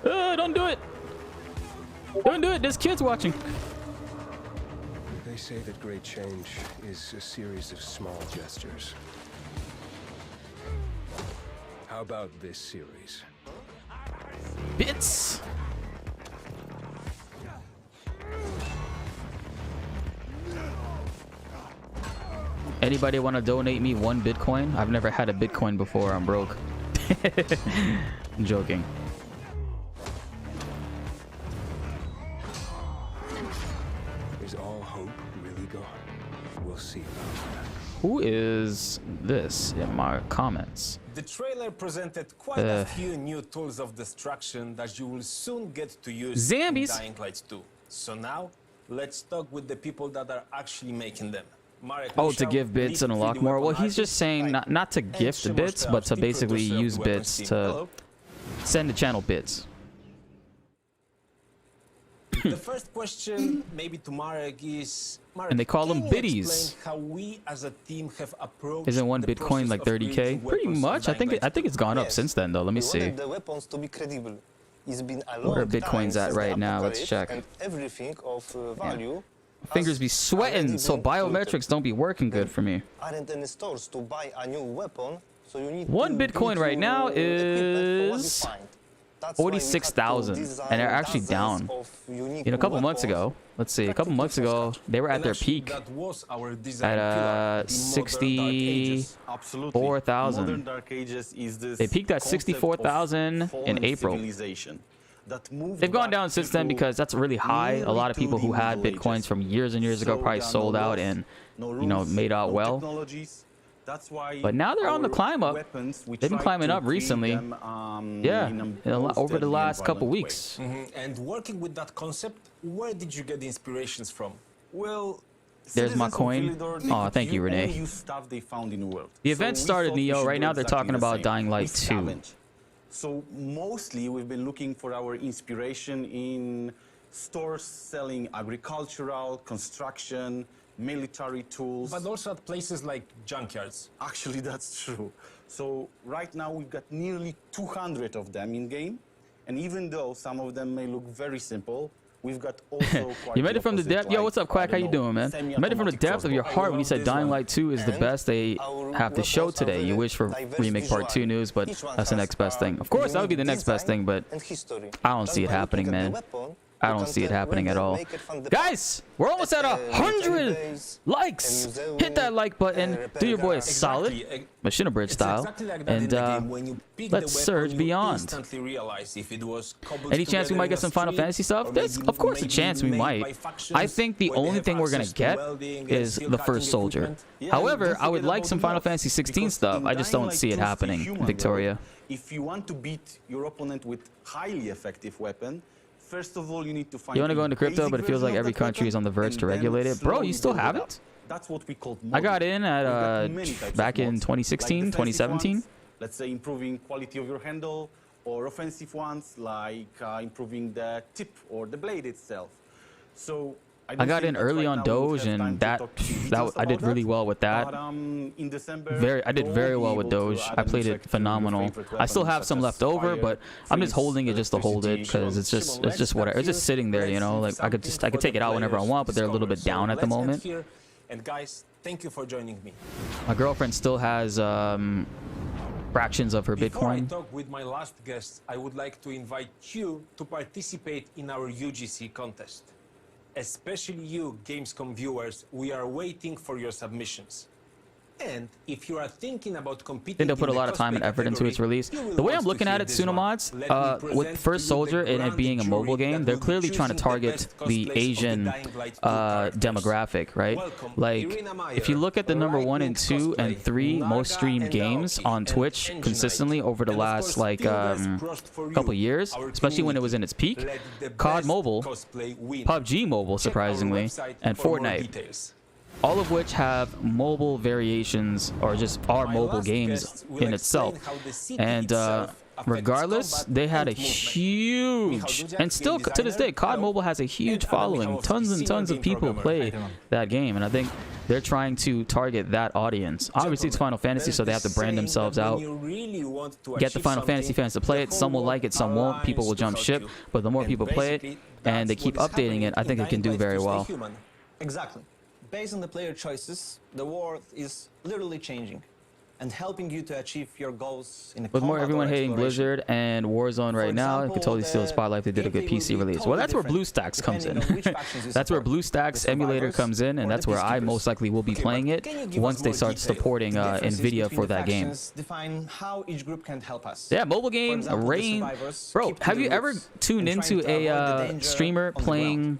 A: Don't do it. Don't do it. There's kids watching.
T: They say that great change is a series of small gestures. How about this series?
A: Bits. Anybody want to donate me 1 Bitcoin? I've never had a Bitcoin before. I'm broke. I'm joking.
T: Is all hope really gone? We'll see about that.
A: Who is this in my comments?
Q: The trailer presented quite a few new tools of destruction that you will soon get to use
A: Zombies.
Q: in Dying Light 2. So now, let's talk with the people that are actually making them. Marek,
A: Oh, to give bits and unlock more. Well, he's just saying not to gift the bits, but to basically use bits to send the channel bits.
Q: The first question, maybe to Marek, is Marek,
A: And they call them
Q: can you
A: biddies.
Q: explain how we as a team have approached
A: Isn't one
Q: the
A: Bitcoin
Q: process
A: like
Q: of
A: 30K?
Q: creating
A: Pretty
Q: weapons
A: much.
Q: in
A: I think
Q: Dying Light
A: it's gone up
Q: Yes.
A: since then though. Let me
D: We
A: see.
D: wanted the weapons to be credible. It's been a
A: What are
D: long time
A: Bitcoins at
D: since
A: right
D: the
A: now? Let's
D: apocalypse,
A: check.
D: and everything of value
A: Fingers be sweating, so biometrics don't be working good for me.
D: aren't in the stores to buy a new weapon, so you need
A: One
D: to
A: Bitcoin
D: build
A: right now
D: your equipment for what you
A: is
D: find. That's why we had to
A: 46,000,
D: design
A: and they're actually
D: dozens
A: down.
D: of unique
A: You know, a couple months
D: weapons.
A: ago, let's see, a couple months ago, they were at their peak
Q: That was our design
A: at
Q: pillar, the modern Dark Ages.
A: 64,000.
V: Dark Ages is this
A: They peaked at
V: concept of
A: 64,000
V: fallen
A: in April.
V: civilization that moved
A: They've gone
V: back
A: down since then
V: into
A: because that's really high. A lot of people who had
V: Middle
A: Bitcoins from years and years ago
V: So
A: probably
V: there are
A: sold
V: no
A: out
V: laws,
A: and,
V: no
A: you know,
V: rules,
A: made out
V: no
A: well.
V: technologies. That's why
A: But now they're on the
V: our
A: climb up.
V: weapons, we
A: They've been
V: try
A: climbing
V: to
A: up
V: create
A: recently.
V: them,
A: Yeah,
V: in a most
A: over the
V: deadly
A: last
V: and
A: couple
V: violent way.
A: weeks.
Q: And working with that concept, where did you get the inspirations from?
V: Well,
A: There's my
V: citizens of
A: coin.
V: Philidor, they
A: Aw,
V: could
A: thank you,
V: only
A: Renee.
V: use stuff they found in the world.
A: The
V: So
A: event
V: we
A: started,
V: thought we
A: Neo.
V: should
A: Right
V: do
A: now they're
V: exactly
A: talking
V: the
A: about
V: same.
A: Dying
V: We
A: Light 2.
V: scavenge. So mostly we've been looking for our inspiration in stores selling agricultural, construction, military tools.
Q: But also at places like junkyards.
V: Actually, that's true. So right now we've got nearly 200 of them in game. And even though some of them may look very simple, we've got also quite
A: You made
V: the
A: it from the
V: opposite,
A: depth. Yo,
V: like,
A: what's up, Quack?
V: I
A: How
V: don't
A: you
V: know,
A: doing, man? You made it from the
V: semi-automatic
A: depth of your
V: crossbow.
A: heart when you said Dying Light 2 is the best they have to show today. You wish for Remake Part 2 news, but that's the next best thing. Of course, that would be the next best thing, but I don't see it happening, man. I don't see it happening at all. Guys, we're almost at 100 likes. Hit that like button. Do your boy a solid, machinabridged style, and let's surge beyond. Any chance we might get some Final Fantasy stuff? There's, of course, a chance we might. I think the only thing we're gonna get is the first soldier. However, I would like some Final Fantasy 16 stuff. I just don't see it happening, Victoria.
V: If you want to beat your opponent with highly effective weapon, first of all, you need to find.
A: You want to go
V: a
A: into crypto,
V: basic
A: but it feels like
V: version of
A: every
V: that
A: country is on the verge
V: weapon,
A: to
V: and then
A: regulate it. Bro, you
V: slowly
A: still
V: build it
A: have
V: up.
A: it?
V: That's what we call
A: I got
V: modding.
A: in
V: We've
A: at
V: got many types
A: back
V: of
A: in
V: mods,
A: 2016,
V: like defensive
A: 2017.
V: ones, let's say improving quality of your handle, or offensive ones like improving the tip or the blade itself. So
A: I got in early on Doge, and that I did really well with that.
V: in December,
A: I did very well with Doge. I played it phenomenal. I still have some left over, but I'm just holding it just to hold it because it's just whatever. It's just sitting there, you know. Like I could take it out whenever I want, but they're a little bit down at the moment.
Q: And guys, thank you for joining me.
A: My girlfriend still has fractions of her
Q: Before I
A: Bitcoin.
Q: talk with my last guest, I would like to invite you to participate in our UGC contest. Especially you, Gamescom viewers, we are waiting for your submissions. And if you are thinking about competing,
A: I think they'll put a
Q: in the
A: lot of time and
Q: cosplay
A: effort into its
Q: category,
A: release.
Q: you will
A: The way
Q: want
A: I'm
Q: to
A: looking
Q: hear
A: at it,
Q: this one.
A: Sunomods,
Q: Let me present
A: with First
Q: to you
A: Soldier
Q: the
A: and it
Q: grand
A: being a
Q: jury
A: mobile game,
Q: that
A: they're
Q: will be
A: clearly trying to
Q: choosing the
A: target
Q: best
A: the
Q: cosplays of the
A: Asian
Q: Dying Light 2 characters.
A: demographic, right?
Q: Welcome,
A: Like,
Q: Irina Meyer,
A: if you look at the number
Q: right
A: 1 and 2 and 3 most streamed games on Twitch consistently over the last like couple years, especially when it was in its peak, COD Mobile, PUBG Mobile, surprisingly, and Fortnite. All of which have mobile variations or just are mobile games in itself. And regardless, they had a huge, and still to this day, COD Mobile has a huge following. Tons and tons of people play that game. And I think they're trying to target that audience. Obviously, it's Final Fantasy, so they have to brand themselves out. Get the Final Fantasy fans to play it. Some will like it, some won't. People will jump ship. But the more people play it and they keep updating it, I think it can do very well.
D: Exactly. Based on the player choices, the world is literally changing and helping you to achieve your goals in a
A: With more
D: combat
A: everyone
D: or
A: hating
D: exploration.
A: Blizzard and Warzone right now, you could totally steal the spotlight if they did a good PC release. Well, that's where BlueStacks comes in. That's where BlueStacks emulator comes in, and that's where I most likely will be playing it once they start supporting NVIDIA for that game.
D: Define how each group can help us.
A: Yeah, mobile game, Rain. Bro, have you ever tuned into a streamer playing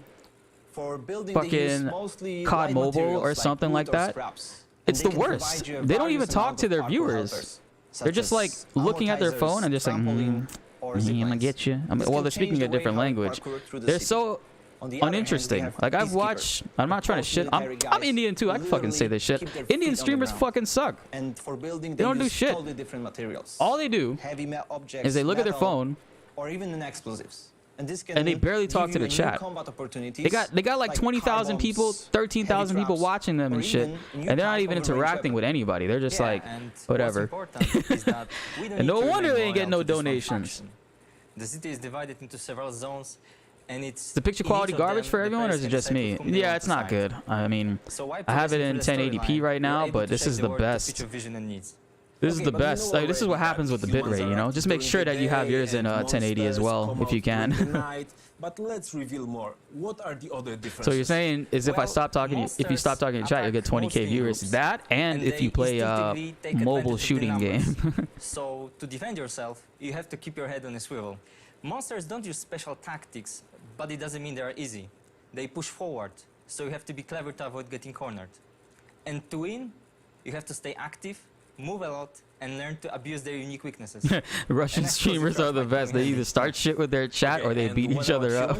D: For building, they use
A: fucking
D: mostly
A: COD
D: light
A: Mobile
D: materials
A: or something like
D: wood or
A: that.
D: scraps.
A: It's
D: And
A: the
D: they can
A: worst.
D: provide you a
A: They don't
D: various
A: even talk
D: amount
A: to
D: of
A: their
D: parkour
A: viewers.
D: helpers,
A: They're
D: such
A: just like
D: as
A: looking at their phone and just like,
D: trampoline, or
A: I'm
D: zip
A: gonna
D: lines.
A: get you. I mean,
D: This
A: well,
D: can
A: they're
D: change
A: speaking
D: the
A: a
D: way
A: different
D: how you
A: language.
D: parkour through the
A: They're
D: city.
A: so
D: On the other hand, we
A: uninteresting.
D: have
A: Like I've
D: peacekeepers.
A: watched. I'm not trying to shit.
D: Military
A: I'm
D: guys
A: Indian too. I can fucking say this shit.
D: keep their
A: Indian
D: feet on the
A: streamers
D: ground.
A: fucking suck.
D: And for building,
A: They don't do
D: use
A: shit.
D: totally different materials.
A: All they do
D: Heavy objects,
A: is they look at their
D: metal,
A: phone
D: or even in explosives. And this can
A: and they barely talk
D: give
A: to
D: you
A: the
D: new
A: chat.
D: combat opportunities
A: They got like 20,000
D: car
A: people,
D: bombs,
A: 13,000
D: heavy
A: people
D: traps,
A: watching them
D: or
A: and shit,
D: even
A: and
D: new
A: they're not
D: type
A: even
D: of range
A: interacting
D: weapon.
A: with anybody. They're just
D: Yeah,
A: like,
D: and
A: whatever.
E: What's important is that we don't
A: And
E: need
A: no
E: to
A: wonder
E: remain
A: they ain't getting
E: loyal
A: no
E: to this one
A: donations.
E: faction. The city is divided into several zones, and it's
A: The picture
E: in
A: quality
E: each of
A: garbage
E: them,
A: for
E: the
A: everyone, or
E: players
A: is it
E: can
A: just
E: decide
A: me?
E: with whom they
A: Yeah,
E: want
A: it's
E: to
A: not
E: side.
A: good. I mean,
E: So while
A: I have it
E: progressing
A: in
E: through the
A: 1080p
E: storyline,
A: right
E: you're
A: now,
E: able
A: but
E: to
A: this
E: shape
A: is
E: the
A: the
E: world to fit
A: best.
E: your vision and needs.
A: This is the best. Like, this is what happens with the bitrate, you know? Just make sure that you have yours in 1080 as well, if you can.
Q: But let's reveal more. What are the other differences?
A: So you're saying is if I stop talking, if you stop talking in chat, you'll get 20k viewers. That and if you play a mobile shooting game.
E: So to defend yourself, you have to keep your head on a swivel. Monsters don't use special tactics, but it doesn't mean they are easy. They push forward, so you have to be clever to avoid getting cornered. And to win, you have to stay active, move a lot, and learn to abuse their unique weaknesses.
A: Russian streamers are the best. They either start shit with their chat or they beat each other up.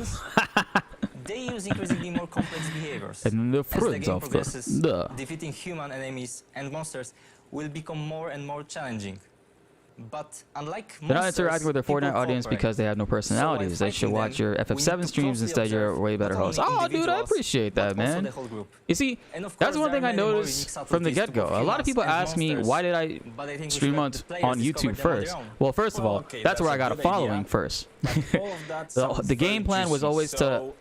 E: They use increasingly more complex behaviors.
A: And the
E: As the
A: friends
E: game
A: of
E: progresses,
A: the
E: defeating human enemies and monsters will become more and more challenging. But unlike
A: They're not
E: monsters,
A: interacting with their
E: people
A: Fortnite audience
E: cooperate.
A: because they have no personalities. They should watch your FF7 streams instead. You're a way better host. Oh, dude, I appreciate that, man. You see, that's one thing I noticed from the get-go. A lot of people ask me, why did I stream on YouTube first? Well, first of all, that's where I got a following first. The game plan was always to,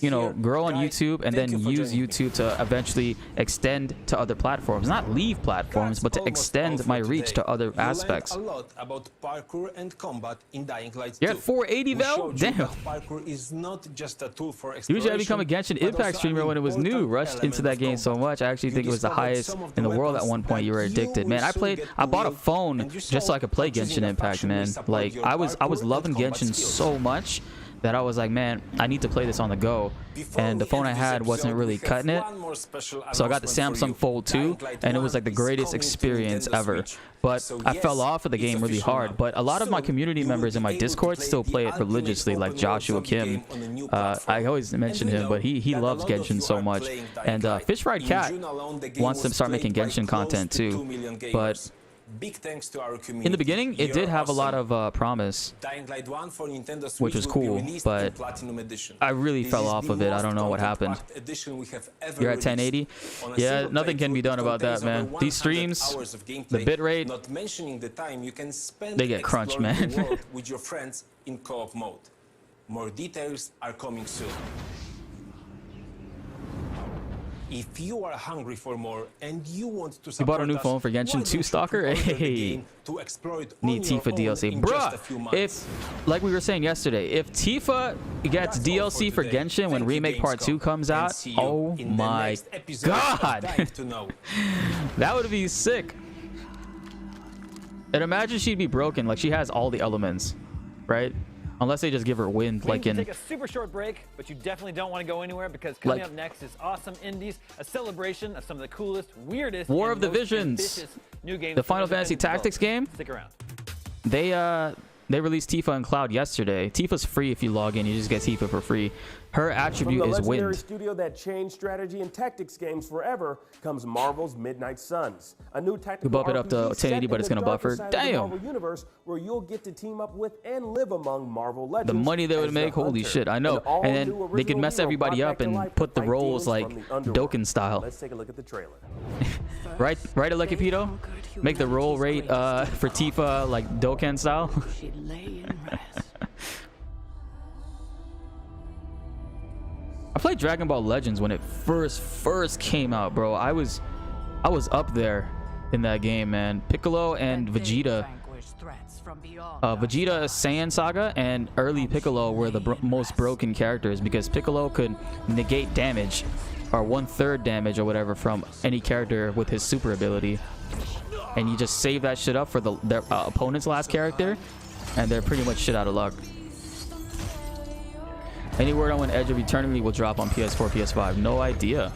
A: you know, grow on YouTube and then use YouTube to eventually extend to other platforms. Not leave platforms, but to extend my reach to other aspects.
Q: About parkour and combat in Dying Light 2.
A: You're at 480 though? Damn.
Q: Parkour is not just a tool for exploration.
A: Usually I become a Genshin Impact streamer when it was new. Rushed into that game so much. I actually think it was the highest in the world at one point. You were addicted, man. I bought a phone just so I could play Genshin Impact, man. Like I was loving Genshin so much that I was like, man, I need to play this on the go. And the phone I had wasn't really cutting it. So I got the Samsung Fold 2, and it was like the greatest experience ever. But I fell off of the game really hard. But a lot of my community members in my Discord still play it religiously, like Joshua Kim. I always mention him, but he loves Genshin so much. And Fish Fried Cat wants to start making Genshin content too. But
Q: big thanks to our community.
A: in the beginning, it did have a lot of promise, which was cool, but I really fell off of it. I don't know what happened. You're at 1080? Yeah, nothing can be done about that, man. These streams, the bitrate,
Q: not mentioning the time you can spend
A: they get crunched, man.
Q: the world with your friends in co-op mode. More details are coming soon. If you are hungry for more and you want to
A: You
Q: support
A: bought a new
Q: us,
A: phone for
Q: why
A: Genshin
Q: don't
A: 2
Q: you
A: stalker?
Q: pre-order the
A: Hey,
Q: game to explore it
A: need
Q: on your
A: Tifa
Q: own
A: DLC.
Q: in just a
A: Bruh,
Q: few months.
A: if, like we were saying yesterday, if Tifa gets DLC for Genshin when Remake Part 2 comes out, oh my god. That would be sick. And imagine she'd be broken, like she has all the elements, right? Unless they just give her wind,
C: We
A: like
C: need
A: in...
C: to take a super short break, but you definitely don't want to go anywhere because coming
A: Like-
C: up next is Awesome Indies, a celebration of some of the coolest, weirdest,
A: War
C: and
A: of the
C: most
A: Visions.
C: ambitious new games
A: The
C: from
A: Final Fantasy
C: independent
A: Tactics game?
C: developers. Stick around.
A: They released Tifa in Cloud yesterday. Tifa's free if you log in. You just get Tifa for free. Her attribute
B: From the
A: is
B: legendary
A: wind.
B: studio that changed strategy and tactics games forever comes Marvel's Midnight Suns, a new tactical
A: bump it up to
B: RPG
A: 1080,
B: set
A: but
B: in
A: it's
B: the
A: gonna
B: darker
A: buffer.
B: side of the
A: Damn.
B: Marvel universe where you'll get to team up with and live among Marvel legends.
A: The money they would
B: as the
A: make, holy
B: Hunter.
A: shit, I know.
B: An all-new
A: And then they could
B: original
A: mess
B: hero
A: everybody
B: brought
A: up
B: back to
A: and
B: life
A: put the
B: with fight
A: roles
B: demons
A: like
B: from the underworld.
A: Dokkan style.
B: Let's take a look at the trailer.
A: Right, Lucky Pito? Make the roll rate for Tifa like Dokkan style. I played Dragon Ball Legends when it first came out, bro. I was up there in that game, man. Piccolo and Vegeta. Vegeta Saiyan Saga and early Piccolo were the most broken characters because Piccolo could negate damage or 1/3 damage or whatever from any character with his super ability, and you just save that shit up for their opponent's last character, and they're pretty much shit out of luck. Any word on when Edge of Eternity will drop on PS4, PS5? No idea.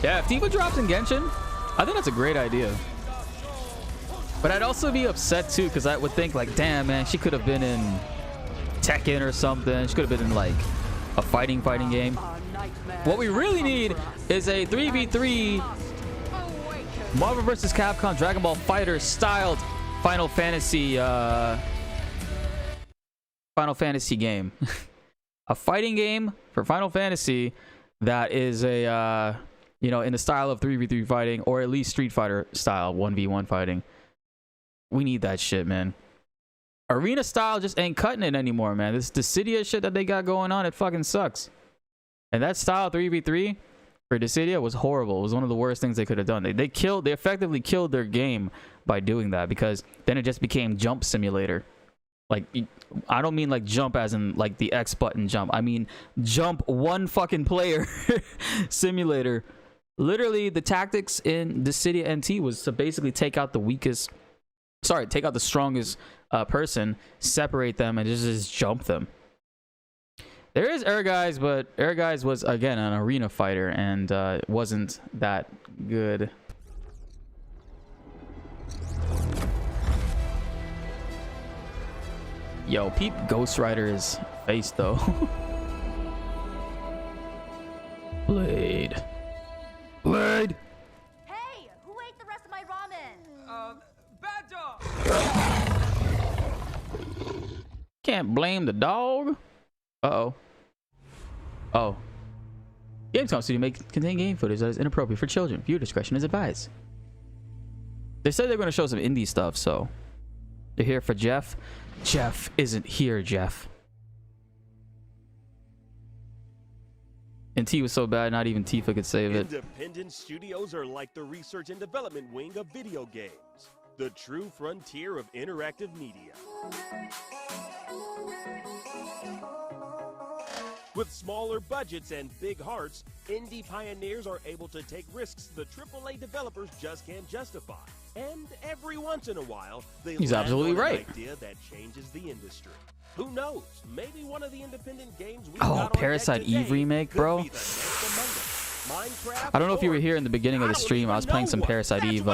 A: Yeah, if Tifa drops in Genshin, I think that's a great idea. But I'd also be upset too, because I would think like, damn man, she could have been in Tekken or something. She could have been in like a fighting game. What we really need is a 3v3 Marvel vs. Capcom Dragon Ball Fighter styled Final Fantasy game. A fighting game for Final Fantasy that is a you know, in the style of 3v3 fighting, or at least Street Fighter style 1v1 fighting. We need that shit, man. Arena style just ain't cutting it anymore, man. This Dissidia shit that they got going on, it fucking sucks. And that style 3v3 for Dissidia was horrible. It was one of the worst things they could have done. They effectively killed their game by doing that, because then it just became jump simulator. Like, I don't mean like jump as in like the X button jump. I mean jump one fucking player simulator. Literally, the tactics in Dissidia NT was to basically take out the strongest person, separate them, and just jump them. There is Ehrgeiz, but Ehrgeiz was, again, an arena fighter, and it wasn't that good. Yo, peep Ghost Rider's face, though. Blade. Blade!
G: Hey, who ate the rest of my ramen?
H: Bad dog!
A: Can't blame the dog. Uh-oh. Oh. Gamescom studio may contain game footage that is inappropriate for children. Viewer discretion is advised. They said they're going to show some indie stuff, so they're here for Jeff. Jeff isn't here, Jeff. And T was so bad, not even Tifa could save it.
B: Independent studios are like the research and development wing of video games, the true frontier of interactive media. With smaller budgets and big hearts, indie pioneers are able to take risks the AAA developers just can't justify. And every once in a while, they
A: He's
B: land
A: absolutely
B: on
A: right.
B: an idea that changes the industry. Who knows? Maybe one of the independent games we
A: Oh,
B: got on
A: Parasite
B: deck today
A: Eve remake,
B: could
A: bro.
B: be the next among them. Minecraft
A: I don't know if you were
B: or
A: here in the beginning of the stream. I was playing some Parasite Eve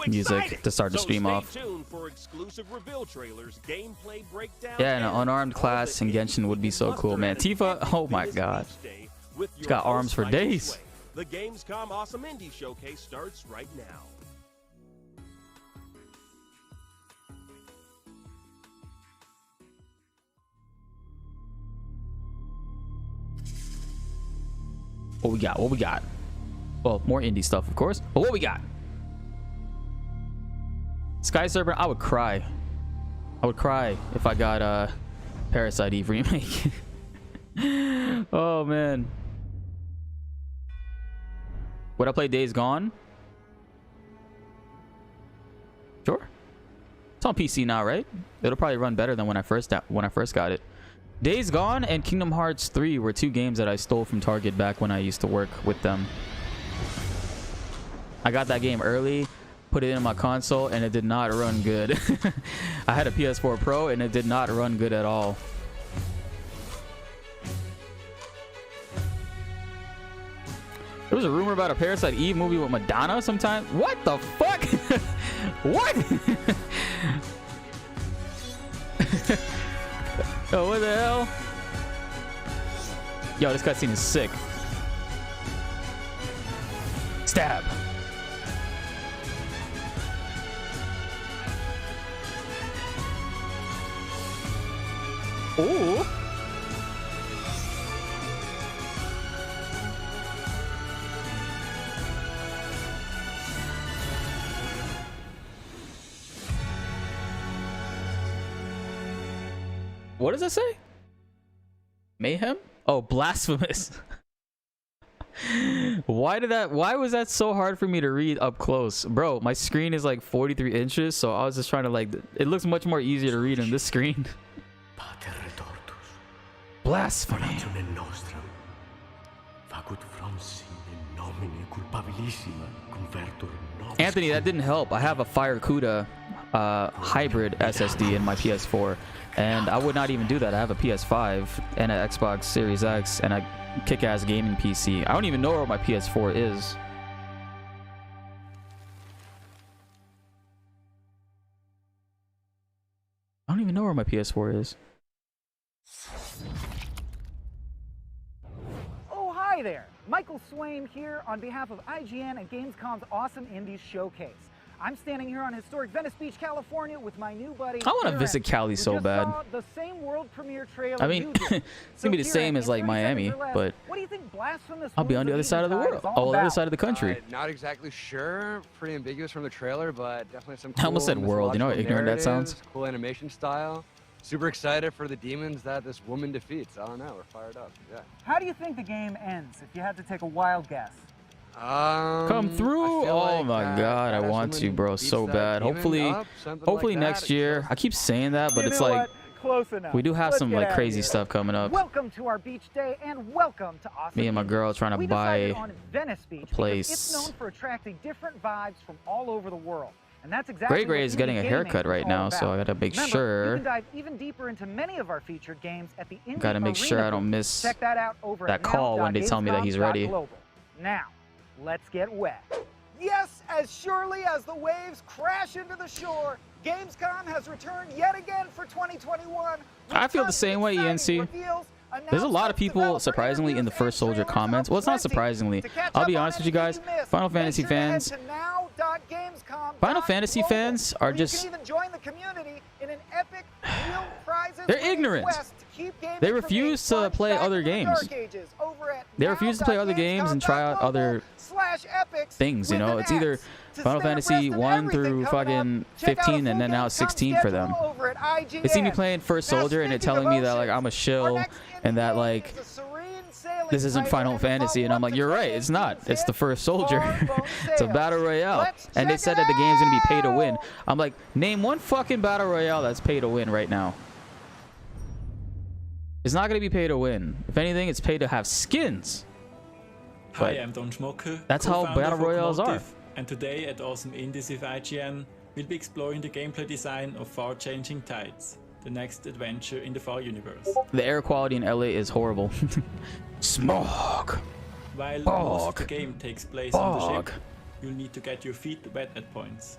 A: music to start the stream off.
B: Stay tuned for exclusive reveal trailers, gameplay breakdown,
A: Yeah, and an unarmed class in Genshin would be so cool, man. Tifa, oh my god. She's got arms for days.
B: The Gamescom Awesome Indie Showcase starts right now.
A: What we got? What we got? Well, more indie stuff, of course. But what we got? Sky Serpent, I would cry. I would cry if I got Parasite Eve remake. Oh man. Would I play Days Gone? Sure. It's on PC now, right? It'll probably run better than when I first got it. Days Gone and Kingdom Hearts 3 were two games that I stole from Target back when I used to work with them. I got that game early, put it in my console, and it did not run good. I had a PS4 Pro and it did not run good at all. There was a rumor about a Parasite Eve movie with Madonna sometime. What the fuck? What? Oh, what the hell? Yo, this cutscene is sick. Stab. Ooh. What does that say? Mayhem? Oh, blasphemous. Why was that so hard for me to read up close? Bro, my screen is like 43 inches, so I was just trying to like, it looks much more easier to read on this screen. Blasphemy. Anthony, that didn't help. I have a Fire CUDA hybrid SSD in my PS4, and I would not even do that. I have a PS5 and an Xbox Series X and a kick-ass gaming PC. I don't even know where my PS4 is. I don't even know where my PS4 is.
F: Oh, hi there. Michael Swain here on behalf of IGN and Gamescom's Awesome Indies Showcase. I'm standing here on historic Venice Beach, California with my new buddy.
A: I want to visit Cali so bad.
F: The same world premiere trailer
A: I mean, it's gonna be the same as like Miami, but
F: what do you think blasphemous
A: I'll be on the other side of the world, on the other side of the country.
H: Not exactly sure. Pretty ambiguous from the trailer, but definitely some.
A: I almost said world. You know how ignorant that sounds?
H: Cool animation style. Super excited for the demons that this woman defeats. I don't know. We're fired up. Yeah.
F: How do you think the game ends? If you had to take a wild guess.
A: Come through. Oh my god, I want to, bro, so bad. Hopefully next year. I keep saying that, but it's like
F: close enough.
A: We do have some like crazy stuff coming up.
F: Welcome to our beach day and welcome to Awesome.
A: Me and my girl trying to buy
F: Venice Beach
A: a place.
F: It's known for attracting different vibes from all over the world. And that's exactly
A: Gray Gray is getting a haircut right now, so I gotta make sure.
F: You can dive even deeper into many of our featured games at the Indie
A: Gotta make sure I don't miss
F: Check that out over
A: that call when they tell me that he's ready.
F: Now, let's get wet. Yes, as surely as the waves crash into the shore, Gamescom has returned yet again for 2021.
A: I feel the same way, ENC. There's a lot of people, surprisingly, in the First Soldier comments. Well, it's not surprisingly. I'll be honest with you guys. Final Fantasy fans are just... They're ignorant. They refuse to play other games. They refuse to play other games and try out other things, you know? It's either Final Fantasy 1 through fucking 15 and then now 16 for them. They see me playing First Soldier and they're telling me that like I'm a shill and that like this isn't Final Fantasy, and I'm like, you're right, it's not. It's the First Soldier. It's a battle royale. And they said that the game's gonna be pay to win. I'm like, name one fucking battle royale that's pay to win right now. It's not gonna be pay to win. If anything, it's pay to have skins.
I: Hi, I'm Don Schmocke.
A: That's how battle royales are.
I: And today at Awesome Indies with IGN, we'll be exploring the gameplay design of Far Changing Tides, the next adventure in the Far universe.
A: The air quality in LA is horrible. Smog.
I: While most of the game takes place on the ship, you'll need to get your feet wet at points.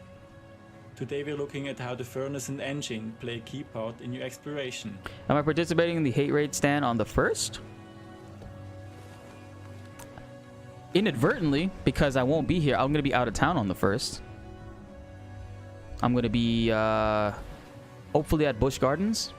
I: Today we're looking at how the furnace and engine play a key part in your exploration.
A: Am I participating in the hate rate stand on the first? Inadvertently, because I won't be here. I'm going to be out of town on the first. I'm going to be hopefully at Busch Gardens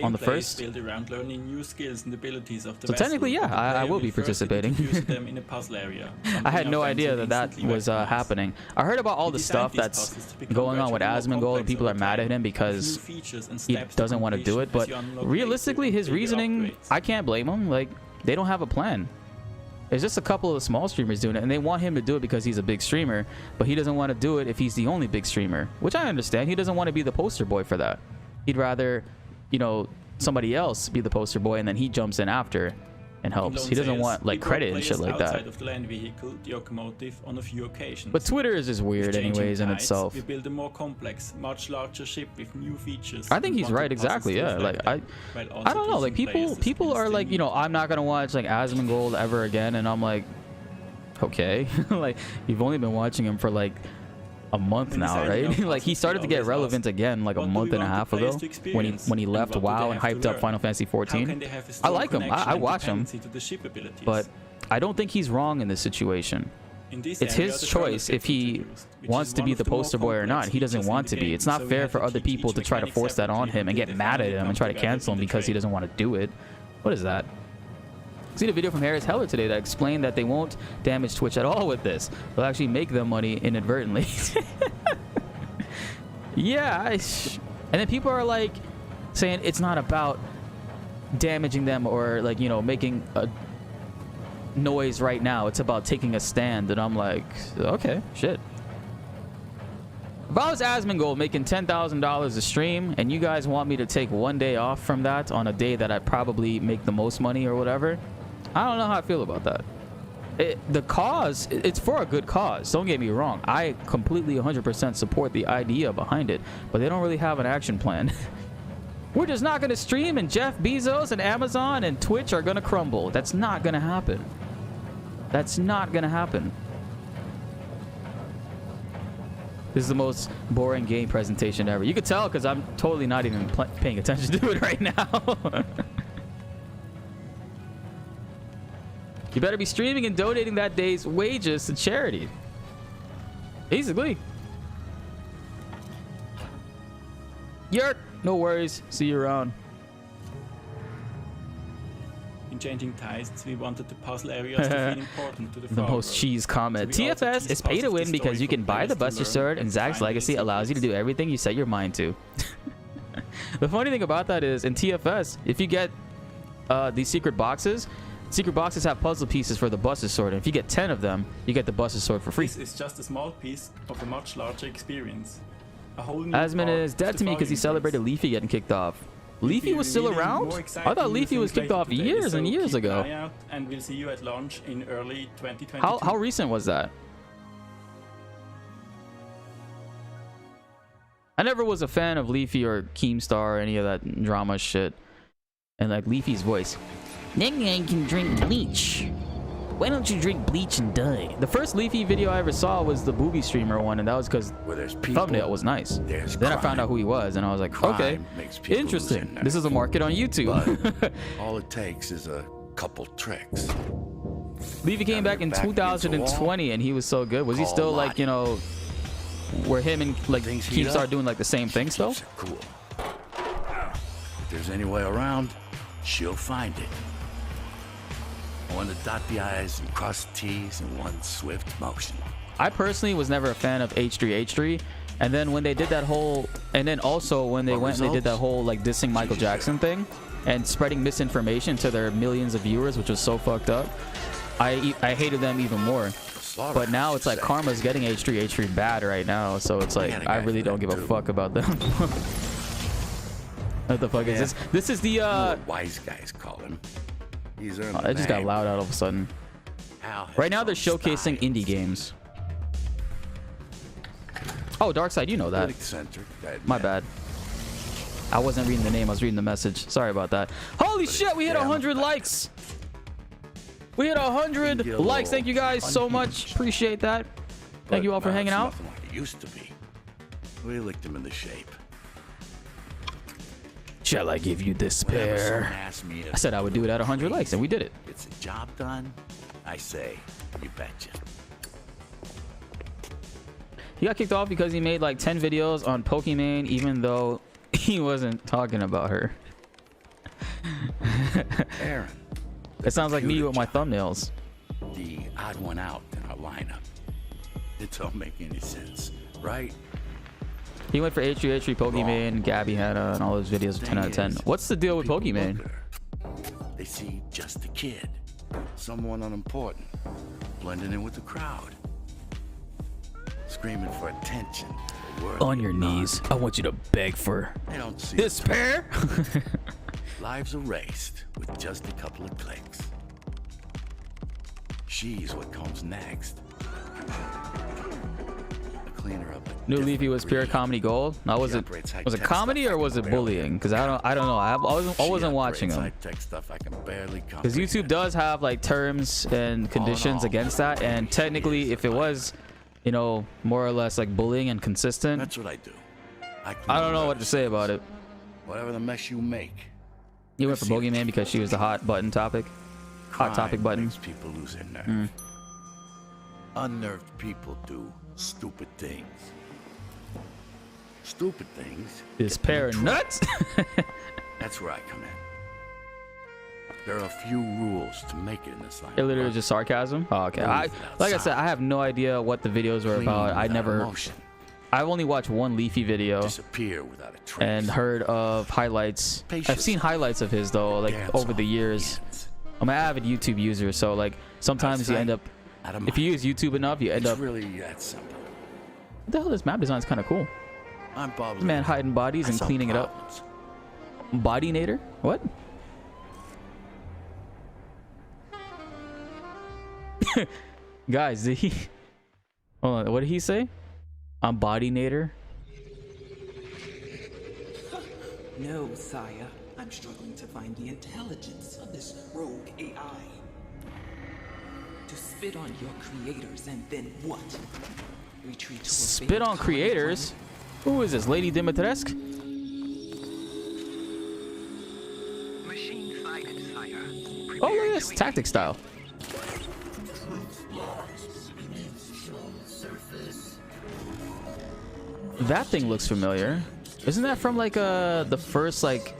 A: on the first.
I: Built around learning new skills and abilities of the
A: so technically, yeah, I will be participating.
I: Them in a puzzle area,
A: I had no idea that that was happening. I heard about all the stuff that's going on with Asmongold, and people are mad at him because he doesn't want to do it. But realistically, his reasoning, I can't blame him. Like, they don't have a plan. There's just a couple of small streamers doing it, and they want him to do it because he's a big streamer, but he doesn't want to do it if he's the only big streamer, which I understand. He doesn't want to be the poster boy for that. He'd rather, you know, somebody else be the poster boy, and then he jumps in after and helps. He doesn't want like credit and shit like that.
I: Of the land vehicle, the locomotive, on a few occasions.
A: But Twitter is just weird anyways in itself.
I: We build a more complex, much larger ship with new features.
A: I think he's right, exactly. Yeah, like I don't know. Like people are like, you know, I'm not gonna watch like Asmongold ever again, and I'm like, okay, like you've only been watching him for like a month now, right? Like he started to get relevant again like a month and a half ago when he left WoW and hyped up Final Fantasy 14. I like him. I watch him, but I don't think he's wrong in this situation. It's his choice if he wants to be the poster boy or not. He doesn't want to be. It's not fair for other people to try to force that on him and get mad at him and try to cancel him because he doesn't want to do it. What is that? I seen a video from Harris Heller today that explained that they won't damage Twitch at all with this. They'll actually make them money inadvertently. Yeah. And then people are like saying it's not about damaging them or like, you know, making a noise right now. It's about taking a stand. And I'm like, okay, shit. If I was Asmongold making $10,000 a stream and you guys want me to take one day off from that on a day that I probably make the most money or whatever, I don't know how I feel about that. the cause, it's for a good cause. Don't get me wrong. I completely 100% support the idea behind it, but they don't really have an action plan. We're just not going to stream, and Jeff Bezos and Amazon and Twitch are going to crumble. That's not going to happen. That's not going to happen. This is the most boring game presentation ever. You could tell because I'm totally not even paying attention to it right now. You better be streaming and donating that day's wages to charity. Basically. Yerk. No worries. See you around.
I: In changing tastes, we wanted the puzzle areas to feel important to the
A: The
I: forward.
A: most cheese comment.
I: So we also
A: TFS
I: tease
A: is pay to
I: puzzles
A: win
I: the
A: because
I: story
A: you can
I: for
A: buy the
I: players to
A: Buster
I: learn
A: Sword, and
I: and
A: Zack's
I: find
A: Legacy
I: the
A: allows you to do everything you set your mind to. The funny thing about that is, in TFS, if you get these secret boxes have puzzle pieces for the Buster Sword, and if you get 10 of them, you get the Buster Sword for free.
I: This is just a small piece of a much larger experience. A whole new
A: Asmin
I: part
A: is
I: of
A: dead
I: the
A: to me because he
I: volume
A: celebrated Leafy getting kicked off. Leafy was still
I: revealing
A: around?
I: more
A: I
I: exciting
A: thought Leafy
I: news
A: was kicked
I: later
A: off
I: today,
A: years
I: so
A: and years
I: keep an
A: ago.
I: eye out, and we'll see you at launch in early 2022.
A: How recent was that? I never was a fan of Leafy or Keemstar or any of that drama shit. And like Leafy's voice. Nigga can drink bleach. Why don't you drink bleach and die? The first Leafy video I ever saw was the booby streamer one, and that was because the thumbnail was nice. Then I found out who he was, and I was like, okay, interesting. This is a market on YouTube.
U: But all it takes is a couple tricks.
A: Leafy came back in 2020, and he was so good. Was he still like, you know, where him and like Keemstar doing like the same thing still?
U: Cool. If there's any way around, she'll find it. I want to dot the I's and cross the T's in one swift motion.
A: I personally was never a fan of H3, and then when they did that whole, and then also when they went and they did that whole like dissing Michael Jackson thing and spreading misinformation to their millions of viewers, which was so fucked up, I hated them even more. But now it's like karma's getting H3 bad right now, so it's like I really don't give a fuck about them. What the fuck is this? This is the
U: wise guys call him. He's earned
A: it just got loud all of a sudden. Right now they're showcasing indie games. Oh, Darkside, you know that. My bad. I wasn't reading the name, I was reading the message. Sorry about that. Holy shit, we hit 100 likes. We hit 100 likes. Thank you guys so much. Appreciate that. Thank you all for hanging out.
U: Nothing like it used to be. We licked him in the shape.
A: Shall I give you despair? I said I would do it at 100 likes, and we did it.
U: It's a job done. I say, you betcha.
A: He got kicked off because he made like 10 videos on Pokimane, even though he wasn't talking about her.
U: Aaron.
A: It sounds like me with my thumbnails.
U: The odd one out in our lineup. It don't make any sense, right?
A: He went for H3, Pokimane, Gabby Hanna, and all those videos of 10 out of 10. What's the deal with Pokimane?
U: They see just a kid, someone unimportant, blending in with the crowd, screaming for attention.
A: On your knees, I want you to beg for
U: They don't see
A: despair.
U: Lives erased with just a couple of clicks. She's what comes next. A cleaner of the
A: New Leafy was pure comedy gold. Now was it comedy or was it bullying? Because I don't know. I wasn't watching them. Because YouTube does have like terms and conditions against that, and technically, if it was, you know, more or less like bullying and consistent,
U: that's what I do.
A: I don't know what to say about it.
U: Whatever the mess you make.
A: You went for Bogeyman because she was the hot button topic. Hot topic button.
U: Makes people lose their nerve. Unnerved people do stupid things. Stupid things.
A: Despair nuts.
U: That's where I come in. There are a few rules to make it in this line.
A: It literally just sarcasm. Oh, okay. Like I said, I have no idea what the videos were about. I've only watched one Leafy video and heard of highlights. I've seen highlights of his though, like over the years. I'm an avid YouTube user, so like sometimes you end up, if you use YouTube enough, you end up.
U: Really that simple.
A: What the hell? This map design is kind of cool. This man hiding bodies and cleaning it up. Bodynator? What? Guys, did he... Hold on, what did he say? I'm Bodinator?
J: No, sire. I'm struggling to find the intelligence of this rogue AI. To spit on your creators and then what? Retreat to a
A: Spit on creators? Who is this, Lady Dimitrescu? Oh, look at this, tactic style. That thing looks familiar. Isn't that from like the first like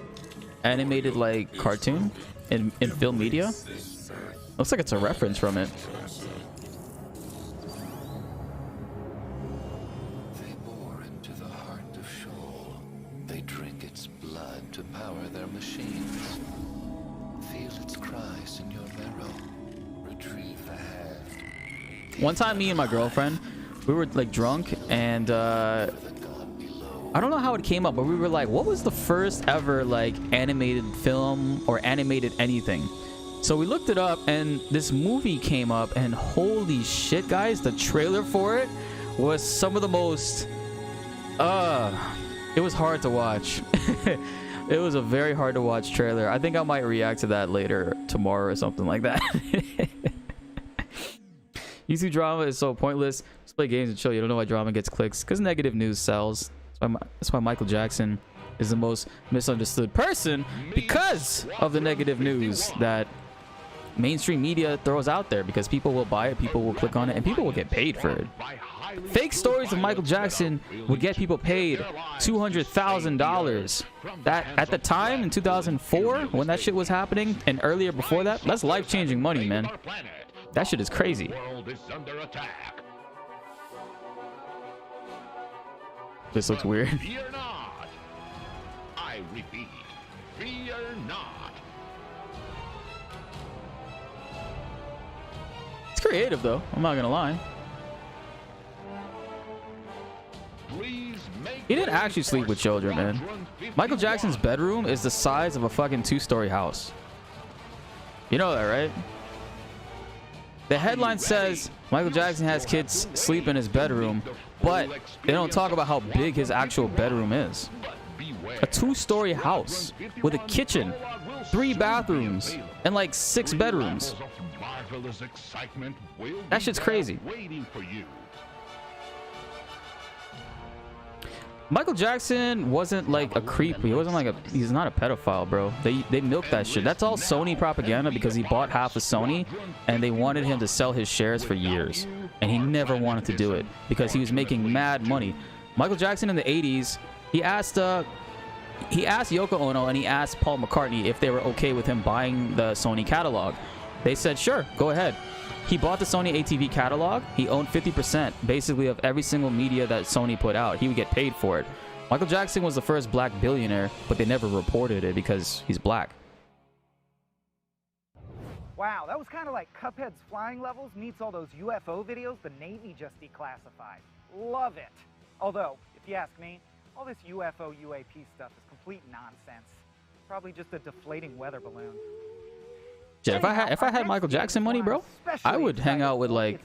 A: animated like cartoon in film media? Looks like it's a reference from it.
K: They bore into the heart of Sheol. They drink its blood to power their machines. Feel its cries in your marrow. Retrieve the hand.
A: One time, me and my girlfriend, we were like drunk, and I don't know how it came up, but we were like, what was the first ever like animated film or animated anything? So we looked it up, and this movie came up, and holy shit, guys, the trailer for it was some of the most it was hard to watch. It was a very hard to watch trailer. I think I might react to that later tomorrow or something like that. YouTube drama is so pointless. Just play games and chill. You don't know why drama gets clicks, because negative news sells. That's why Michael Jackson is the most misunderstood person, because of the negative news that mainstream media throws out there, because people will buy it, people will click on it, and people will get paid for it. Fake stories of Michael Jackson would get people paid $200,000. That at the time in 2004 when that shit was happening, and earlier before that, that's life-changing money, man. That shit is crazy. This looks weird.
W: Fear not. I repeat, fear not.
A: It's creative though, I'm not gonna lie. He didn't actually sleep with children, man. Michael Jackson's bedroom is the size of a fucking 2-story house. You know that, right? The headline says Michael Jackson has kids sleep in his bedroom, but they don't talk about how big his actual bedroom is. A 2-story house with a kitchen, 3 bathrooms, and like 6 bedrooms. That shit's crazy. Michael Jackson wasn't like a creep. He wasn't like he's not a pedophile, bro. They milked that shit. That's all Sony propaganda, because he bought half of Sony and they wanted him to sell his shares for years, and he never wanted to do it because he was making mad money. Michael Jackson in the 80s, he asked Yoko Ono and he asked Paul McCartney if they were okay with him buying the Sony catalog. They said, sure, go ahead. He bought the Sony ATV catalog. He owned 50% basically of every single media that Sony put out. He would get paid for it. Michael Jackson was the first black billionaire, but they never reported it because he's black.
F: Wow, that was kind of like Cuphead's flying levels meets all those UFO videos the Navy just declassified. Love it. Although, if you ask me, all this UFO UAP stuff is complete nonsense. Probably just a deflating weather balloon.
A: Yeah, if I had Michael Jackson money, bro, I would hang out with like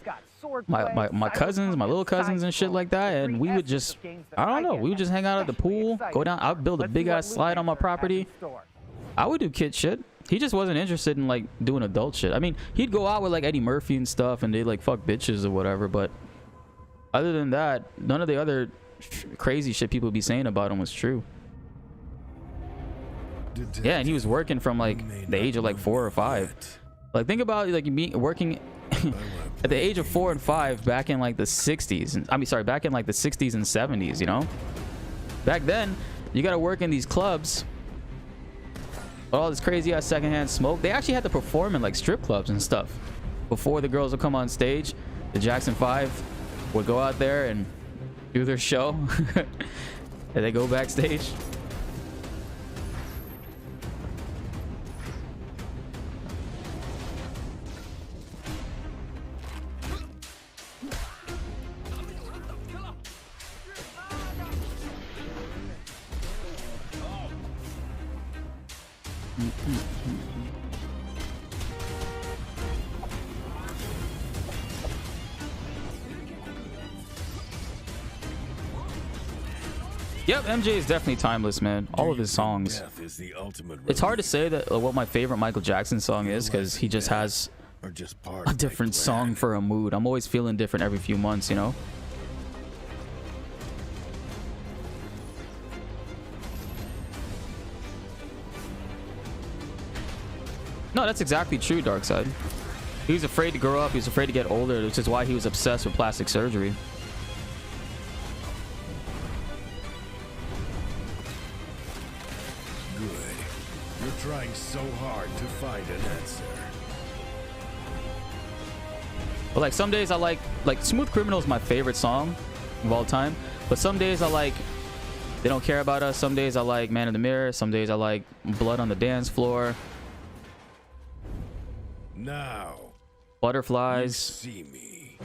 A: my cousins, my little cousins and shit like that, and we would just, I don't know, we would just hang out at the pool, go down. I'd build a big ass slide on my property. I would do kid shit. He just wasn't interested in like doing adult shit. I mean, he'd go out with like Eddie Murphy and stuff, and they'd like fuck bitches or whatever. But other than that, none of the other crazy shit people be saying about him was true. Yeah, and he was working from like the age of like 4 or 5. Like think about like me working at the age of 4 and 5 back in like the 60s. And I mean, sorry, back in like the 60s and 70s. You know, back then you got to work in these clubs. All this crazy ass secondhand smoke. They actually had to perform in like strip clubs and stuff before the girls would come on stage. The Jackson 5 would go out there and do their show, and they go backstage. Yep, MJ is definitely timeless, man. All of his songs.
U: Death is the ultimate
A: It's hard to say that what my favorite Michael Jackson song is because he just has
U: or just part
A: a different song for a mood. I'm always feeling different every few months, you know? No, that's exactly true, Darkside. He was afraid to grow up. He was afraid to get older, which is why he was obsessed with plastic surgery.
U: Good. You're trying so hard to find an answer.
A: But like some days I like Smooth Criminal is my favorite song of all time. But some days I like They Don't Care About Us. Some days I like Man in the Mirror. Some days I like Blood on the Dance Floor.
U: Now,
A: Butterflies.
U: see me.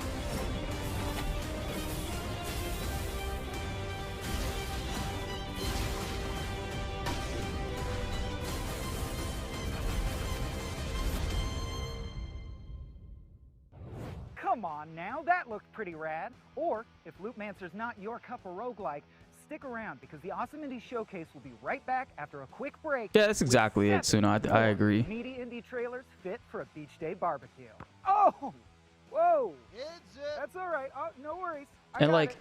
F: Come on now, that looked pretty rad. Or, if Loopmancer's not your cup of roguelike, stick around because the Awesome Indie Showcase will be right back after a quick break.
A: Yeah, that's exactly it, Suno. I agree.
F: Meaty indie trailers fit for a beach day barbecue. Oh! Whoa! That's all right. Oh, no worries.
A: And like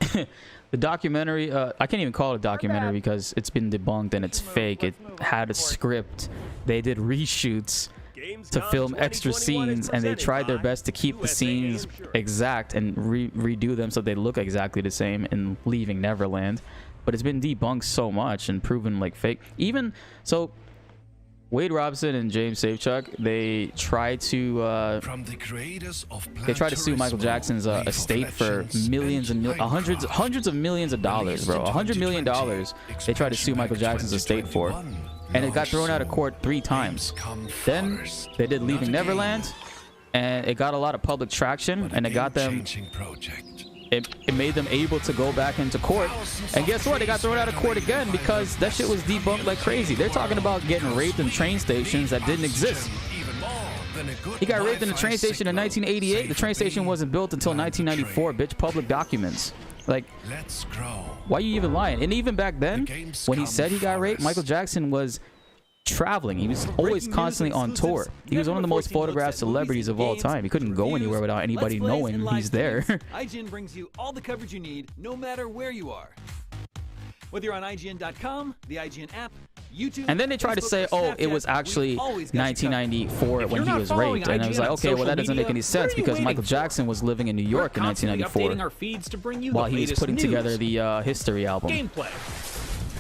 A: the documentary, I can't even call it a documentary because it's been debunked and it's fake. It had a script. They did reshoots to film extra scenes and they tried their best to keep the scenes exact and redo them so they look exactly the same in Leaving Neverland. But it's been debunked so much and proven like fake. Even so, Wade Robson and James Safechuck, they tried to sue Michael Jackson's estate for millions and hundreds of millions of dollars, bro. $100 million they tried to sue Michael Jackson's estate for, and it got thrown out of court 3 times. Then they did Leaving Neverland, and it got a lot of public traction, and it got them. It made them able to go back into court, and guess what? They got thrown out of court again because that shit was debunked like crazy. They're talking about getting raped in train stations that didn't exist. He got raped in a train station in 1988. The train station wasn't built until 1994. Bitch, public documents. Like, why are you even lying? And even back then, when he said he got raped, Michael Jackson was traveling. He was always constantly on tour. He was one of the most photographed celebrities of all time. He couldn't go anywhere without anybody knowing he's there.
C: IGN brings you all the coverage you need, no matter where you are. Whether you're on IGN.com, the IGN app, YouTube,
A: and then they try to say, oh, it was actually 1994 when he was raped. And I was like, okay, well, that doesn't make any sense because Michael Jackson was living in New York in 1994 while he was putting together the History album.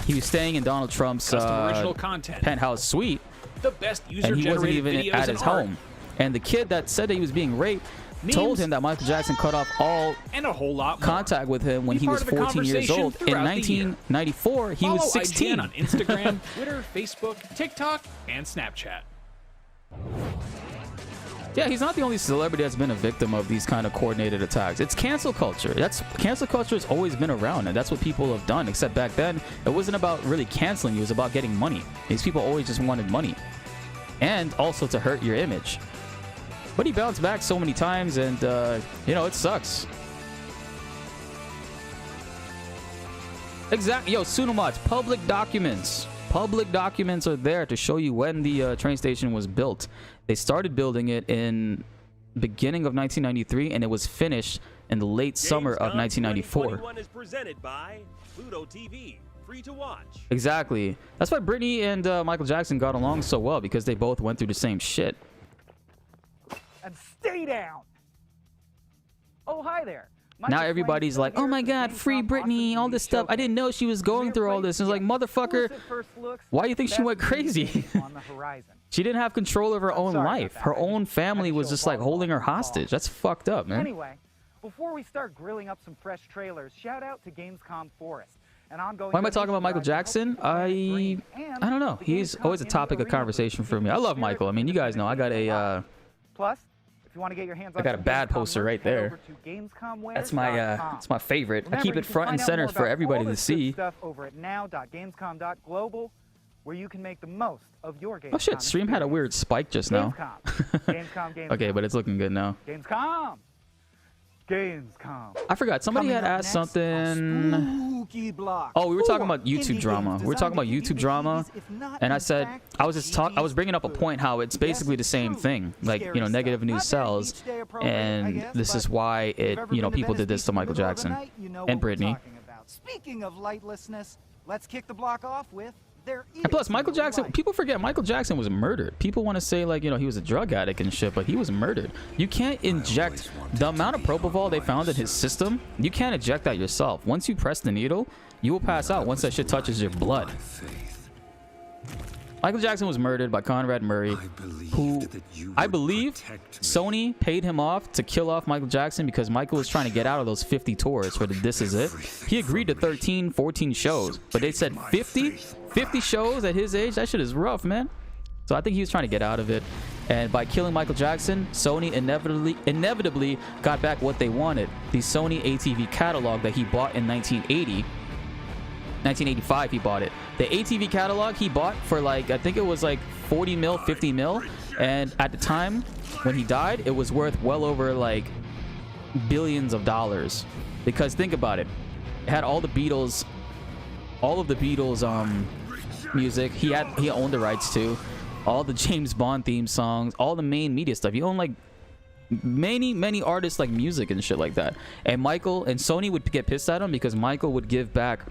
A: He was staying in Donald Trump's penthouse suite, and he wasn't even at his home. And the kid that said that he was being raped told him that Michael Jackson cut off all contact with him when he was 14 years old. In 1994, he was 16.
O: On Instagram, Twitter, Facebook, TikTok, and Snapchat.
A: Yeah, he's not the only celebrity that's been a victim of these kind of coordinated attacks. It's cancel culture. Cancel culture has always been around, and that's what people have done. Except back then, it wasn't about really canceling you. It was about getting money. These people always just wanted money, and also to hurt your image. But he bounced back so many times, and you know, it sucks. Exactly. Yo, Sunomods, public documents. Public documents are there to show you when the train station was built. They started building it in beginning of 1993, and it was finished in the late summer of 1994.
B: 2021 is presented by Pluto TV, free to watch.
A: Exactly. That's why Britney and Michael Jackson got along so well, because they both went through the same shit.
F: And stay down. Oh, hi there.
A: Now everybody's like, oh my god, free Britney, all this stuff. I didn't know she was going through all this. It's like, motherfucker, why do you think she went crazy? She didn't have control of her own life. Her own family was just like holding her hostage. That's fucked up, man.
F: Anyway, before we start grilling up some fresh trailers, shout out to Gamescom Forest.
A: Why am I talking about Michael Jackson? I don't know. He's always a topic of conversation for me. I love Michael. I mean, you guys know I got a
F: Plus, if you want to get your hands on
A: I got a bad poster right there. That's my favorite. I keep it front and center for everybody to see.
F: Stuff over at now.gamescom.global, where you can make the most of your Gamescom.
A: Oh shit, stream had a weird spike just now.
F: Gamescom.
A: Okay, but it's looking good now.
F: Gamescom.
A: I forgot. Somebody had asked something.
F: spooky block.
A: Oh, we were talking
F: Four
A: about YouTube
F: indie
A: drama.
F: games
A: We were talking about
F: designed to
A: YouTube
F: keep you
A: drama,
F: at ease, if not,
A: and I
F: in
A: said
F: fact,
A: I was bringing up a point how it's basically the same thing. Like, you know, negative news sells, and this is why it, you know, people did this to Michael Jackson and Britney.
F: Speaking of lightlessness, let's kick the block off with there is
A: And plus, Michael
F: no
A: Jackson,
F: light.
A: people forget Michael Jackson was murdered. People want to say, like, you know, he was a drug addict and shit, but he was murdered. You can't inject the amount of propofol they found in his system. You can't inject that yourself. Once you press the needle, you will pass out once that shit touches your blood. Michael Jackson was murdered by Conrad Murray, who I believe Sony paid him off to kill off Michael Jackson because Michael was trying to get out of those 50 tours for the This Is It. He agreed to 13, 14 shows, but they said 50 shows at his age. That shit is rough, man. So I think he was trying to get out of it. And by killing Michael Jackson, Sony inevitably got back what they wanted. The Sony ATV catalog that he bought in 1985 he bought it. The ATV catalog he bought for, like, I think it was like 40 mil, 50 mil. And at the time when he died, it was worth well over like billions of dollars. Because think about it. It had all of the Beatles music. He owned the rights to all the James Bond theme songs, all the main media stuff. He owned like many artists, like music and shit like that. And Michael and Sony would get pissed at him because Michael would give back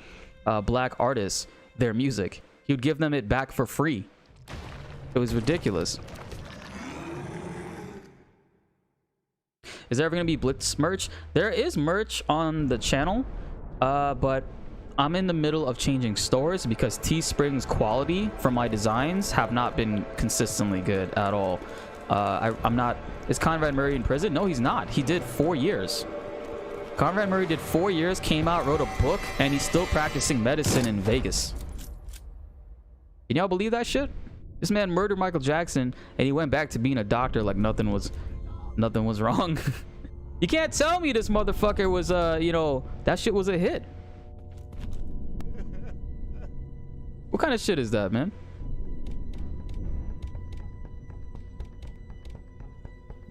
A: black artists their music. He would give them it back for free. It was ridiculous. Is there ever gonna be BltzZ merch? There is merch on the channel, but I'm in the middle of changing stores because Teespring's quality for my designs have not been consistently good at all. I'm not. Is Conrad Murray in prison? No, he's not. He did 4 years. Conrad Murray did 4 years, came out, wrote a book, and he's still practicing medicine in Vegas. Can y'all believe that shit? This man murdered Michael Jackson, and he went back to being a doctor like nothing was wrong. You can't tell me this motherfucker was, you know, that shit was a hit. What kind of shit is that, man?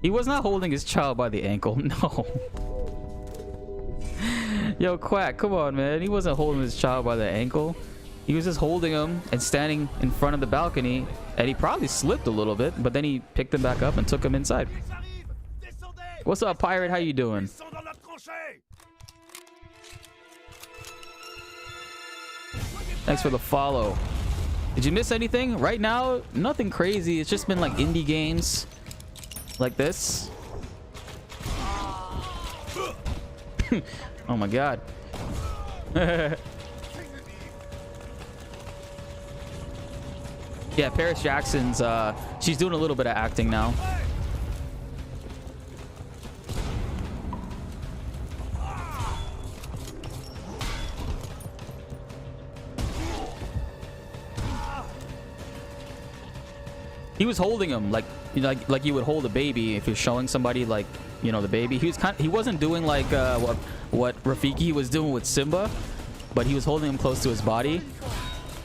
A: He was not holding his child by the ankle. No. Yo, Quack, come on, man. He wasn't holding his child by the ankle. He was just holding him and standing in front of the balcony, and he probably slipped a little bit, but then he picked him back up and took him inside. What's up, Pirate? How you doing? Thanks for the follow. Did you miss anything? Right now, nothing crazy. It's just been like indie games like this. Oh my god. Yeah, Paris Jackson's she's doing a little bit of acting now. He was holding him like you would hold a baby if you're showing somebody, like, you know, the baby. He wasn't doing like what Rafiki was doing with Simba, but he was holding him close to his body.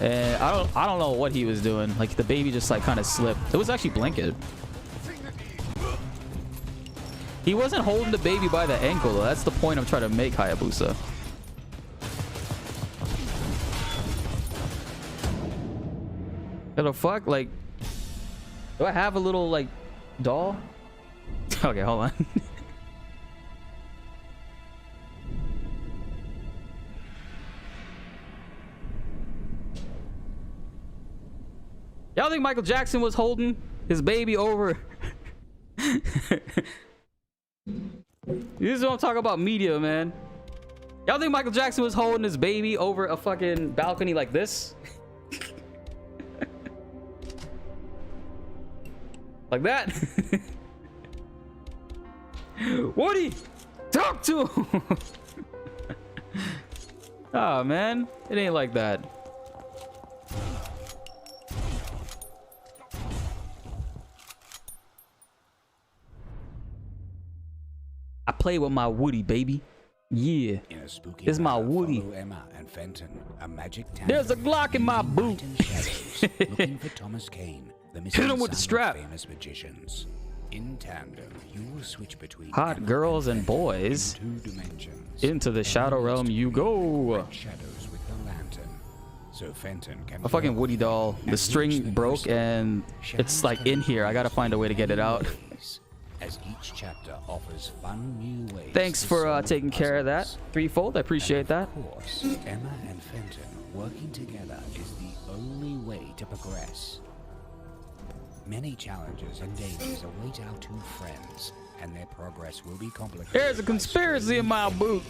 A: And I don't know what he was doing. Like, the baby just like kind of slipped. It was actually Blanket. He wasn't holding the baby by the ankle though. That's the point I'm trying to make, Hayabusa. What the fuck? Like, do I have a little like doll? Okay, hold on. Y'all think Michael Jackson was holding his baby over? This is what I'm talking about, media, man. Y'all think Michael Jackson was holding his baby over a fucking balcony like this? Like that? Woody, talk to him. Oh man, it ain't like that. I play with my Woody, baby. Yeah, it's my Woody.
L: Emma and Fenton, a magic
A: There's a Glock in my boot.
L: looking for Thomas Kane, the
A: Hit him with the strap.
L: famous magicians. In tandem, you will switch between
A: Hot girls and boys. Into the shadow realm you go.
L: shadows so Fenton can
A: A fucking Woody doll. The string broke and it's like in here. I gotta find a way to get it out.
L: as each chapter offers fun new ways.
A: Thanks for taking care of that. Threefold, I appreciate that.
L: Of course, Emma and Fenton working together is the only way to progress. Many challenges and dangers await our two friends, and their progress will be complicated.
A: There's a conspiracy in my boot.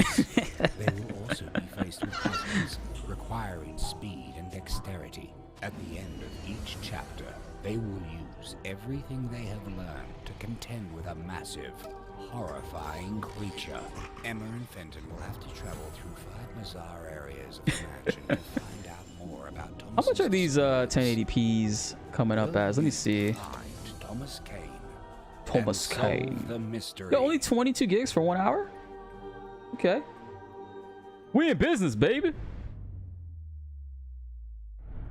L: They will also be faced with puzzles requiring speed and dexterity. At the end of each chapter, they will use everything they have learned to contend with a massive, horrifying creature. Emma and Fenton will have to travel through 5 bizarre areas of the mansion to find out more about Thomas.
A: How much are these 1080p's coming up as? Let me see.
L: Thomas Kane.
A: Thomas
L: And solve
A: Kane.
L: the mystery.
A: Yo, only 22 gigs for 1 hour? Okay. We in business, baby.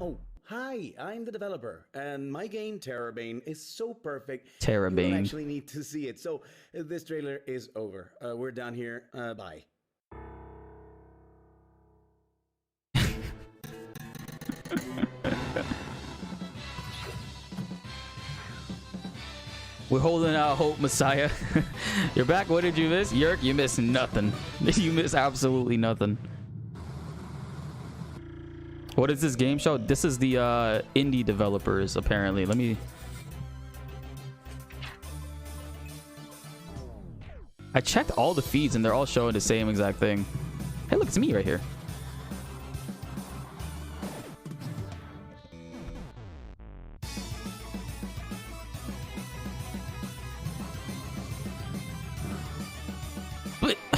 M: Oh, hi, I'm the developer, and my game, Terrorbane, is so perfect.
A: Terrorbane.
M: You don't actually need to see it, so this trailer is over. We're done here. Bye.
A: We're holding out hope, Messiah. You're back. What did you miss? Yerk, you missed nothing. You missed absolutely nothing. What is this game show? This is the indie developers, apparently. Let me... I checked all the feeds and they're all showing the same exact thing. Hey, look, it's me right here.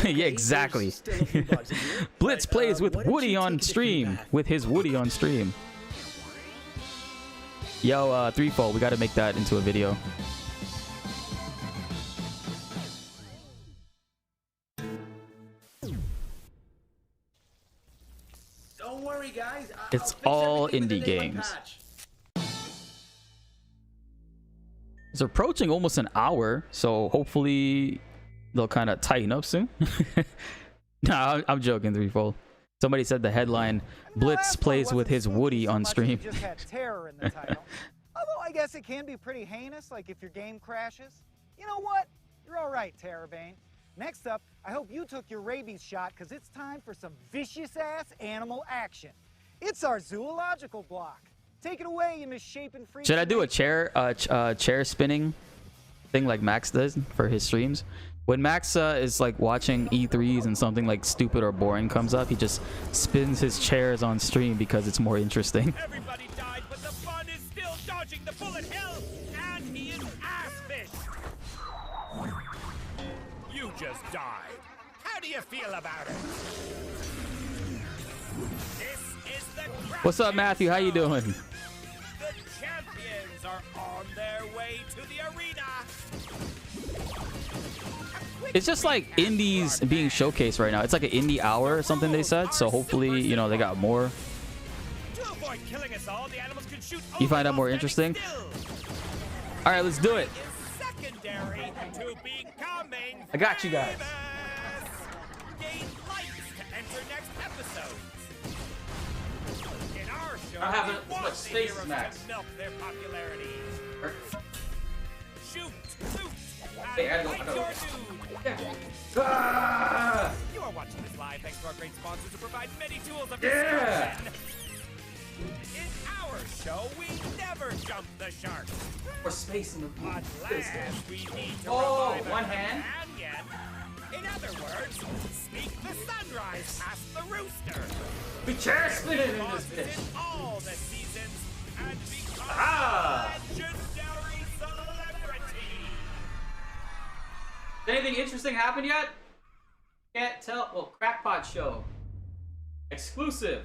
A: Yeah, exactly. Blitz plays with Woody on stream. With his Woody on stream. Yo, Threefold, we got to make that into a video.
M: Don't worry, guys.
A: It's all indie games. It's approaching almost an hour, so hopefully they'll kind of tighten up soon. Nah, I'm joking, Threefold. Somebody said the headline, Blitz plays with his Woody on stream.
F: Just had terror in the title. Although I guess it can be pretty heinous, like if your game crashes. You know what? You're all right, Terrorbane. Next up, I hope you took your rabies shot, because it's time for some vicious-ass animal action. It's our zoological block. Take it away, you misshapen freak.
A: Should I do a chair spinning thing like Max does for his streams? When Max is like watching E3s and something like stupid or boring comes up, he just spins his chairs on stream because it's more interesting.
N: Everybody died, but the fun is still dodging the bullet hell, and he is ass-fish. You just died. How do you feel about it? This is the
A: What's up, Matthew? How you doing?
N: The champions are on their way to the arena.
A: It's just like indies being showcased right now. It's like an indie hour or something they said. So hopefully, you know, they got more.
N: To avoid killing us all, the animals can shoot
A: You find that more interesting? All right, let's do it.
N: secondary to becoming
A: I got you guys.
N: gain likes to enter next episodes. In our show,
A: I have
N: we
A: as
N: want
A: much
N: the
A: space as
N: heroes
A: Max.
N: to milk their popularity. Shoot, loot,
A: Hey, I
N: and
A: know,
N: fight
A: I know.
N: your dude.
A: Ah!
N: You are watching this live thanks to our great sponsors who provide many tools of
A: Yeah.
N: destruction. In our show, we never jump the shark.
A: More space in the
N: On land, we need to
A: Oh,
N: revive a
A: one hand.
N: companion. In other words, sneak the sunrise past the rooster.
A: We chair spinning in this
N: Bosses
A: bitch.
N: in all the seasons and become
A: Ah.
N: a legendary celebrity.
A: Anything interesting happened yet? Can't tell. Well, Crackpot show. Exclusive.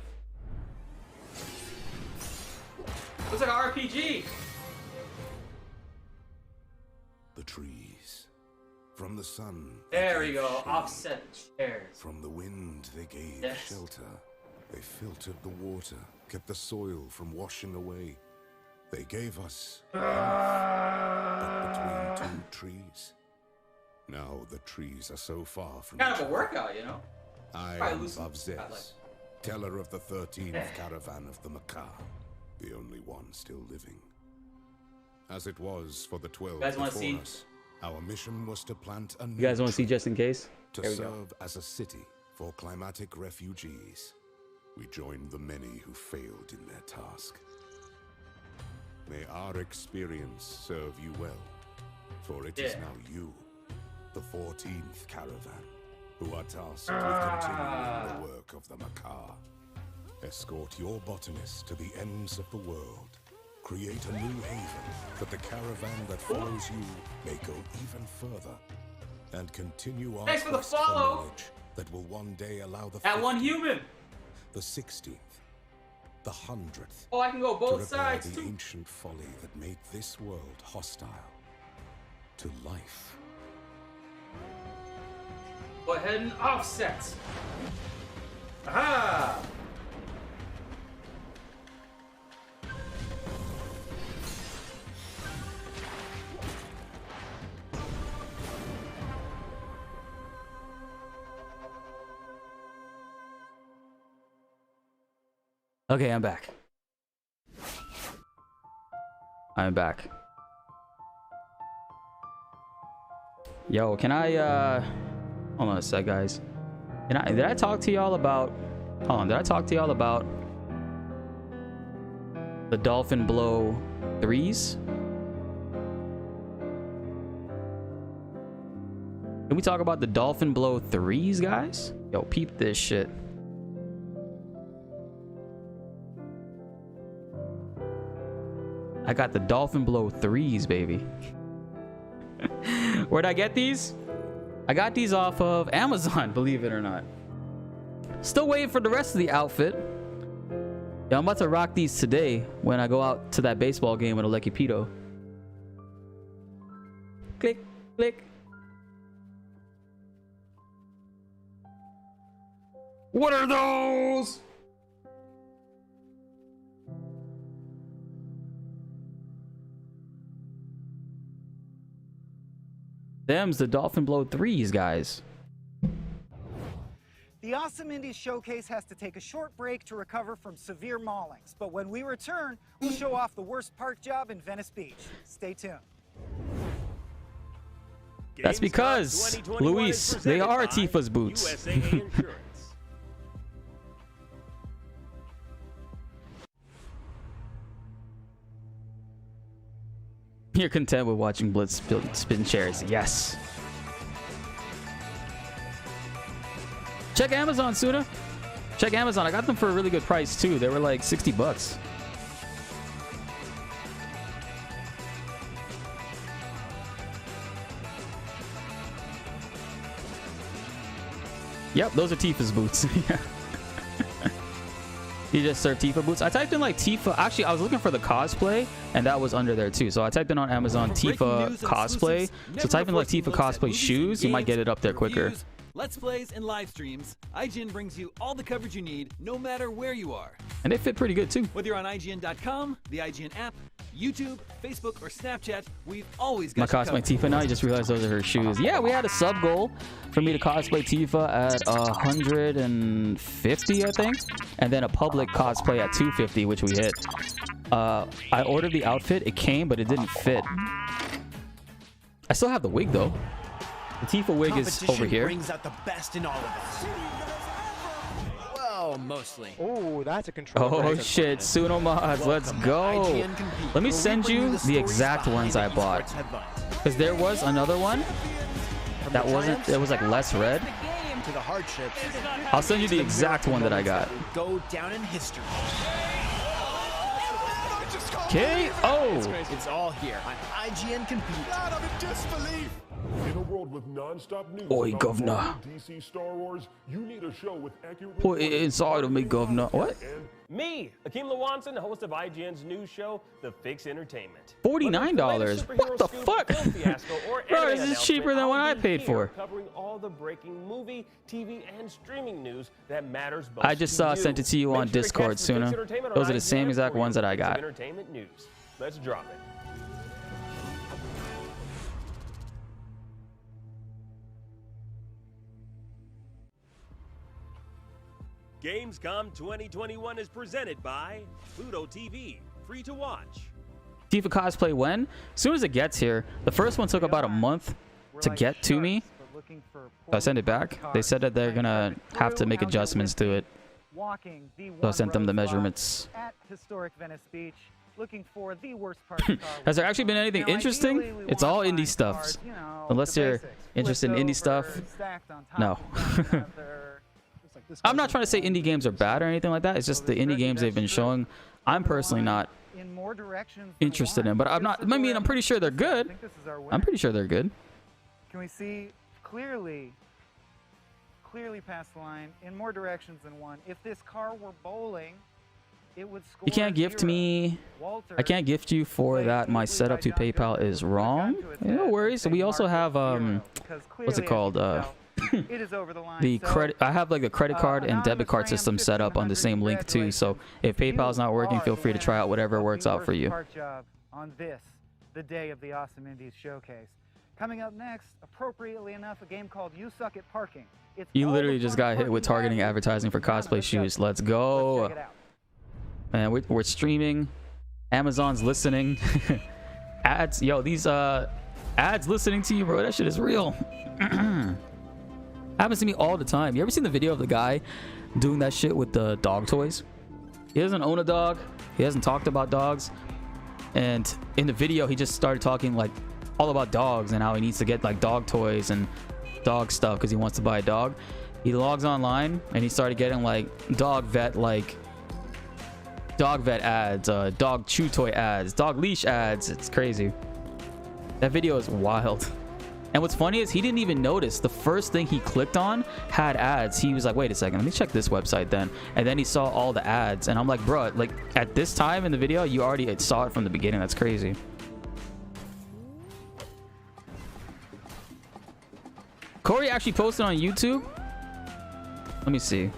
A: Looks like an RPG.
P: The trees. From the sun.
A: There we go. Offset chairs.
P: From the wind, they gave
A: Yes.
P: shelter. They filtered the water, kept the soil from washing away. They gave us but between two trees. Now the trees are so far from
A: Kind
P: each
A: of a
P: other.
A: workout, you know.
P: I
A: Probably
P: am
A: lose some fat,
P: BltzZ,
A: like-
P: teller of the 13th caravan of the Macaw, the only one still living. As it was for the 12
A: guys wanna
P: before
A: see?
P: us, our mission was to plant a new
A: You guys want to see
P: tree
A: just in case?
P: to
A: There we go.
P: serve as a city for climatic refugees. We joined the many who failed in their task. May our experience serve you well, for it is
A: Yeah.
P: now you, the 14th caravan, who are tasked with continuing the work of the Macaw. Escort your botanists to the ends of the world. Create a new haven that the caravan that follows you may go even further. And continue our
A: Thanks for the
P: quest
A: follow.
P: knowledge that will one day allow the
A: That one
P: 50th,
A: human.
P: the 16th, the 100th.
A: Oh, I can go
P: to
A: both
P: repair
A: sides
P: the
A: too.
P: ancient folly that made this world hostile to life.
A: Go ahead and offset. Aha! Okay, I'm back. I'm back. Yo, can I hold on a sec, guys. Did I talk to y'all about did I talk to y'all about the Dolphin Blow 3s? Can we talk about the Dolphin Blow 3s, guys? Yo, peep this shit. I got the Dolphin Blow 3s, baby. Where'd I get these? I got these off of Amazon, believe it or not. Still waiting for the rest of the outfit. Yeah, I'm about to rock these today when I go out to that baseball game with Aleki Pito. Click, click. What are those? Them's the Dolphin Blow 3s, guys.
F: The Awesome Indies Showcase has to take a short break to recover from severe maulings. But when we return, we'll show off the worst park job in Venice Beach. Stay tuned.
A: That's because, Luis, they are Tifa's boots.
B: USA Insurance.
A: You're content with watching Blitz spin chairs. Yes. Check Amazon, Suna. Check Amazon. I got them for a really good price too. They were like 60 bucks. Yep, those are Tifa's boots. You just serve Tifa boots. I typed in like Tifa. Actually, I was looking for the cosplay, and that was under there too. So I typed in on Amazon Tifa cosplay. So type in like Tifa cosplay shoes. You might get it up there quicker.
C: Let's plays and live streams, IGN brings you all the coverage you need, no matter where you are.
A: And they fit pretty good too.
C: Whether you're on IGN.com, the IGN app, YouTube, Facebook, or Snapchat, we've always
A: My
C: got you
A: cosplay Tifa now. You just realized those are her shoes. Yeah, we had a sub goal for me to cosplay Tifa at 150, I think, and then a public cosplay at 250, which we hit. I ordered the outfit. It came, but it didn't fit. I still have the wig though. The Tifa wig is over here.
R: Brings out the best in all of us. Well, mostly.
S: Oh, that's a controller.
A: Oh shit, Suno mods, let's go. Let me send you the exact ones I bought. Because there was another one that wasn't, it was like less red.
R: To the hardships.
A: I'll send you the exact one that I got.
R: Go down in history.
A: KO!
R: It's all here on IGN Compete.
T: God, I'm in disbelief. In a world with non-stop news
A: Oi,
T: about
A: governor.
T: Marvel, DC, Star Wars, you need a show with accurate
A: Put it inside of me, governor. What?
B: Me, Akeem Lawanson, host of IGN's news show, The Fix Entertainment.
A: $49. What the fuck? Bro, this is cheaper than what I paid for.
B: Covering all the breaking movie, TV, and streaming news that matters most
A: I just
B: to you.
A: sent it to you on
B: Make sure to
A: Discord,
B: catch the Fix
A: Suna.
B: Entertainment
A: Those
B: on
A: are the same
B: IGN
A: exact
B: for
A: ones that I
B: your
A: got.
B: entertainment news. Let's drop it. Gamescom 2021 is presented by Pluto TV, free to watch.
A: Tifa cosplay when? As soon as it gets here. The first one took about a month to get to me. So I sent it back. They said that they're gonna have to make adjustments to it. So I sent them the measurements.
F: At historic Venice Beach, looking for the worst part of the car.
A: Has there actually been anything interesting? It's all indie stuff. Unless you're interested in indie stuff. No. I'm not trying to say indie games are bad or anything like that. It's just the indie games they've been showing. I'm personally not interested in, but I'm not. I mean, I'm pretty sure they're good. I'm pretty sure they're good.
F: Can we see clearly past the line in more directions than one? If this car were bowling, it would score.
A: You can't gift me. I can't gift you for that. My setup to PayPal is wrong. No worries. We also have what's it called? The credit. I have like the credit card and debit card system set up on the same link too. So if PayPal's not working, feel free to try out whatever works out for you.
F: On this, the day of the Awesome Indies Showcase. Coming up next, appropriately enough, a game called You Suck at Parking.
A: You literally just got hit with targeting advertising for cosplay shoes. Let's go. Man, we're streaming. Amazon's listening. Ads, yo, these ads listening to you, bro. That shit is real. Happens to me all the time. You ever seen the video of the guy doing that shit with the dog toys? He doesn't own a dog. He hasn't talked about dogs. And in the video, he just started talking like all about dogs and how he needs to get like dog toys and dog stuff because he wants to buy a dog. He logs online and he started getting like dog vet ads, dog chew toy ads, dog leash ads. It's crazy. That video is wild. And what's funny is he didn't even notice the first thing he clicked on had ads. He was like, wait a second, let me check this website then. And then he saw all the ads and I'm like, bro, like at this time in the video you already saw it from the beginning. That's crazy. Corey actually posted on YouTube. Let me see.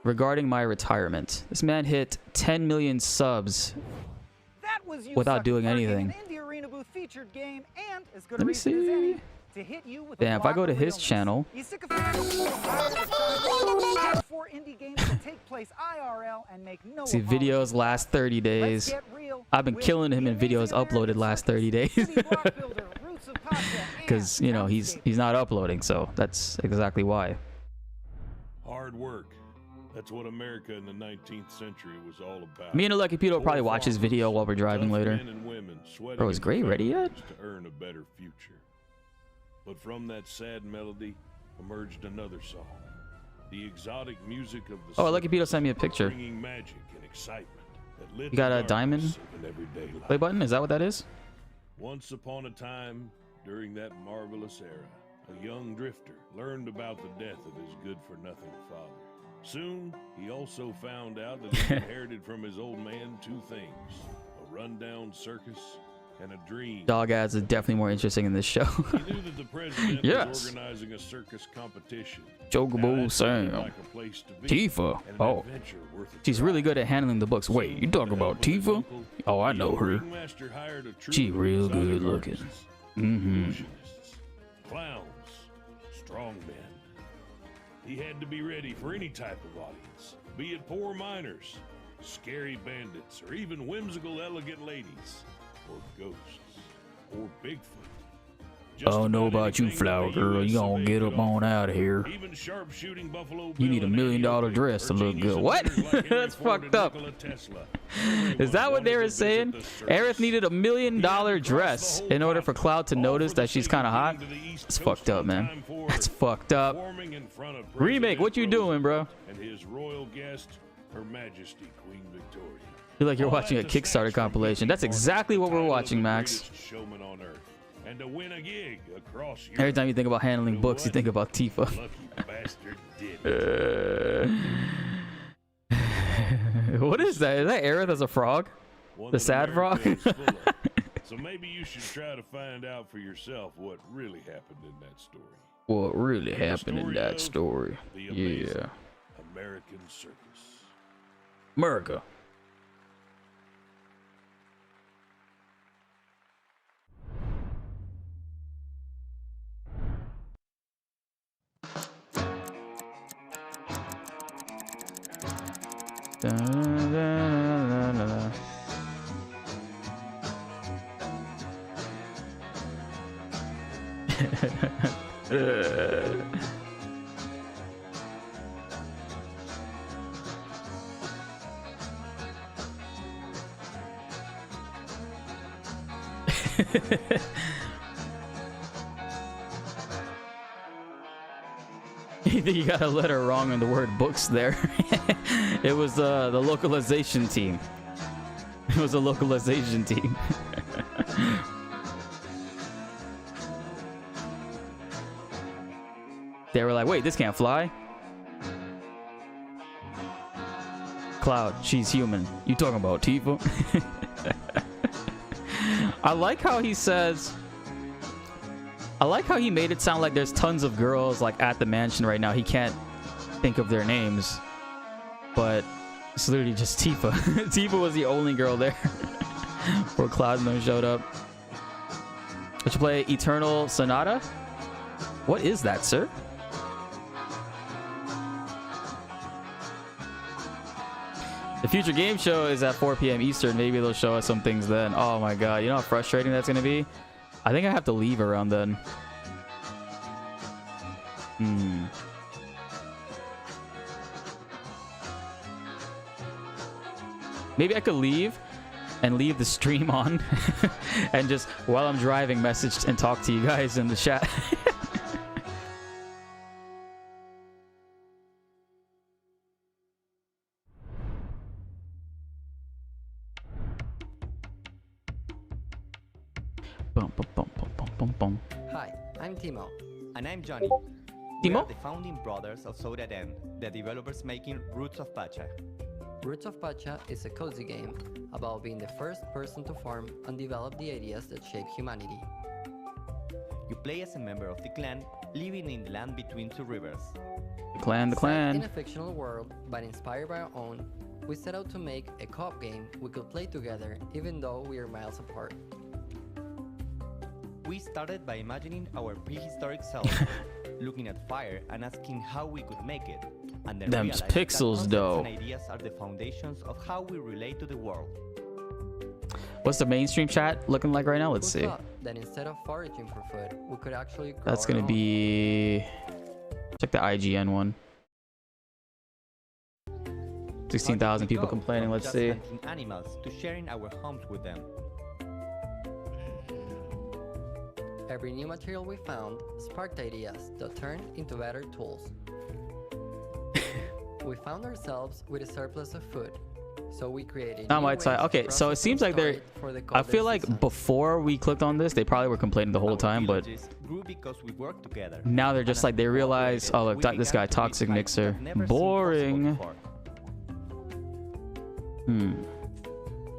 A: Regarding my retirement, this man hit 10 million subs without doing anything. Let me see. Damn, if I go to his channel, see videos last 30 days. I've been killing him in videos uploaded last 30 days. Because, you know, he's not uploading, so that's exactly why.
T: Hard work. That's what America in the 19th century was all about.
A: Me and Lucky Peter will probably watch his video while we're driving later. Bro, is Gray ready yet?
T: To earn a better future. But from that sad melody emerged another song. The exotic music of the
A: Oh, Lucky Peter sent me a picture.
T: bringing magic and excitement that lit
A: You got
T: the
A: a diamond
T: darkness of an everyday life.
A: play button? Is that what that is?
T: Once upon a time, during that marvelous era, a young drifter learned about the death of his good-for-nothing father. Soon, he also found out that he inherited from his old man two things: a rundown circus and a dream.
A: Dog ads is definitely more interesting in this show.
T: He knew that the president was organizing a circus competition.
A: Chocobo Sam. Tifa. Oh. She's really good at handling the books. Wait, you talking about Tifa? Oh, I know her. She real good looking.
T: Clowns, strong men. He had to be ready for any type of audience, be it poor miners, scary bandits, or even whimsical elegant ladies, or ghosts, or Bigfoot.
A: I don't know about you, Flower Girl. You gonna get up on out of here.
T: Even sharpshooting Buffalo
A: You need $1 million dress to look good. What? That's fucked up. Is that what they were saying? Aerith needed $1 million dress in order for Cloud to notice that she's kind of hot. It's fucked up, man. That's fucked up. Remake, what you doing, bro?
T: And his royal guest, Her Majesty Queen Victoria.
A: Feel like you're watching a Kickstarter compilation. That's exactly what we're watching, Max.
T: Showman on earth. And to win a gig across Europe.
A: Every time you think about handling books, you think about Tifa. What is that? Is that Aerith as a frog? The sad frog?
T: So maybe you should try to find out for yourself what really happened in that story.
A: What really happened in that story? Yeah.
T: American Circus.
A: America. You think you got a letter wrong on the word books there? It was the localization team. It was a localization team. They were like, wait, this can't fly. Cloud, she's human. You talking about Tifa? I like how he says, I like how he made it sound like there's tons of girls like at the mansion right now. He can't think of their names, but it's literally just Tifa. Tifa was the only girl there before Cloud and them showed up. Let's play Eternal Sonata. What is that, sir? The future game show is at 4 p.m. Eastern. Maybe they'll show us some things then. Oh my god, you know how frustrating that's gonna be? I think I have to leave around then. Maybe I could leave and leave the stream on and just while I'm driving message and talk to you guys in the chat.
D: Hi, I'm Timo. And I'm Johnny.
A: Timo?
D: We are the founding brothers of Soda Den, the developers making Roots of Pacha.
S: Roots of Pacha is a cozy game about being the first person to form and develop the ideas that shape humanity.
D: You play as a member of the clan, living in the land between two rivers.
A: The clan.
S: In a fictional world, but inspired by our own, we set out to make a co-op game we could play together even though we are miles apart.
D: We started by imagining our prehistoric selves, looking at fire and asking how we could make it, and then
A: Them's
D: realized
A: pixels,
D: that
A: though.
D: concepts and ideas are the foundations of how we relate to the world.
A: What's the mainstream chat looking like right now? Let's
S: Who
A: see.
S: thought that instead of foraging for food, we could actually grow
A: That's
S: our
A: gonna
S: own?
A: be, check the IGN one. 16,000 people complaining. Let's see.
D: Hunting animals to sharing our homes with them.
S: Every new material we found sparked ideas that turned into better tools. We found ourselves with a surplus of food, so we created
A: Not
S: new
A: my
S: ways
A: type.
S: to
A: Okay, so it
S: process
A: seems
S: and
A: like they're.
S: store it for the
A: I
S: colder
A: feel like
S: season.
A: before we clicked on this, they probably were complaining the whole time, but
D: Villages grew because we worked together.
A: now they're just like they realize, oh look, this guy Toxic Mixer, boring.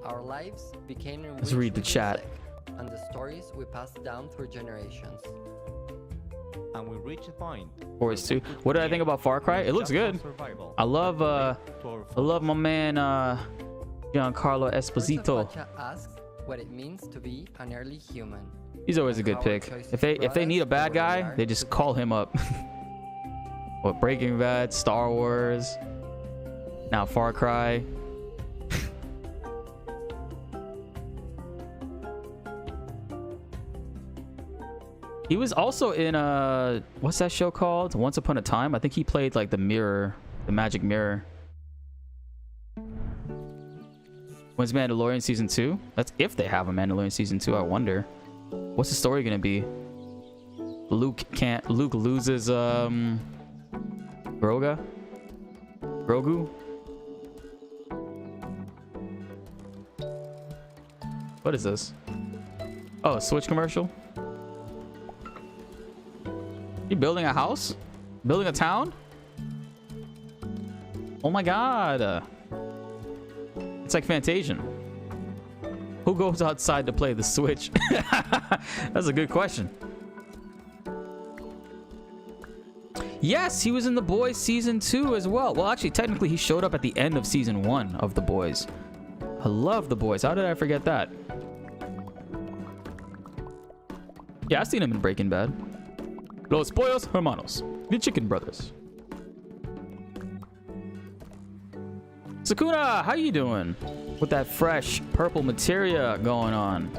S: Our lives became
A: Let's read the
S: enriched with
A: chat.
S: music and the stories we passed down through generations.
D: And we reached a point.
A: Forest 2. What did I think about Far Cry? It looks good. I love my man Giancarlo Esposito.
S: Pacha asks what it means to be an early human.
A: He's always a good pick. If they need a bad guy, they just call him up. What, Breaking Bad, Star Wars, now Far Cry. He was also in what's that show called? Once Upon a Time. I think he played like the mirror, the magic mirror. When's Mandalorian season 2? That's if they have a Mandalorian season 2. I wonder. What's the story gonna be? Luke loses Grogu? What is this? Oh, a Switch commercial? You building a house? Building a town? Oh my god. It's like Fantasian. Who goes outside to play the Switch? That's a good question. Yes, he was in The Boys season 2 as well. Well, actually, technically, he showed up at the end of season 1 of The Boys. I love The Boys. How did I forget that? Yeah, I've seen him in Breaking Bad. Los Pollos Hermanos. The Chicken Brothers. Sakuna, how you doing? With that fresh purple materia going on.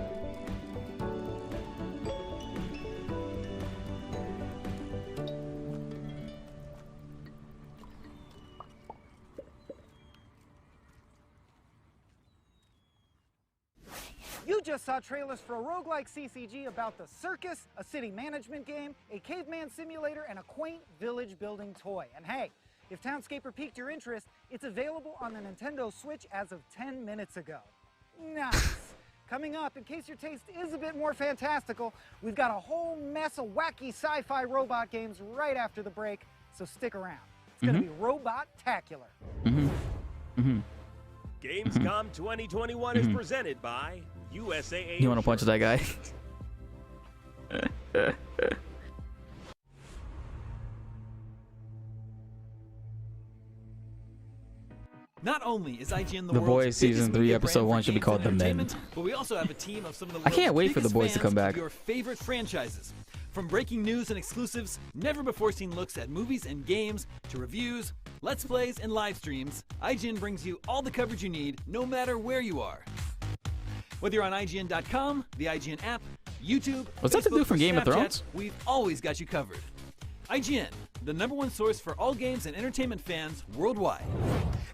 F: You just saw trailers for a roguelike CCG about the circus, a city management game, a caveman simulator, and a quaint village building toy. And hey, if Townscaper piqued your interest, it's available on the Nintendo Switch as of 10 minutes ago. Nice. Coming up, in case your taste is a bit more fantastical, we've got a whole mess of wacky sci-fi robot games right after the break, so stick around. It's gonna be robot-tacular.
B: Gamescom 2021 is presented by USAA.
A: You want to punch that guy?
C: Not only is IGN
A: The Boys season 3 episode 1 should be called The Men.
C: But we also have a team of some of the
A: I can't wait for The
C: biggest
A: Boys to come
C: fans of
A: back.
C: Your favorite franchises. From breaking news and exclusives, never before seen looks at movies and games, to reviews, let's plays, and live streams, IGN brings you all the coverage you need, no matter where you are. Whether you're on IGN.com, the IGN app, YouTube,
A: What's that to do from
C: or
A: Game of
C: Snapchat,
A: Thrones?
C: We've always got you covered. IGN, the #1 source for all games and entertainment fans worldwide.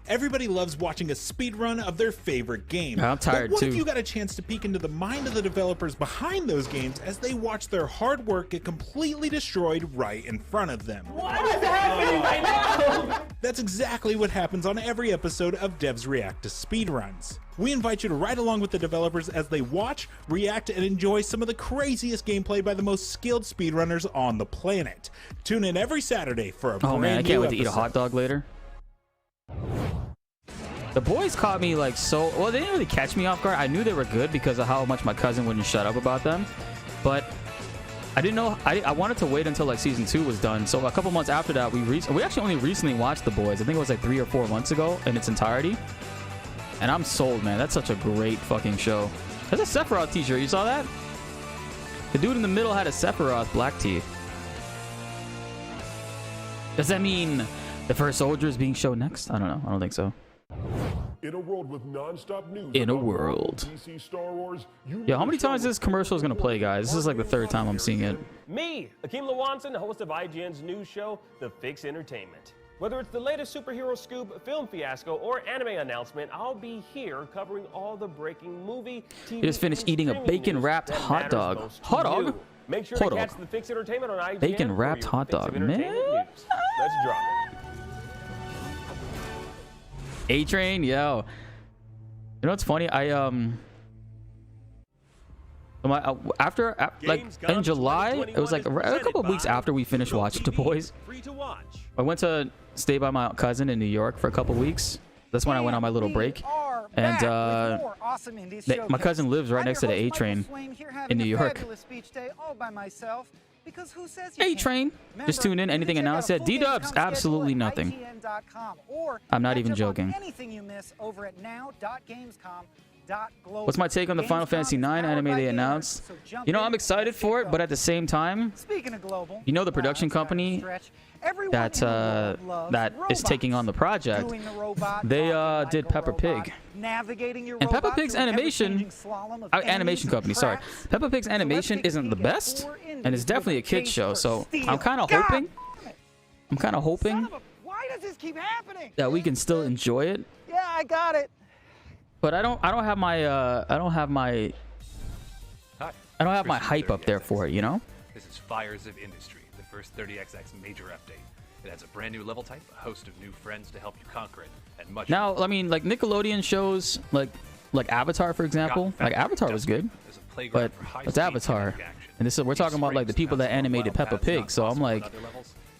E: Everybody loves watching a speedrun of their favorite game.
A: I'm tired
E: but what
A: too.
E: if you got a chance to peek into the mind of the developers behind those games as they watch their hard work get completely destroyed right in front of them?
N: What is happening right now?
E: That's exactly what happens on every episode of Devs React to Speedruns. We invite you to ride along with the developers as they watch, react, and enjoy some of the craziest gameplay by the most skilled speedrunners on the planet. Tune in every Saturday for a
A: Oh man, I
E: brand
A: can't
E: new
A: wait to eat a
E: episode.
A: hot dog later. The Boys caught me like so well. They didn't really catch me off guard. I knew they were good because of how much my cousin wouldn't shut up about them, but I didn't know. I wanted to wait until like season 2 was done. So a couple months after that, we actually only recently watched The Boys. I think it was like 3 or 4 months ago in its entirety, and I'm sold, man. That's such a great fucking show. There's a Sephiroth t-shirt. You saw that? The dude in the middle had a Sephiroth black tee. Does that mean the first soldier is being shown next? I don't know. I don't think so.
Q: In a world with non-stop news
A: In a
Q: about Marvel,
A: world.
Q: DC, Star Wars, you
A: Yeah, how many times this commercial is gonna play, guys? This is like the 3rd time I'm seeing it.
B: Me, Akeem Lawanson, host of IGN's news show, The Fix Entertainment. Whether it's the latest superhero scoop, film fiasco, or anime announcement, I'll be here covering all the breaking movie, TV,
A: You just finished
B: and
A: eating a
B: streaming
A: bacon-wrapped
B: news that
A: hot
B: matters
A: dog.
B: most to
A: Hot dog?
B: you. Make sure
A: Hot
B: to
A: dog.
B: catch The Fix Entertainment on IGN.
A: Bacon-wrapped
B: for your
A: hot
B: Fix of
A: dog, man.
B: Entertainment news. Let's drop it.
A: A-Train, yo. You know what's funny? Like in July, it was like a couple of weeks after we finished watching The Boys. I went to stay by my cousin in New York for a couple of weeks. That's when I went on my little break. And my cousin lives right next to the A-Train in New York. A-Train. Just tune in. Anything announced yet? D-Dubs. Absolutely nothing. I'm not even joking. What's my take on the Final Fantasy IX anime they announced? You know, I'm excited for it, but at the same time, you know the production company that is taking on the project, they did Peppa Pig. And Peppa Pig's animation company, sorry. Peppa Pig's animation isn't the best, and it's definitely a kid's show, so I'm kind of hoping
F: Why does this keep happening?
A: that we can still enjoy it.
F: Yeah, I got it.
A: But I don't have my hype up there for it, you know?
V: This is Fires of Industry, the first 30XX major update. It has a brand new level type, a host of new friends to help you conquer it, and much
A: Now, I mean, like Nickelodeon shows, like Avatar, for example. Like Avatar was good, but it's Avatar, and this is we're talking about like the people that animated Peppa Pig. So I'm like,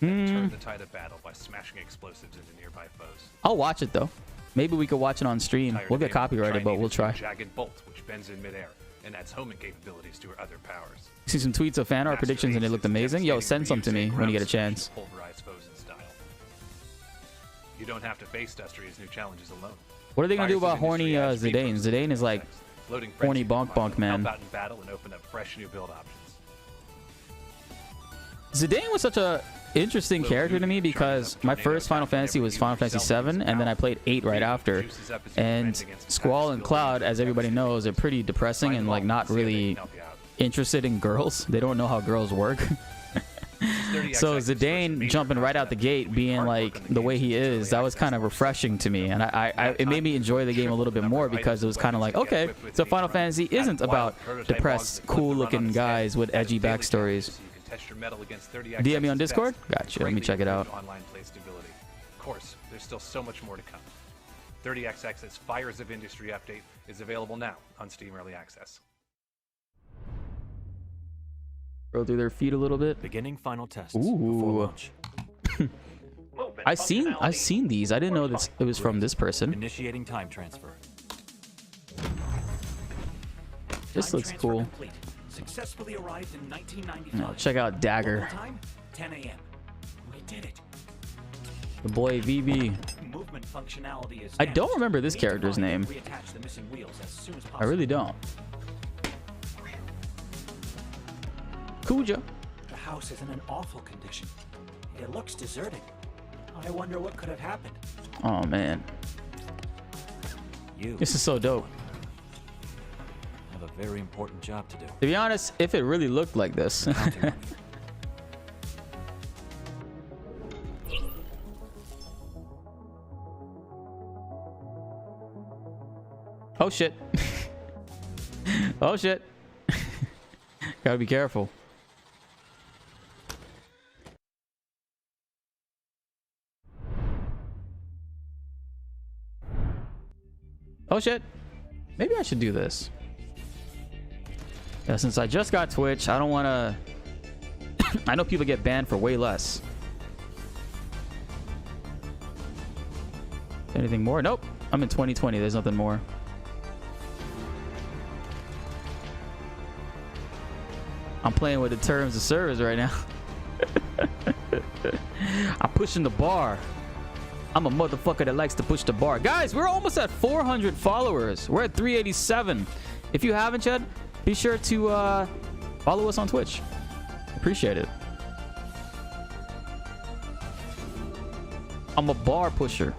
V: turn the tide of battle by smashing explosives into nearby foes.
A: I'll watch it though. Maybe we could watch it on stream. We'll get copyrighted, but we'll try.
V: Jagged bolt, which bends in midair and adds homing capabilities to her other powers.
A: See some tweets of fan art predictions, and they looked amazing. Yo, send some to me when you get a chance.
V: Pulverize foes in style. You don't have to face Dustria's new challenges alone.
A: What are they gonna do about horny Zidane? Zidane is like horny bonk man.
V: Help out in battle and open up fresh new build options.
A: Zidane was such a interesting character to me because my first Final Fantasy was Final Fantasy 7, and then I played 8 right after. And Squall and Cloud, as everybody knows, are pretty depressing and like not really interested in girls. They don't know how girls work. So Zidane jumping right out the gate, being like the way he is, that was kind of refreshing to me, and it made me enjoy the game a little bit more because it was kind of like, okay, so Final Fantasy isn't about depressed, cool-looking guys with edgy backstories. DM me on Discord? Gotcha. Let me check it out.
V: Of course, there's still so much more to come. 30xx's Fires of Industry update is available now on Steam Early Access.
A: Roll through their feet a little bit.
G: Beginning final tests.
A: Ooh. I've seen these. I didn't know this it was from this person.
G: Initiating time transfer.
A: This looks cool.
G: Successfully arrived in 1995.
A: No, check out Dagger.
G: Time 10 a.m. We did it.
A: The boy VB.
G: Movement functionality is
A: I don't remember this character's name.
G: Reattach the missing wheels as soon as possible.
A: I really don't. Kuja.
G: The house is in an awful condition. It looks deserted. I wonder what could have happened.
A: Oh man. This is so dope.
G: Have a very important job to do.
A: To be honest, if it really looked like this. Oh shit. Oh shit. Gotta be careful. Oh shit. Maybe I should do this. Yeah, since I just got Twitch, I don't want to... I know people get banned for way less. Anything more? Nope. I'm in 2020. There's nothing more. I'm playing with the terms of service right now. I'm pushing the bar. I'm a motherfucker that likes to push the bar. Guys, we're almost at 400 followers. We're at 387. If you haven't yet, be sure to follow us on Twitch. Appreciate it. I'm a bar pusher.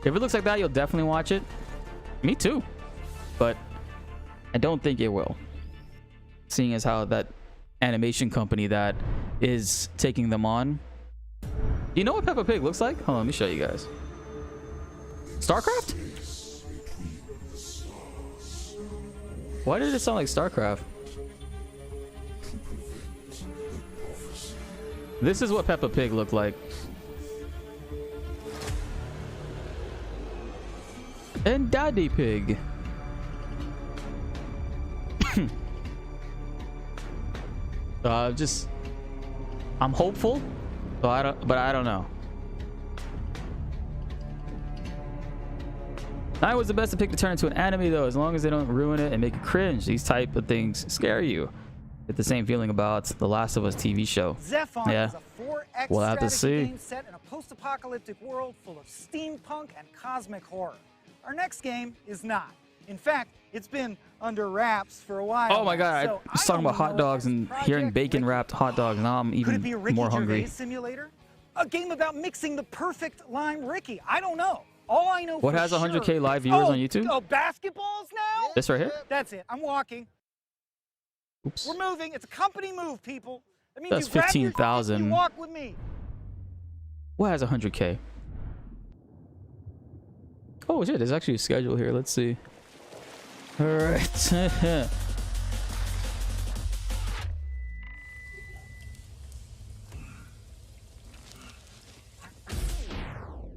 A: If it looks like that, you'll definitely watch it. Me too. But I don't think it will. Seeing as how that animation company that is taking them on. Do you know what Peppa Pig looks like? Hold on, let me show you guys. StarCraft? Why did it sound like StarCraft? This is what Peppa Pig looked like. And Daddy Pig. I'm hopeful, but I don't know. I was the best to pick to turn into an anime though, as long as they don't ruin it and make it cringe. These type of things scare you. Get the same feeling about the Last of Us TV show.
F: Zephon
A: Yeah,
F: is a 4X
A: we'll have to
F: strategy
A: see.
F: game set in a post-apocalyptic world full of steampunk and cosmic horror. Our next game is not. In fact, it's been under wraps for a while.
A: Oh my god,
F: so
A: I was talking about hot dogs and hearing bacon wrapped hot dogs. Now I'm
F: Could it be a
A: even
F: Ricky
A: more hungry.
F: Gervais simulator? A game about mixing the perfect lime Ricky. I don't know. All I know
A: What
F: for
A: has
F: sure
A: 100K live viewers
F: oh,
A: on YouTube?
F: Oh, basketballs now?
A: This right here?
F: That's it. I'm walking.
A: Oops.
F: We're moving. It's a company move, people. That means
A: That's
F: you grab your tickets,
A: 15,000.
F: you walk with me.
A: What has 100K? Oh shit, there's actually a schedule here. Let's see. All right.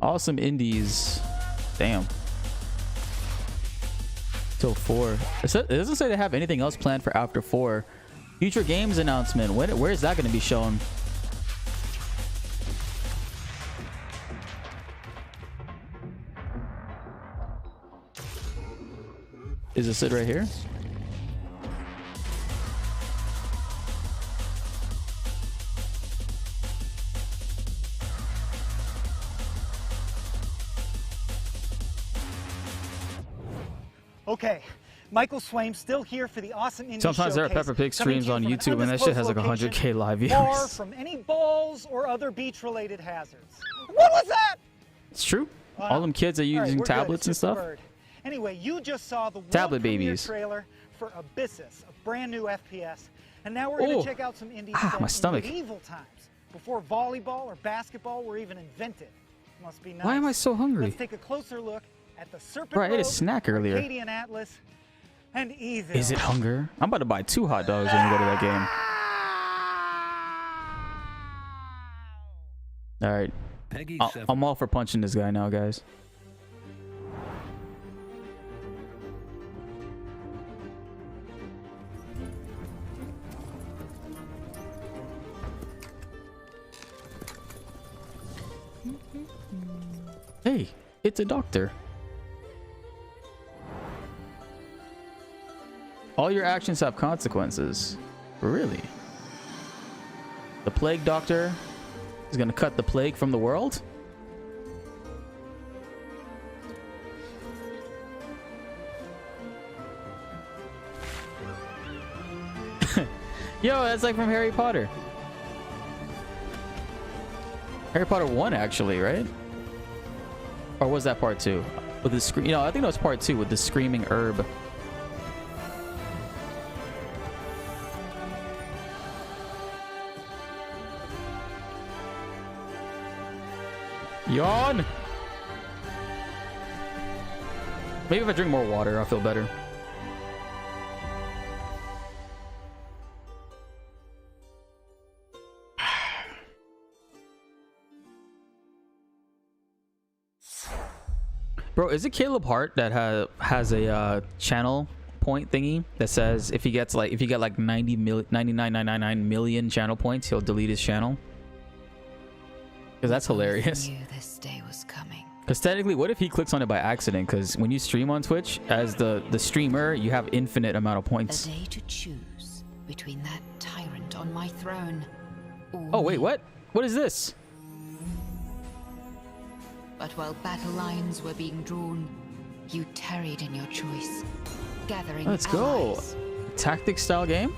A: Awesome indies. Damn. Till 4. It doesn't say they have anything else planned for after 4. Future games announcement. Where is that going to be shown? Is this it right here?
F: Okay, Michael Swaim's still here for the awesome indie
A: Sometimes there are
F: showcase,
A: Peppa Pig
F: coming
A: streams
F: to you
A: on
F: from an
A: YouTube, and that shit has like
F: undisclosed
A: 100K live
F: location, far
A: viewers.
F: from any balls or other beach-related hazards. What was that?
A: It's true. All them kids are
F: All right,
A: using
F: we're good.
A: tablets
F: It's
A: and
F: just a
A: stuff.
F: bird. Anyway, you just saw the
A: Tablet
F: world premiere
A: babies.
F: trailer for Abyssus, a brand new FPS, and now we're going
A: Oh.
F: to check out some indies
A: Ah,
F: set
A: my
F: in
A: stomach.
F: medieval times, before volleyball or basketball were even invented. Must be nice.
A: Why am I so hungry?
F: Let's take a closer look at the Serpent
A: Bro, I ate a
F: Road,
A: snack earlier.
F: Arcadian Atlas, and Evil.
A: Is it hunger? I'm about to buy 2 hot dogs when we go to that game. All right. I'm all for punching this guy now, guys. Hey, it's a doctor. All your actions have consequences. Really? The plague doctor is gonna cut the plague from the world? Yo, that's like from Harry Potter. Harry Potter 1, actually, right? Or was that part 2? With the scream, you know, I think that was part 2 with the screaming herb. Yawn. Maybe if I drink more water, I'll feel better. Bro, is it Caleb Hart that has a channel point thingy that says if he get like 99.999 million channel points, he'll delete his channel? Because that's hilarious.
H: Knew this day was coming.
A: Because technically, what if he clicks on it by accident? Because when you stream on Twitch, as the streamer, you have infinite amount of points.
H: A day to choose between that tyrant on my throne.
A: Oh wait, what? What is this?
H: But while battle lines were being drawn, you tarried in your choice, gathering
A: Let's go.
H: allies.
A: Tactics style game?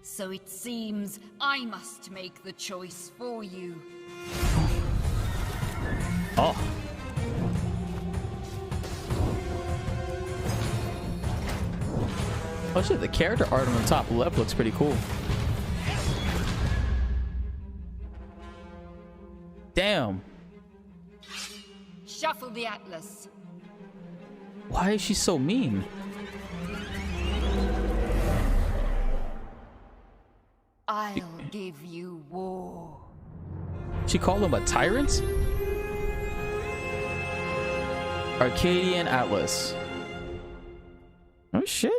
H: So it seems I must make the choice for you.
A: Oh. Oh shit, the character art on the top left looks pretty cool. Damn.
H: Shuffle the atlas.
A: Why is she so mean?
H: I'll give you war.
A: She called him a tyrant? Arcadian Atlas. Oh shit.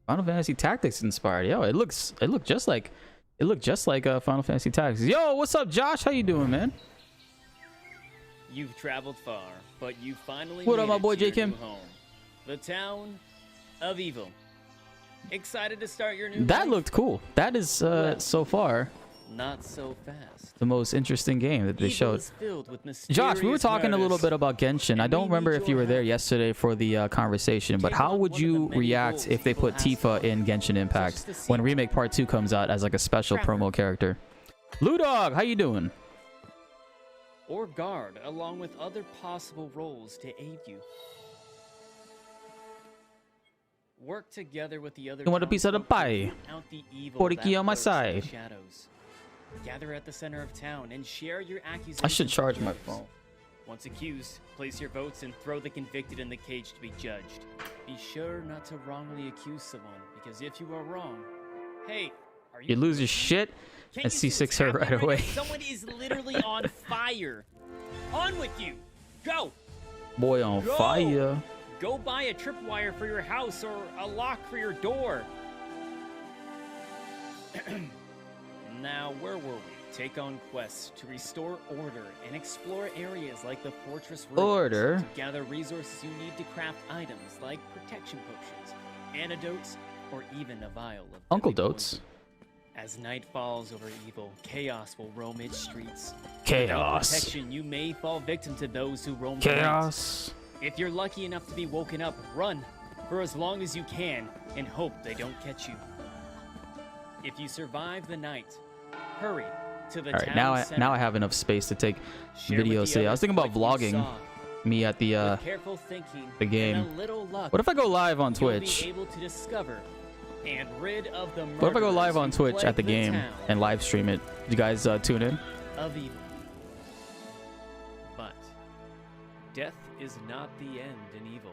A: Final Fantasy Tactics inspired. Yo, it looked just like Final Fantasy Tactics. Yo, what's up, Josh? How you doing, man?
I: You've traveled far, but you finally
A: What
I: made
A: up, my
I: it
A: boy
I: to your
A: J. Kim?
I: new home, the town of Evil. Excited to start your new
A: That
I: life?
A: looked cool. That is so far
I: Not so fast.
A: the most interesting game that they
I: Evil
A: showed.
I: is filled with
A: Josh, we were
I: mysterious
A: talking a little
I: murders.
A: bit about Genshin. I don't remember if you were there yesterday for the conversation, but how would you react if they put Tifa in Genshin Impact when Remake Part 2 comes out as like a special promo character? Ludog, how you doing?
I: Or guard, along with other possible roles to aid you. Work together with the other
A: You want a piece of the pie?
I: out the evil
A: Por
I: that
A: aquí on my
I: lurks in the
A: side.
I: shadows. Gather at the center of town and share your accusations.
A: I should charge
I: with
A: my
I: others.
A: phone.
I: Once accused, place your votes and throw the convicted in the cage to be judged. Be sure not to wrongly accuse someone, because if you are wrong, hey, are
A: You lose your shit
I: Can't
A: and
I: you see
A: C6
I: what's
A: her
I: happening
A: right away.
I: now? Someone is literally on fire. On with you. Go.
A: Boy on
I: Go.
A: fire.
I: Go buy a tripwire for your house or a lock for your door. Now, where were we? Take on quests to restore order and explore areas like the fortress ruins.
A: Order?
I: To gather resources you need to craft items like protection potions, antidotes, or even a vial of
A: Uncle Dotes.
I: As night falls over evil, chaos will roam its streets.
A: Chaos.
I: Without protection, you may fall victim to those who roam
A: Chaos.
I: the night. If you're lucky enough to be woken up, run for as long as you can and hope they don't catch you. If you survive the night, hurry to the
A: All right,
I: town center.
A: now I have enough space to take
I: Share with
A: videos.
I: the
A: Today. I was
I: others
A: thinking about
I: what you
A: vlogging
I: saw.
A: me at the
I: With careful thinking
A: game.
I: and a little luck,
A: What if I go live on
I: you'll be
A: Twitch?
I: able to discover and rid of the
A: What if I go live on
I: murderers who
A: Twitch at the
I: plague
A: game
I: town
A: and live stream it? You guys tune in?
I: of evil. But death is not the end in evil.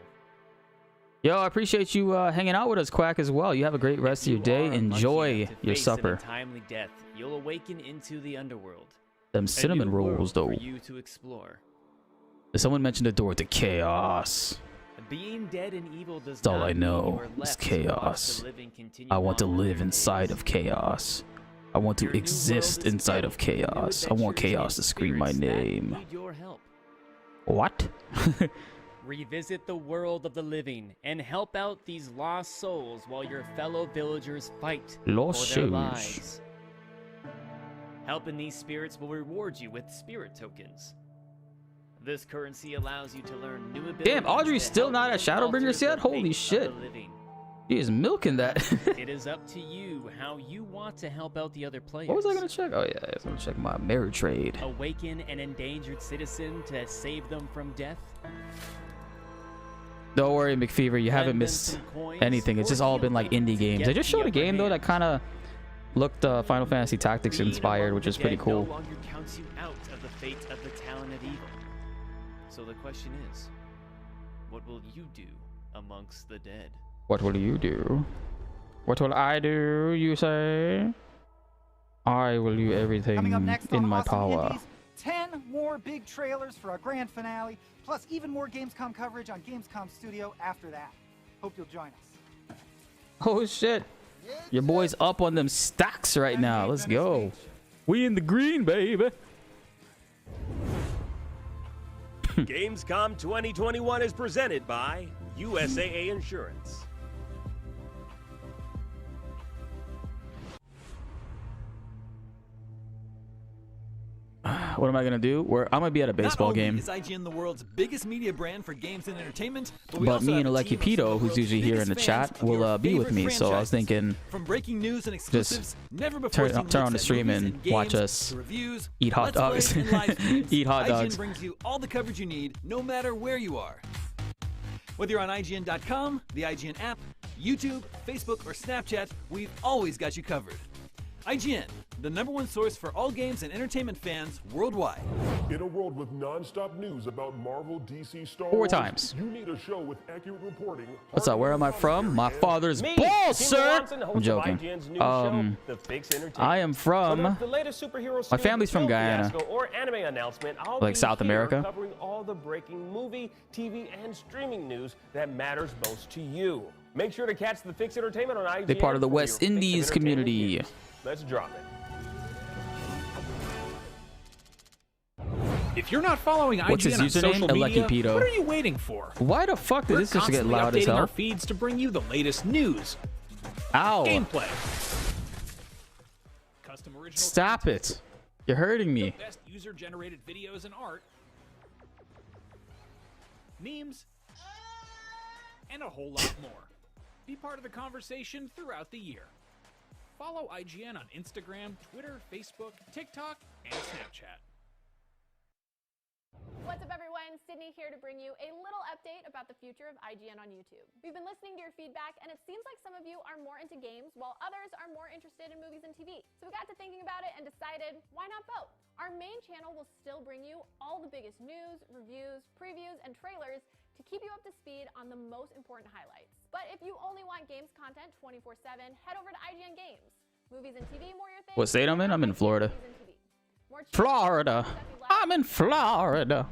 A: Yo, I appreciate you hanging out with us, Quack, as well. You have a great rest of your day. Enjoy your
I: Face
A: supper.
I: an untimely death, you'll awaken into the underworld.
A: Them
I: A
A: cinnamon
I: new world
A: rolls, though.
I: for you to explore.
A: Someone mentioned the door to chaos.
I: Being dead and evil does
A: That's all
I: not
A: I
I: mean
A: know
I: you are
A: is
I: left to
A: chaos.
I: watch the living continue
A: I want to
I: on with
A: live
I: their
A: inside
I: days.
A: of chaos. I want to exist inside of chaos. I want chaos to scream my name.
I: Need your help.
A: What?
I: Revisit the world of the living and help out these lost souls while your fellow villagers fight
A: Lost
I: for their
A: souls.
I: lives. Helping these spirits will reward you with spirit tokens. This currency allows you to learn new abilities.
A: Damn, Audrey's
I: that
A: still
I: help
A: not at
I: you alter
A: Shadowbringers
I: the
A: yet? Holy
I: fate of
A: shit.
I: the living.
A: She is milking that.
I: It is up to you how you want to help out the other players.
A: What was I gonna check? Oh yeah, I was gonna check my marriage trade.
I: Awaken an endangered citizen to save them from death.
A: Don't worry, McFever, you haven't missed anything. It's just all been like indie games. I just showed a game though that kind of looked Final Fantasy Tactics inspired, which is pretty cool.
I: No longer counts you out of the fate of the talon of evil. So the question is, what will you do amongst the dead?
A: What will you do? What will I do, you say? I will do everything
F: Coming up next
A: in
F: on
A: my
F: Awesome
A: power.
F: Indies, 10 more big trailers for our grand finale, plus even more Gamescom coverage on Gamescom Studio after that. Hope you'll join us.
A: Oh shit. Your boy's up on them stacks right now. Let's go. We in the green, baby.
B: Gamescom 2021 is presented by USAA Insurance.
A: What am I gonna do? I'm gonna be at a baseball
C: Not only
A: game.
C: is IGN the world's biggest media brand for games and entertainment, we
A: But
C: also
A: me
C: have
A: and
C: a
A: Aleki
C: team of some
A: Pito,
C: of the
A: who's usually here in the
C: world's
A: chat,
C: biggest fans of
A: will
C: your
A: be with
C: favorite
A: me. So I was
C: franchises.
A: thinking,
C: From breaking news and
A: just
C: exclusives, never before seen
A: turn on the
C: looks at
A: stream
C: movies
A: and
C: games,
A: watch us
C: to reviews,
A: eat hot
C: let's plays,
A: dogs.
C: and live streams,
A: Eat hot
C: IGN
A: dogs.
C: brings you all the coverage you need, no matter where you are. Whether you're on IGN.com, the IGN app, YouTube, Facebook, or Snapchat, we've always got you covered. IGN, the #1 source for all games and entertainment fans worldwide.
Q: In a world with non-stop news about Marvel, DC, Star
A: 4
Q: Wars,
A: times.
Q: you need a show with accurate reporting.
A: What's up? Where am I from? My father's
B: Me,
A: balls,
B: Tim
A: sir.
B: Watson, host
A: I'm
B: of
A: joking.
B: IGN's new show, The Fix Entertainment.
A: I am from.
B: Whether it's the latest superhero
A: My
B: scoop,
A: family's from
B: film
A: Guyana.
B: fiasco, or anime announcement, I'll
A: Like
B: be
A: South
B: here
A: America.
B: covering all the breaking movie, TV, and streaming news that matters most to you. Make sure to catch The Fix Entertainment on IGN.
A: They're part of the
B: for
A: West
B: your fix of
A: Indies
B: entertainment
A: community.
B: news. Let's drop it.
G: If you're not following
A: What's his
G: IGN on
A: username?
G: social
A: Aleki
G: media,
A: Pito.
G: what are you waiting for?
A: Why the fuck did
G: We're
A: this just get
G: constantly
A: loud as
G: updating
A: hell?
G: our feeds to bring you the latest news,
A: Ow.
G: gameplay, custom original
A: Stop it. You're hurting me.
G: the best user-generated videos and art, memes, and a whole lot more. Be part of the conversation throughout the year. Follow IGN on Instagram, Twitter, Facebook, TikTok, and Snapchat.
J: What's up, everyone? Sydney here to bring you a little update about the future of IGN on YouTube. We've been listening to your feedback, and it seems like some of you are more into games, while others are more interested in movies and TV. So we got to thinking about it and decided, why not both? Our main channel will still bring you all the biggest news, reviews, previews, and trailers to keep you up to speed on the most important highlights. But if you only want games content 24/7, head over to IGN Games. Movies and TV, more your thing.
A: What state I'm in? I'm in Florida. Florida. I'm in Florida.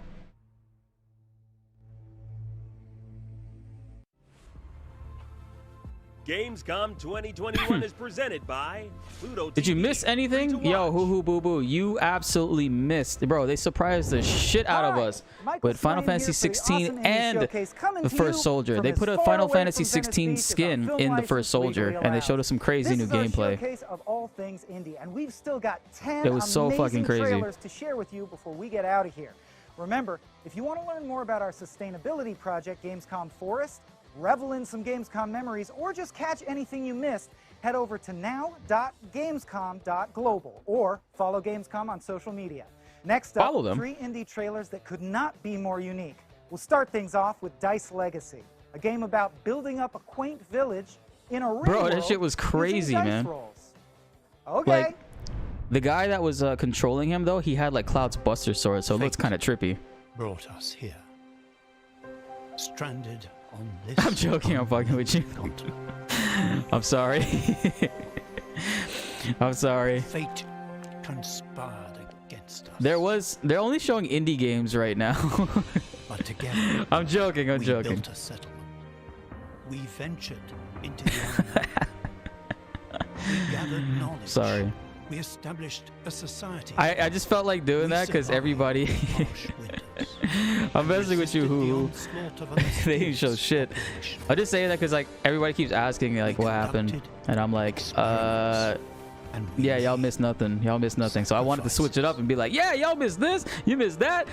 B: Gamescom 2021 is presented by Pluto TV.
A: Did you miss anything? Yo, hoo boo boo, you absolutely missed, bro. They surprised the shit out of us with Final Fantasy 16 and the First Soldier. They put a Final Fantasy 16 skin in the First Soldier, and they showed us some crazy new gameplay.
F: Of all things indie, and we've still got 10
A: It was so fucking crazy.
F: trailers to share with you before we get out of here. Remember, if you want to learn more about our sustainability project, Gamescom Forest, revel in some Gamescom memories, or just catch anything you missed, head over to now.gamescom.global or follow Gamescom on social media. Next up, 3 indie trailers that could not be more unique. We'll start things off with Dice Legacy, a game about building up a quaint village in a real
A: Bro, that
F: world
A: shit was crazy,
F: using dice
A: man.
F: rolls. Okay.
A: Like, the guy that was controlling him, though, he had like Cloud's Buster Sword, so it looks kind of trippy.
L: Brought us here. Stranded on this.
A: I'm joking, I'm fucking with you. I'm sorry. I'm sorry.
L: Fate conspired against us.
A: They're only showing indie games right now.
L: But together,
A: I'm joking, I'm
L: we
A: joking.
L: built a settlement. We ventured into the unknown. We gathered knowledge.
A: Sorry.
L: We established a society.
A: I just felt like doing that because everybody. I'm messing with you, hoo. They didn't show shit. I just say that because like everybody keeps asking like what happened, and I'm like, yeah, y'all missed nothing. Y'all missed nothing. So I wanted to switch it up and be like, yeah, y'all missed this. You missed that.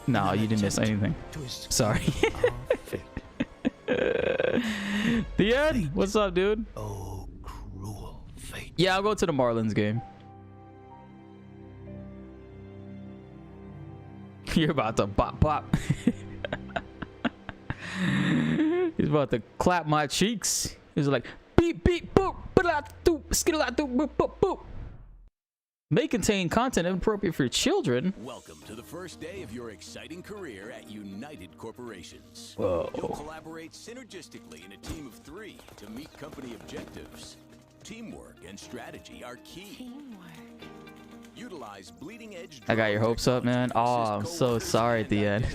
A: No, you didn't miss anything. Sorry. The end. What's up, dude?
L: Oh, cruel fate.
A: Yeah, I'll go to the Marlins game. You're about to bop bop. He's about to clap my cheeks. He's like beep beep boop skittle boop boop boop. May contain content inappropriate for children.
K: Welcome to the first day of your exciting career at United Corporations.
A: Whoa.
K: You'll collaborate synergistically in a team of 3 to meet company objectives. Teamwork and strategy are key. Utilize bleeding edge.
A: I got your hopes up, man. Oh, I'm so sorry at the end.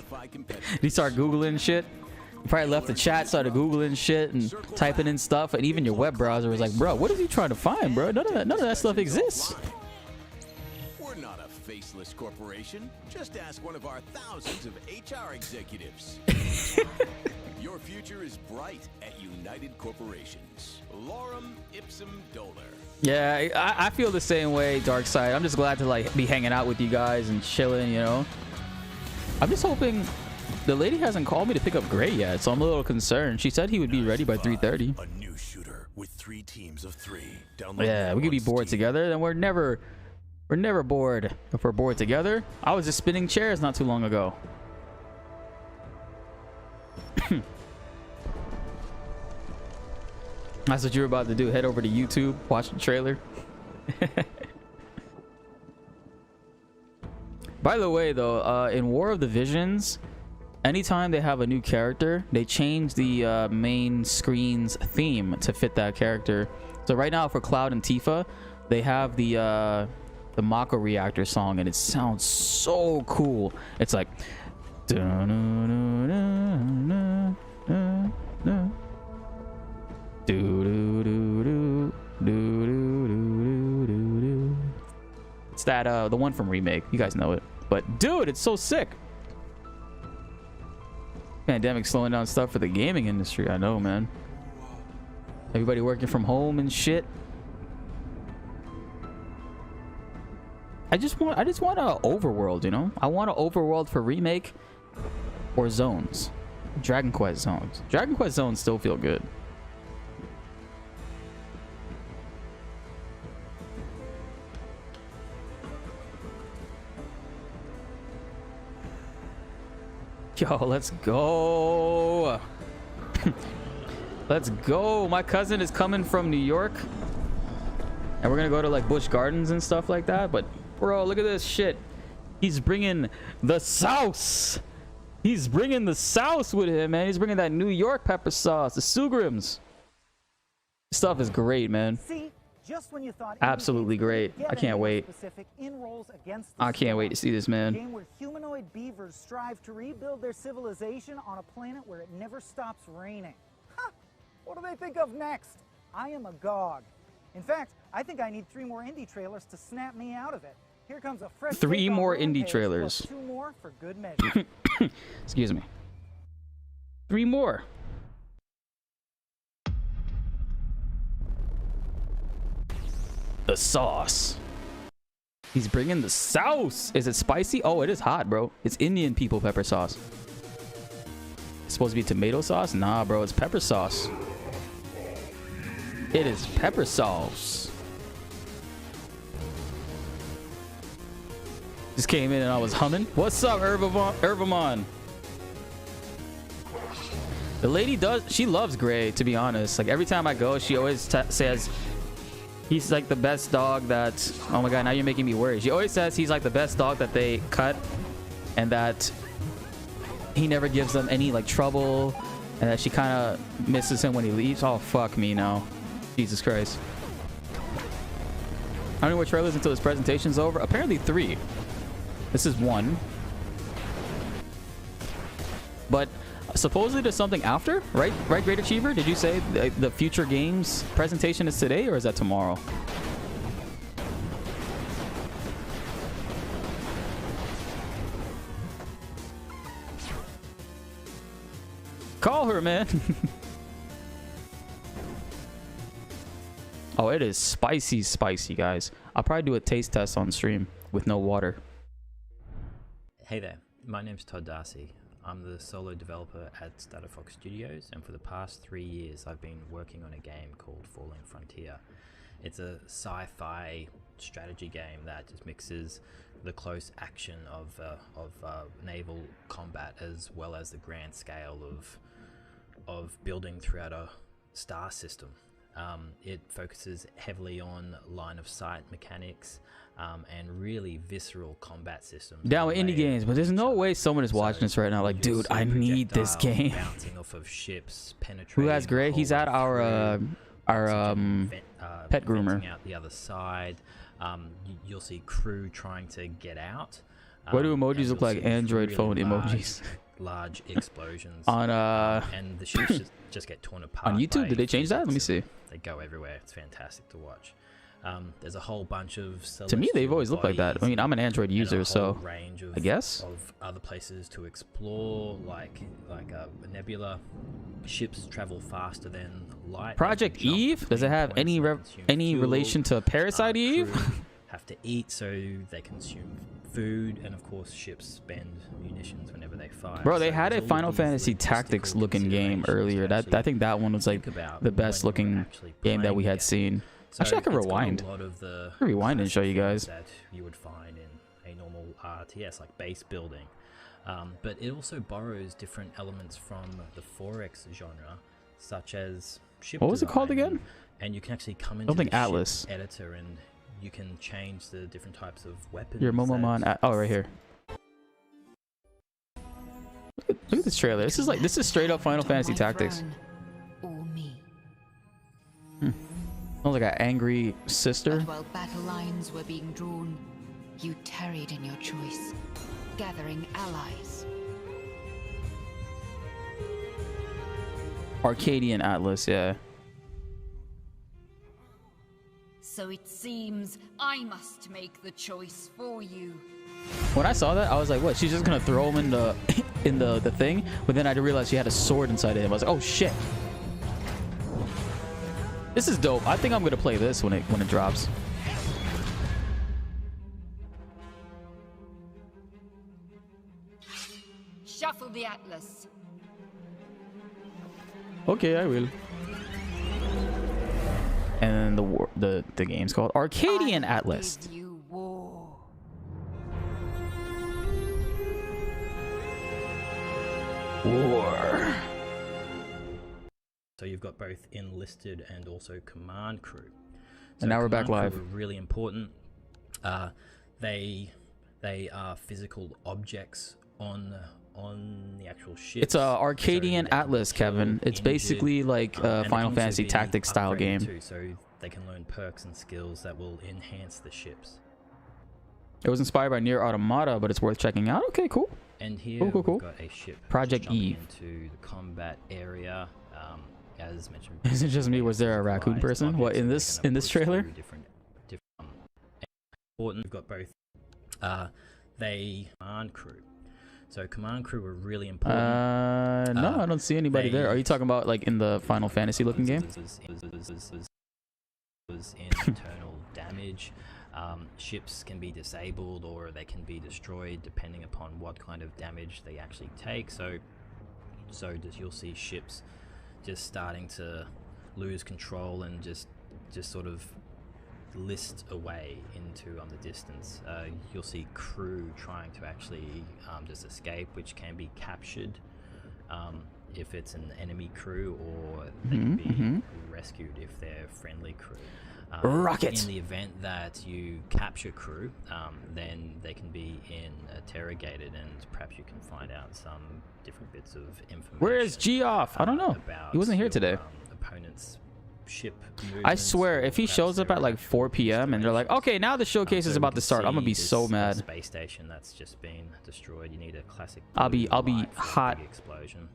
A: Did you start Googling shit? You probably left the chat, started Googling shit and typing in stuff, and even your web browser was like, bro, what is he trying to find, bro? None of that stuff exists.
K: We're not a faceless corporation. Just ask one of our thousands of HR executives. Your future is bright at United Corporations. Lorem ipsum dolor.
A: Yeah, I feel the same way, Dark Side. I'm just glad to like be hanging out with you guys and chilling, you know. I'm just hoping the lady hasn't called me to pick up Gray yet, so I'm a little concerned. She said he would be ready by 3:30.
K: A new shooter with 3 teams of 3.
A: Yeah, we could be bored together, and we're never bored if we're bored together. I was just spinning chairs not too long ago. That's what you're about to do. Head over to YouTube, watch the trailer. By the way, though, in War of the Visions, anytime they have a new character, they change the main screen's theme to fit that character. So right now for Cloud and Tifa, they have the Mako Reactor song, and it sounds so cool. It's like it's that the one from Remake. You guys know it. But dude, it's so sick. Pandemic slowing down stuff for the gaming industry. I know, man. Everybody working from home and shit. I just want a overworld, you know? I want an overworld for Remake or Zones. Dragon Quest Zones. Dragon Quest Zones still feel good. Yo, let's go. Let's go. My cousin is coming from New York, and we're gonna go to like Busch Gardens and stuff like that. But bro, look at this shit. He's bringing the sauce. He's bringing the sauce with him, man. He's bringing that New York pepper sauce, the Sugrams. This stuff is great, man.
F: See, just when you thought
A: absolutely great. I can't wait. I can't wait to see this, man.
F: A game where humanoid beavers strive to rebuild their civilization on a planet where it never stops raining. Huh. What do they think of next? I am agog. In fact, I think I need 3 more indie trailers to snap me out of it. Here comes a fresh
A: 3 more indie
F: page,
A: trailers.
F: plus 2 more for good measure.
A: Excuse me. 3 more. The sauce. He's bringing the sauce. Is it spicy? Oh, it is hot, bro. It's Indian people pepper sauce. It's supposed to be tomato sauce? Nah, bro. It's pepper sauce. It is pepper sauce. Just came in and I was humming. What's up, Herbamon? The lady she loves Gray, to be honest. Like every time I go, she always says he's like the best dog that, oh my god, now you're making me worry. She always says he's like the best dog that they cut and that he never gives them any like trouble and that she kind of misses him when he leaves. Oh, fuck me now. Jesus Christ. How many more trailers until this presentation's over? Apparently 3. This is 1. But supposedly there's something after, right? Right, Great Achiever? Did you say the future games presentation is today or is that tomorrow? Call her, man. Oh, it is spicy, guys. I'll probably do a taste test on stream with no water.
O: Hey there, my name's Todd Darcy. I'm the solo developer at Stutterfox Studios, and for the past 3 years I've been working on a game called Falling Frontier. It's a sci-fi strategy game that just mixes the close action of naval combat as well as the grand scale of building throughout a star system. It focuses heavily on line of sight mechanics and really visceral combat systems.
A: Down with indie games, but there's no way someone is watching this right now like, dude, I need this game.
O: Bouncing off of ships, penetrating.
A: Who has Gray? He's at our pet groomer.
O: Out the other side. You'll see crew trying to get out.
A: What do emojis look like? Android phone emojis.
O: Large explosions
A: on
O: and the ships just get torn apart
A: on YouTube. Did they change that? Let me see.
O: They go everywhere. It's fantastic to watch. There's a whole bunch of,
A: to me they've always looked like that. I mean, I'm an Android user, so
O: range of,
A: I guess
O: of other places to explore, like a nebula. Ships travel faster than light.
A: Project Eve, does it have any relation to Parasite Eve?
O: Have to eat, so they consume food, and of course ships spend munitions whenever they fire.
A: Bro, they had a Final Fantasy Tactics looking game earlier. I think that one was like the best looking game that we had seen.
O: So
A: actually, I can rewind.
O: A lot of the
A: rewind and show you guys.
O: That you would find in a normal RTS, like base building. But it also borrows different elements from the 4X genre, such as ship
A: What was it called again?
O: And you can actually come into the
A: Atlas
O: ship editor and you can change the different types of weapons.
A: Your Momomon. Oh, right here. Look at this trailer. This is straight up Final Fantasy Tactics. Sounds like an angry sister.
H: But while battle lines were being drawn, you tarried in your choice, gathering allies.
A: Arcadian Atlas, yeah.
H: So it seems I must make the choice for you.
A: When I saw that, I was like, what? She's just gonna throw him in the thing? But then I realized she had a sword inside of him. I was like, oh shit. This is dope. I think I'm gonna play this when it drops.
H: Shuffle the Atlas.
A: Okay, I will. And the game's called Arcadian Atlas. War.
O: So you've got both enlisted and also command crew. So
A: and now we're back live.
O: Are really important. They are physical objects on the actual ship.
A: It's a Arcadian Atlas, Kevin. It's basically like a Final Fantasy Tactics style game.
O: Too, so they can learn perks and skills that will enhance the ships.
A: It was inspired by Nier Automata, but it's worth checking out. Okay, cool.
O: And here
A: cool.
O: we've got a ship
A: Project Eve
O: into the combat area. as mentioned.
A: Is it just me? Was there a raccoon person? What in this trailer?
O: Different important. We've got both. They command crew. So command crew are really important.
A: No, I don't see anybody there. Are you talking about like in the Final Fantasy looking game?
O: Internal damage. Ships can be disabled or they can be destroyed depending upon what kind of damage they actually take. So you'll see ships just starting to lose control and just sort of list away into the distance. You'll see crew trying to actually just escape, which can be captured if it's an enemy crew, or they can be rescued if they're friendly crew.
A: Rocket!
O: In the event that you capture crew, then they can be interrogated, and perhaps you can find out some different bits of information.
A: Where is Geoff? I don't know. He wasn't here today.
O: Opponent's ship.
A: I swear, if he shows up at like 4 p.m. and they're like, okay, now the showcase is about to start, I'm gonna be so mad.
O: Space station that's just been destroyed. You need a classic.
A: I'll be hot.
O: Explosion.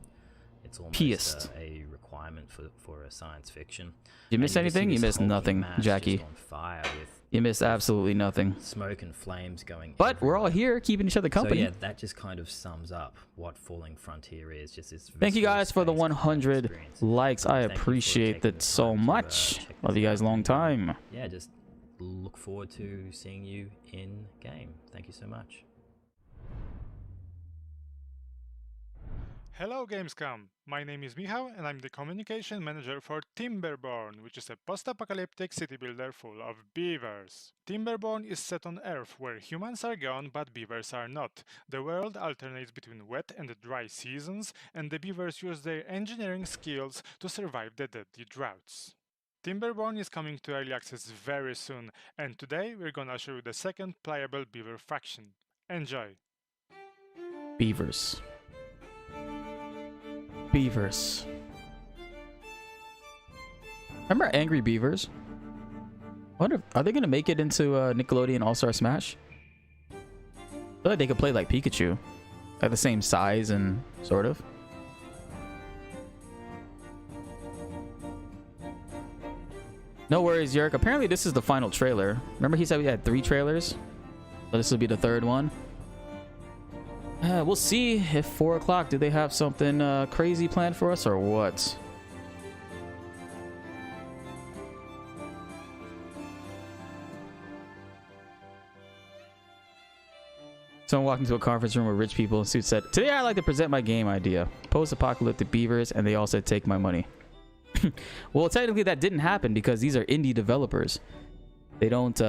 O: It's almost
A: pissed.
O: A requirement for a science fiction.
A: You miss anything? You missed nothing, Jackie. You missed absolutely nothing.
O: Smoke and flames going.
A: But
O: everywhere.
A: we're all here, keeping each other company.
O: So yeah, that just kind of sums up what Falling Frontier is. Just it's.
A: Thank you guys for the 100 likes. I appreciate that so much. Love you guys long time.
O: Yeah, just look forward to seeing you in game. Thank you so much.
M: Hello Gamescom, my name is Michał and I'm the communication manager for Timberborn, which is a post-apocalyptic city builder full of beavers. Timberborn is set on Earth, where humans are gone but beavers are not. The world alternates between wet and dry seasons, and the beavers use their engineering skills to survive the deadly droughts. Timberborn is coming to early access very soon, and today we're gonna show you the second playable beaver faction. Enjoy!
A: Beavers. Beavers. Remember Angry Beavers? I wonder, are they gonna make it into Nickelodeon All-Star Smash? I feel like they could play like Pikachu, like the same size and sort of. No worries, Yerk. Apparently this is the final trailer. Remember he said we had 3 trailers? So this will be the 3rd one. We'll see if 4 o'clock, do they have something crazy planned for us or what? Someone walked into a conference room with rich people in suits said, "Today I'd like to present my game idea. Post-apocalyptic beavers," and they all said, "Take my money." Well, technically that didn't happen because these are indie developers. They don't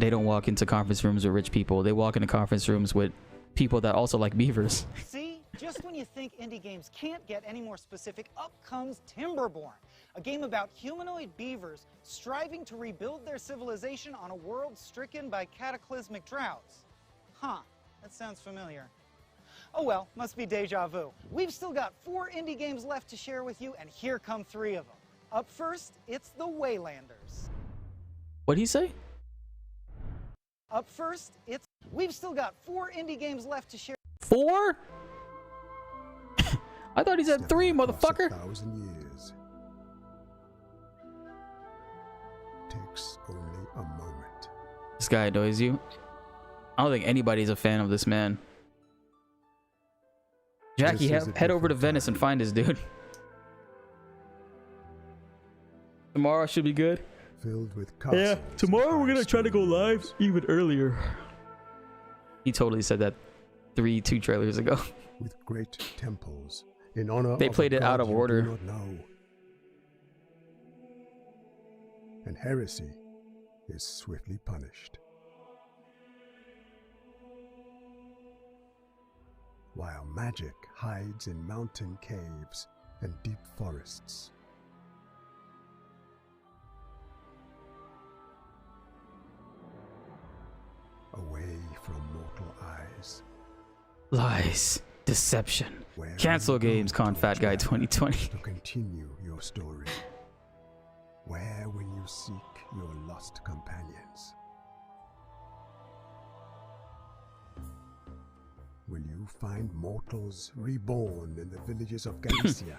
A: walk into conference rooms with rich people. They walk into conference rooms with people that also like beavers.
F: See, just when you think indie games can't get any more specific, up comes Timberborn, a game about humanoid beavers striving to rebuild their civilization on a world stricken by cataclysmic droughts. Huh, that sounds familiar. Oh well, must be deja vu. We've still got 4 indie games left to share with you, and here come 3 of them. Up first, it's the Waylanders.
A: What'd he say?
F: Up first, we've still got 4 indie games left to share.
A: 4? I thought he said 3, motherfucker.
P: 1,000 years takes only a moment.
A: This guy annoys you. I don't think anybody's a fan of this man. Jackie, head over to Venice and find this dude. Tomorrow should be good.
P: Filled with
A: yeah, tomorrow we're gonna try to go live even earlier. He totally said that 2 trailers ago.
P: With great temples in honor
A: they played it out of order.
P: Do not know. And heresy is swiftly punished. While magic hides in mountain caves and deep forests. Away from mortal eyes.
A: Lies. Deception. Cancel Gamescom Fat Guy 2020.
P: To continue your story. Where will you seek your lost companions? Will you find mortals reborn in the villages of Galicia?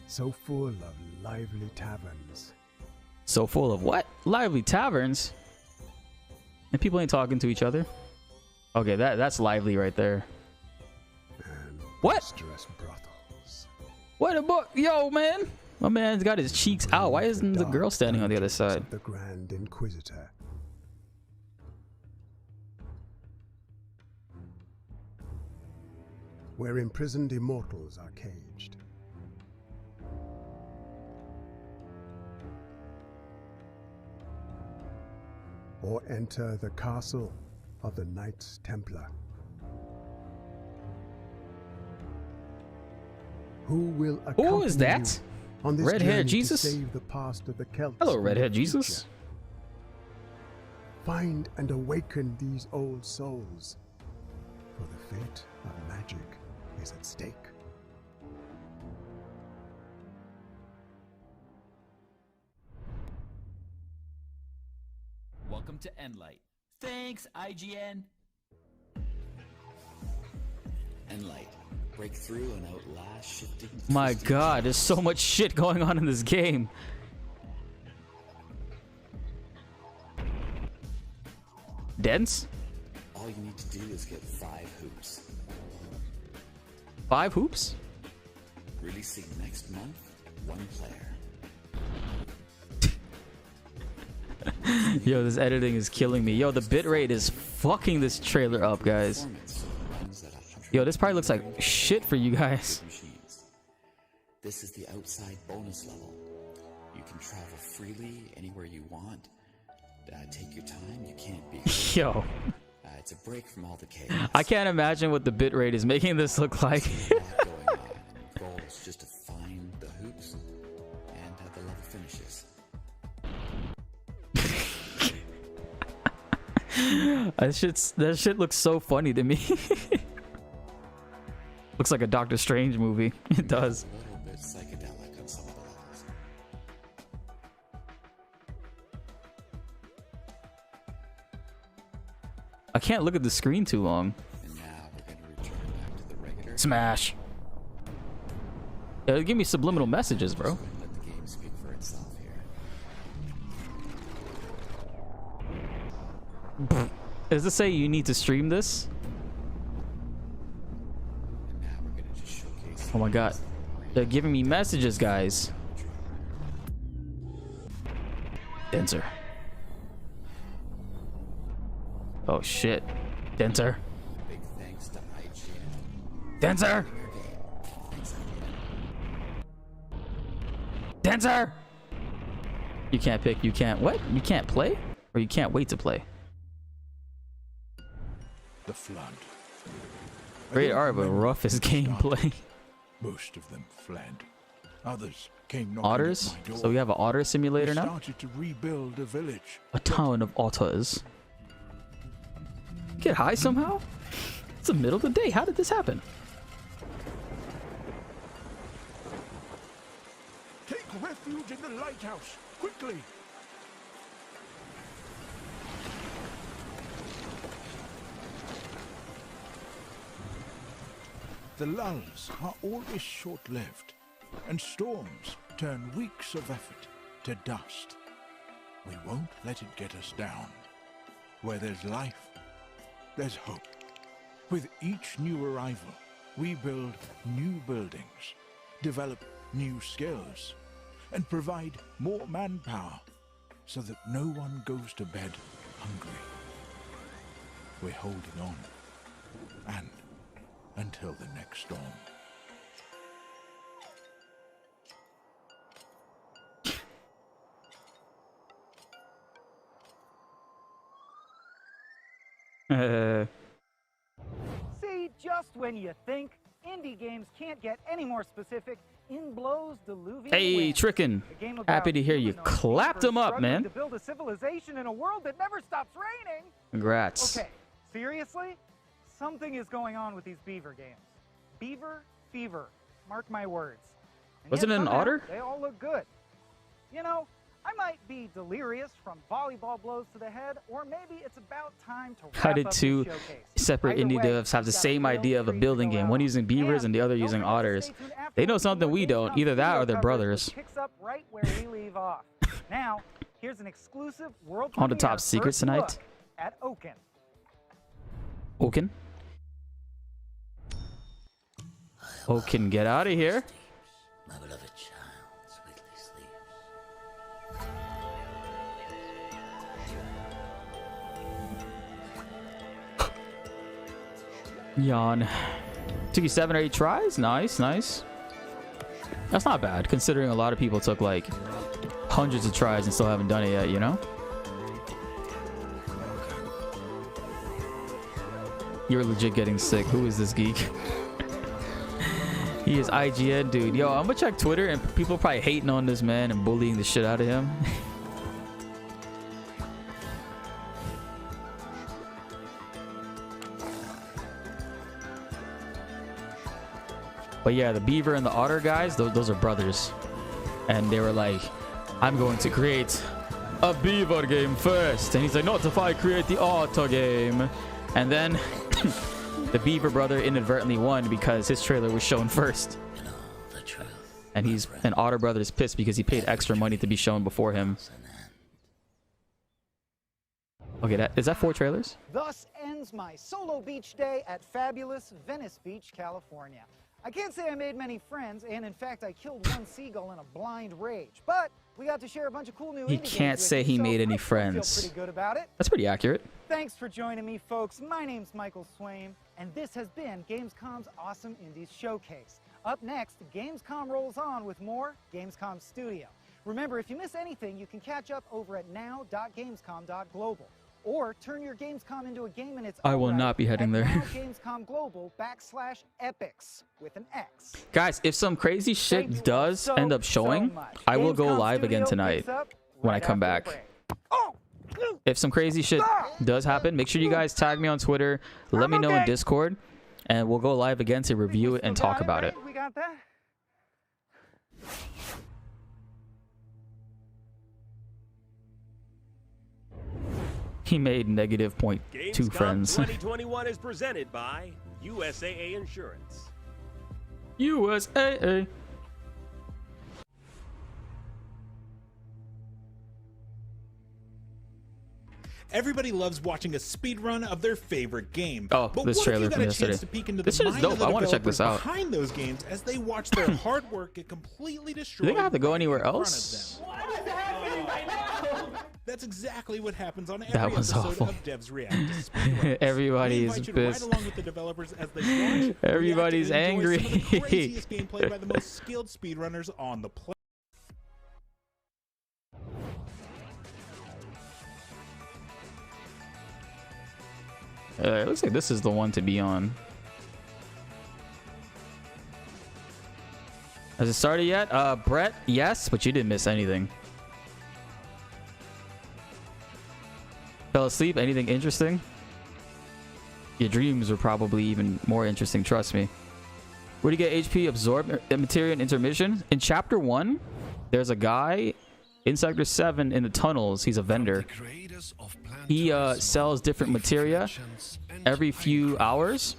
R: So full of lively taverns.
A: So full of what? Lively taverns? And people ain't talking to each other. Okay, that's lively right there. What? What about, yo, man? My man's got his cheeks out. Why isn't the girl standing on the other side?
R: The Grand Inquisitor. Where imprisoned immortals are caged. Or enter the castle of the Knights Templar. Who will accompany
A: Who is that?
R: on this
A: Red-haired
R: journey
A: Jesus?
R: to save the past of the Celts?
A: Hello,
R: from
A: redhead
R: the
A: Jesus.
R: future? Find and awaken these old souls, for the fate of magic is at stake.
U: Welcome to Endlight. Thanks, IGN. Endlight. Break through and outlast shifting.
A: My god, there's so much shit going on in this game. Dense?
U: All you need to do is get 5 hoops.
A: 5 hoops?
U: Releasing next month, 1 player.
A: Yo, this editing is killing me. Yo, the bitrate is fucking this trailer up, guys. Yo, this probably looks like shit for you guys.
U: This is the outside bonus level. You can travel freely anywhere you want. Take your time. You can't be.
A: Yo.
U: It's a break from all the chaos.
A: I can't imagine what the bitrate is making this look like.
U: The goal is just to find the hoops and have the level finishes.
A: That shit looks so funny to me. Looks like a Doctor Strange movie. It does.
U: A little bit psychedelic on some of the levels.
A: I can't look at the screen too long.
U: And now we're going to return back to the regular.
A: Smash. Give me subliminal messages, bro.
U: Let the game speak for itself here.
A: Does it say you need to stream this? Oh my god. They're giving me messages, guys. Denser. Oh shit. Denser.
U: Big thanks to IGN.
A: Denser! Denser! You can't pick, you can't what? You can't play? Or you can't wait to play?
P: The flood.
A: Great art, but roughest gameplay.
P: Most of them fled. Others came knocking
A: Otters?
P: at my door.
A: So we have an otter simulator
P: We
A: now?
P: started to rebuild a village.
A: A town of otters. Get high somehow? It's the middle of the day. How did this happen?
P: Take refuge in the lighthouse, quickly! The lulls are always short-lived, and storms turn weeks of effort to dust. We won't let it get us down. Where there's life, there's hope. With each new arrival, we build new buildings, develop new skills, and provide more manpower so that no one goes to bed hungry. We're holding on, and until the next storm.
F: See, just when you think indie games can't get any more specific, in blows diluvian
A: Hey,
F: wind.
A: Trickin'.
F: A game about
A: Happy to hear you
F: humanoids
A: clapped them up,
F: struggling
A: man.
F: To build a civilization in a world that never stops raining.
A: Congrats.
F: Okay, seriously? Something is going on with these beaver games. Beaver fever. Mark my words. And
A: Wasn't
F: yet
A: it an
F: somehow
A: otter?
F: They all look good. You know, I might be delirious from volleyball blows to the head, or maybe it's about time to
A: How
F: wrap
A: did
F: up
A: two
F: this showcase.
A: separate
F: Either
A: indie
F: way,
A: devs have the
F: we've got a
A: same
F: real
A: idea of a
F: treat to
A: building
F: go
A: game?
F: out
A: One
F: on.
A: using beavers and the other
F: Don't
A: using
F: forget to
A: otters.
F: stay tuned
A: They know
F: afterwards for
A: something
F: more
A: we don't.
F: Gamescom
A: Either that or
F: studio
A: they're
F: coverage,
A: brothers.
F: which picks up right where we leave off. Now, here's an exclusive world
A: On to
F: premiere
A: top secrets
F: first
A: tonight.
F: look at Oaken.
A: Oaken. Oaken, get out of here.
D: My beloved child sweetly sleeps.
A: Yawn. Took you 7 or 8 tries? Nice, nice. That's not bad, considering a lot of people took like hundreds of tries and still haven't done it yet, you know? You're legit getting sick. Who is this geek? He is IGN, dude. Yo, I'm gonna check Twitter and people are probably hating on this man and bullying the shit out of him. But yeah, the beaver and the otter guys, those are brothers. And they were like, I'm going to create a beaver game first. And he's like, not if I create the otter game. And then the beaver brother inadvertently won because his trailer was shown first. And otter brother is pissed because he paid extra money to be shown before him. Okay, is that 4 trailers?
F: Thus ends my solo beach day at fabulous Venice Beach, California. I can't say I made many friends, and in fact, I killed one seagull in a blind rage. But we got to share a bunch of cool new
A: He
F: indie
A: can't
F: games
A: say
F: with
A: he
F: you, so
A: made any
F: I feel
A: friends.
F: pretty good about it.
A: That's pretty accurate.
F: Thanks for joining me, folks. My name's Michael Swaim, and this has been Gamescom's Awesome Indies Showcase. Up next, Gamescom rolls on with more Gamescom Studio. Remember, if you miss anything, you can catch up over at now.gamescom.global. Or turn your Gamescom into a game in its
A: I
F: own
A: will
F: right
A: not be heading
F: at
A: there.
F: Gamescom Global /epics with an X.
A: Guys, if some crazy shit does end up showing, I will go live again tonight when I come back. If some crazy shit does happen, make sure you guys tag me on Twitter, let me know in Discord, and we'll go live again to review it and talk about it.
F: We got that?
A: He made negative 0.2
B: Gamescom
A: friends.
B: 2021 is presented by USAA Insurance.
A: USAA.
E: Everybody loves watching a speedrun of their favorite game.
A: Oh,
E: but
A: this
E: what
A: trailer
E: if you
A: from
E: got a chance
A: yesterday.
E: to peek into
A: This
E: the
A: shit is
E: mind
A: dope.
E: of the
A: I want to check
E: developers
A: this out.
E: behind those games as they watch their hard work get completely
A: Do
E: destroyed?
A: you think I have to go anywhere
E: right in
A: else?
E: front of them? That's exactly what happens on every
A: That was
E: episode
A: awful.
E: of Devs React to Speedruns.
A: Everybody
E: We
A: is
E: invite you to ride
A: pissed.
E: along with the developers as they watch,
A: Everybody's
E: react, and enjoy
A: angry.
E: some of the craziest gameplay by the most skilled speedrunners on the planet.
A: It looks like this is the one to be on. Has it started yet? Brett, yes, but you didn't miss anything. Fell asleep? Anything interesting? Your dreams were probably even more interesting, trust me. Where do you get HP absorb materia and intermission? In chapter 1, there's a guy in sector 7 in the tunnels. He's a vendor. He sells different materia every few hours.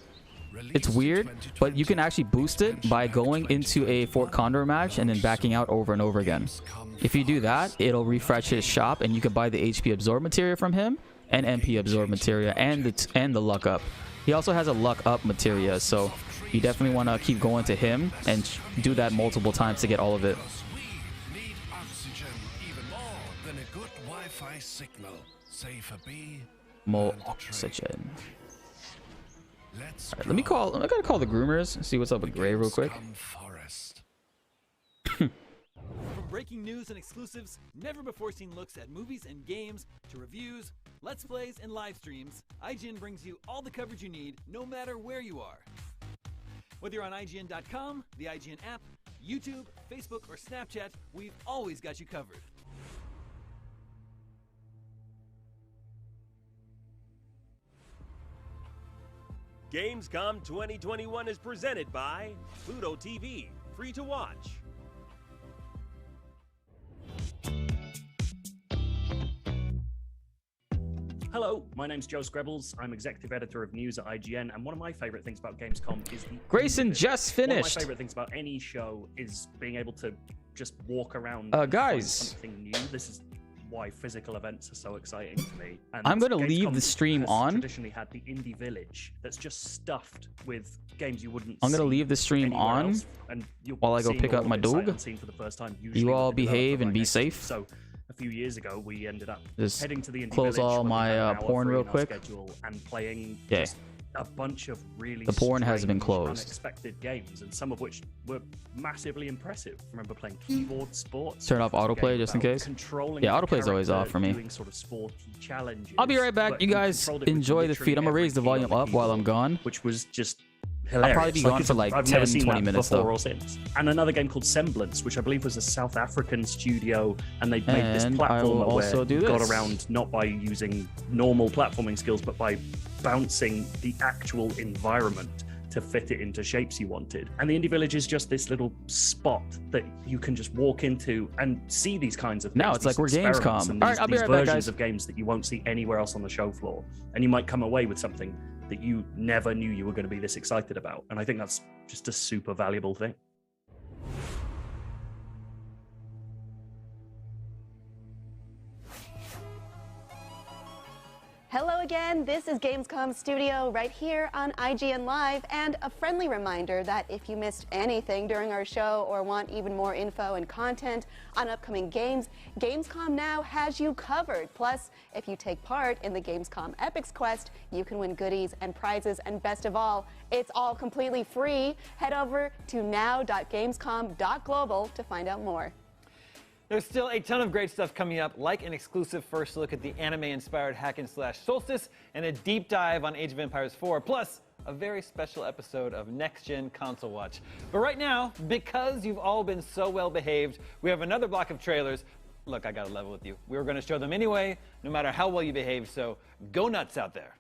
A: It's weird, but you can actually boost it by going into a Fort Condor match and then backing out over and over again. If you do that, it'll refresh his shop and you can buy the HP absorb materia from him and MP absorb materia and the luck up. He also has a luck up materia, so you definitely want to keep going to him and do that multiple times to get all of it. More oxygen. Alright, I gotta call the groomers and see what's up with Gray real quick.
C: From breaking news and exclusives, never before seen looks at movies and games, to reviews, let's plays, and live streams, IGN brings you all the coverage you need, no matter where you are. Whether you're on IGN.com, the IGN app, YouTube, Facebook, or Snapchat, we've always got you covered.
B: Gamescom 2021 is presented by Pluto TV, free to watch.
S: Hello, my name's Joe Screbbles. I'm executive editor of news at IGN, and one of my favorite things about Gamescom is the
A: Grayson just
S: One of
A: finished.
S: my favorite things about any show is being able to just walk around.
A: Guys.
S: Find something new. This is why physical events are so exciting to me. And
A: I'm gonna leave
S: Gamescom
A: the stream
S: has
A: on.
S: Traditionally had the indie village that's just stuffed with games you wouldn't.
A: I'm gonna
S: see
A: leave the stream
S: anywhere
A: on
S: else, and you're
A: while I go
S: seeing
A: pick
S: all
A: up
S: of
A: my
S: it sight
A: dog.
S: unseen for the first time, usually
A: You
S: with
A: all
S: the developer
A: behave and
S: right
A: be
S: next to you.
A: safe.
S: So a few years ago, we ended up
A: Just
S: heading to the indie
A: close
S: village
A: all
S: when we
A: my
S: had an hour
A: porn
S: free
A: real
S: in our
A: quick.
S: schedule and playing
A: Yeah.
S: just a bunch of really
A: The porn has been
S: strange,
A: closed.
S: unexpected games, and some of which were massively impressive. I remember playing keyboard sports.
A: Turn off
S: which was a
A: autoplay
S: game
A: just in
S: about
A: case.
S: controlling
A: Yeah,
S: your
A: autoplay's always off
S: character,
A: for me.
S: doing sort of sporty challenges,
A: I'll be right back.
S: but
A: You guys
S: controlled it with
A: enjoy the
S: literally
A: feed. I'm gonna raise the
S: every key on
A: volume
S: the
A: up while I'm
S: keyboard,
A: gone.
S: which was just
A: I'll
S: hilarious.
A: probably be gone for like
S: I've
A: 10,
S: never seen
A: 20
S: that
A: minutes
S: before
A: though.
S: or since. And another game called Semblance, which I believe was a South African studio, and they made this
A: And I will
S: platformer
A: also
S: where
A: do
S: you got
A: this.
S: around not by using normal platforming skills, but by bouncing the actual environment to fit it into shapes you wanted. And the Indie Village is just this little spot that you can just walk into and see these kinds of things.
A: Now it's like
S: these
A: we're
S: experiments
A: Gamescom.
S: and
A: All
S: these-
A: right, I'll be
S: these
A: right back,
S: versions
A: guys.
S: of games that you won't see anywhere else on the show floor. And you might come away with something that you never knew you were going to be this excited about. And I think that's just a super valuable thing.
T: Hello again, this is Gamescom Studio right here on IGN Live, and a friendly reminder that if you missed anything during our show or want even more info and content on upcoming games, Gamescom now has you covered. Plus, if you take part in the Gamescom Epics Quest, you can win goodies and prizes, and best of all, it's all completely free. Head over to now.gamescom.global to find out more.
C: There's still a ton of great stuff coming up, like an exclusive first look at the anime-inspired hack-and-slash Solstice, and a deep dive on Age of Empires 4, plus a very special episode of Next Gen Console Watch. But right now, because you've all been so well behaved, we have another block of trailers. Look, I gotta level with you. We were gonna show them anyway, no matter how well you behaved, so go nuts out there.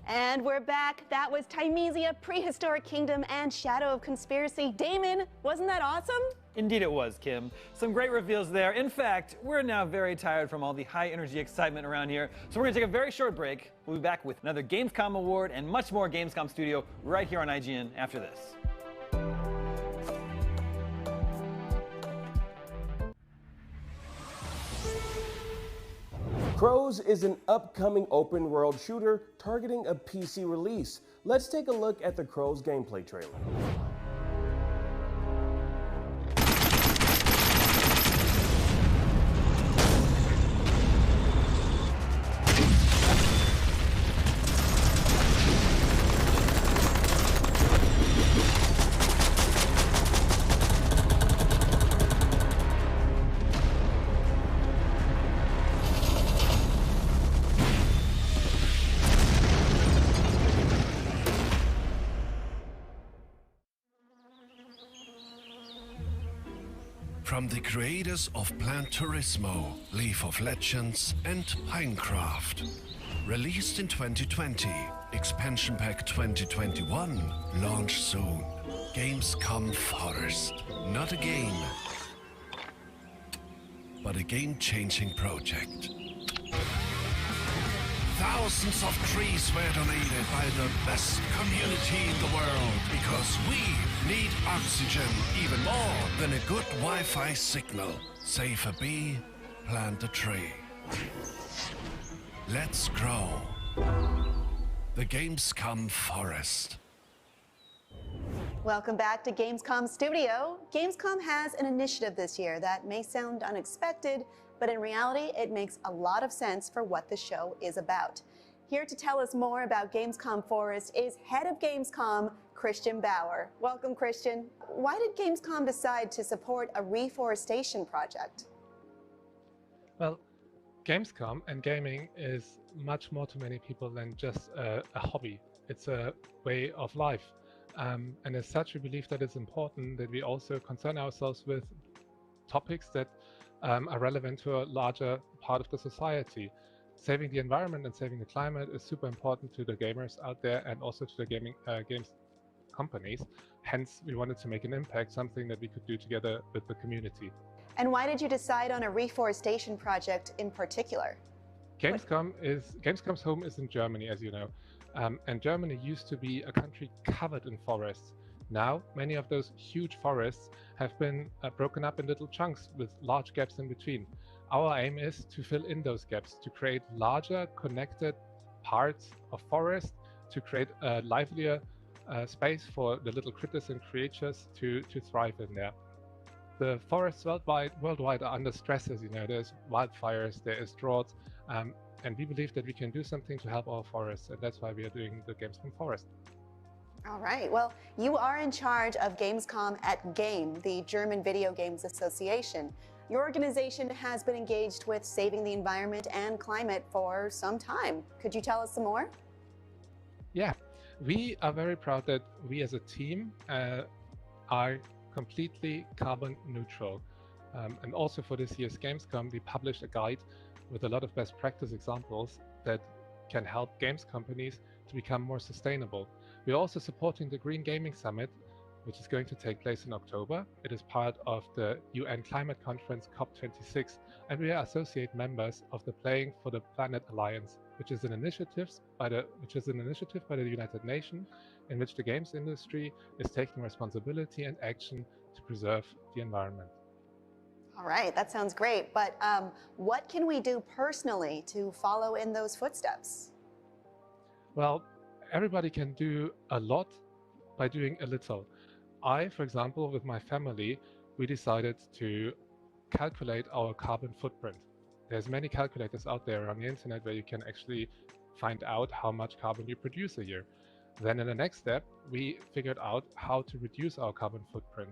T: And we're back. That was Timesia, Prehistoric Kingdom, and Shadow of Conspiracy. Damon, wasn't that awesome?
C: Indeed it was, Kim. Some great reveals there. In fact, we're now very tired from all the high energy excitement around here, so we're gonna take a very short break. We'll be back with another Gamescom award and much more Gamescom Studio right here on IGN after this.
B: Crows is an upcoming open world shooter targeting a PC release. Let's take a look at the Crows gameplay trailer.
N: From the creators of Plant Turismo, League of Legends, and Pinecraft. Released in 2020, Expansion Pack 2021, launch soon. Gamescom Forest. Not a game, but a game-changing project. Thousands of trees were donated by the best community in the world because we need oxygen even more than a good Wi-Fi signal. Save a bee, plant a tree. Let's grow. The Gamescom Forest.
T: Welcome back to Gamescom Studio. Gamescom has an initiative this year that may sound unexpected, but in reality, it makes a lot of sense for what the show is about. Here to tell us more about Gamescom Forest is head of Gamescom, Christian Bauer. Welcome, Christian. Why did Gamescom decide to support a reforestation project?
V: Well, Gamescom and gaming is much more to many people than just a hobby. It's a way of life. And as such, we believe that it's important that we also concern ourselves with topics that are relevant to a larger part of the society. Saving the environment and saving the climate is super important to the gamers out there and also to the games companies. Hence, we wanted to make an impact, something that we could do together with the community.
T: And why did you decide on a reforestation project in particular?
V: Gamescom's home is in Germany, as you know. And Germany used to be a country covered in forests. Now, many of those huge forests have been broken up in little chunks with large gaps in between. Our aim is to fill in those gaps, to create larger connected parts of forest, to create a livelier space for the little critters and creatures to thrive in there. The forests worldwide are under stress, as you know. There's wildfires, there is drought, and we believe that we can do something to help our forests, and that's why we are doing the Gamescom Forest.
T: All right, well, you are in charge of Gamescom at Game, the German Video Games Association. Your organization has been engaged with saving the environment and climate for some time. Could you tell us some more?
V: Yeah, we are very proud that we as a team are completely carbon neutral. And also for this year's Gamescom, we published a guide with a lot of best practice examples that can help games companies to become more sustainable. We're also supporting the Green Gaming Summit, which is going to take place in October. It is part of the UN Climate Conference COP26, and we are associate members of the Playing for the Planet Alliance, which is an initiative by the United Nations, in which the games industry is taking responsibility and action to preserve the environment.
T: All right, that sounds great, but what can we do personally to follow in those footsteps?
V: Well, everybody can do a lot by doing a little. I, for example, with my family, we decided to calculate our carbon footprint. There's many calculators out there on the internet where you can actually find out how much carbon you produce a year. Then in the next step, we figured out how to reduce our carbon footprint.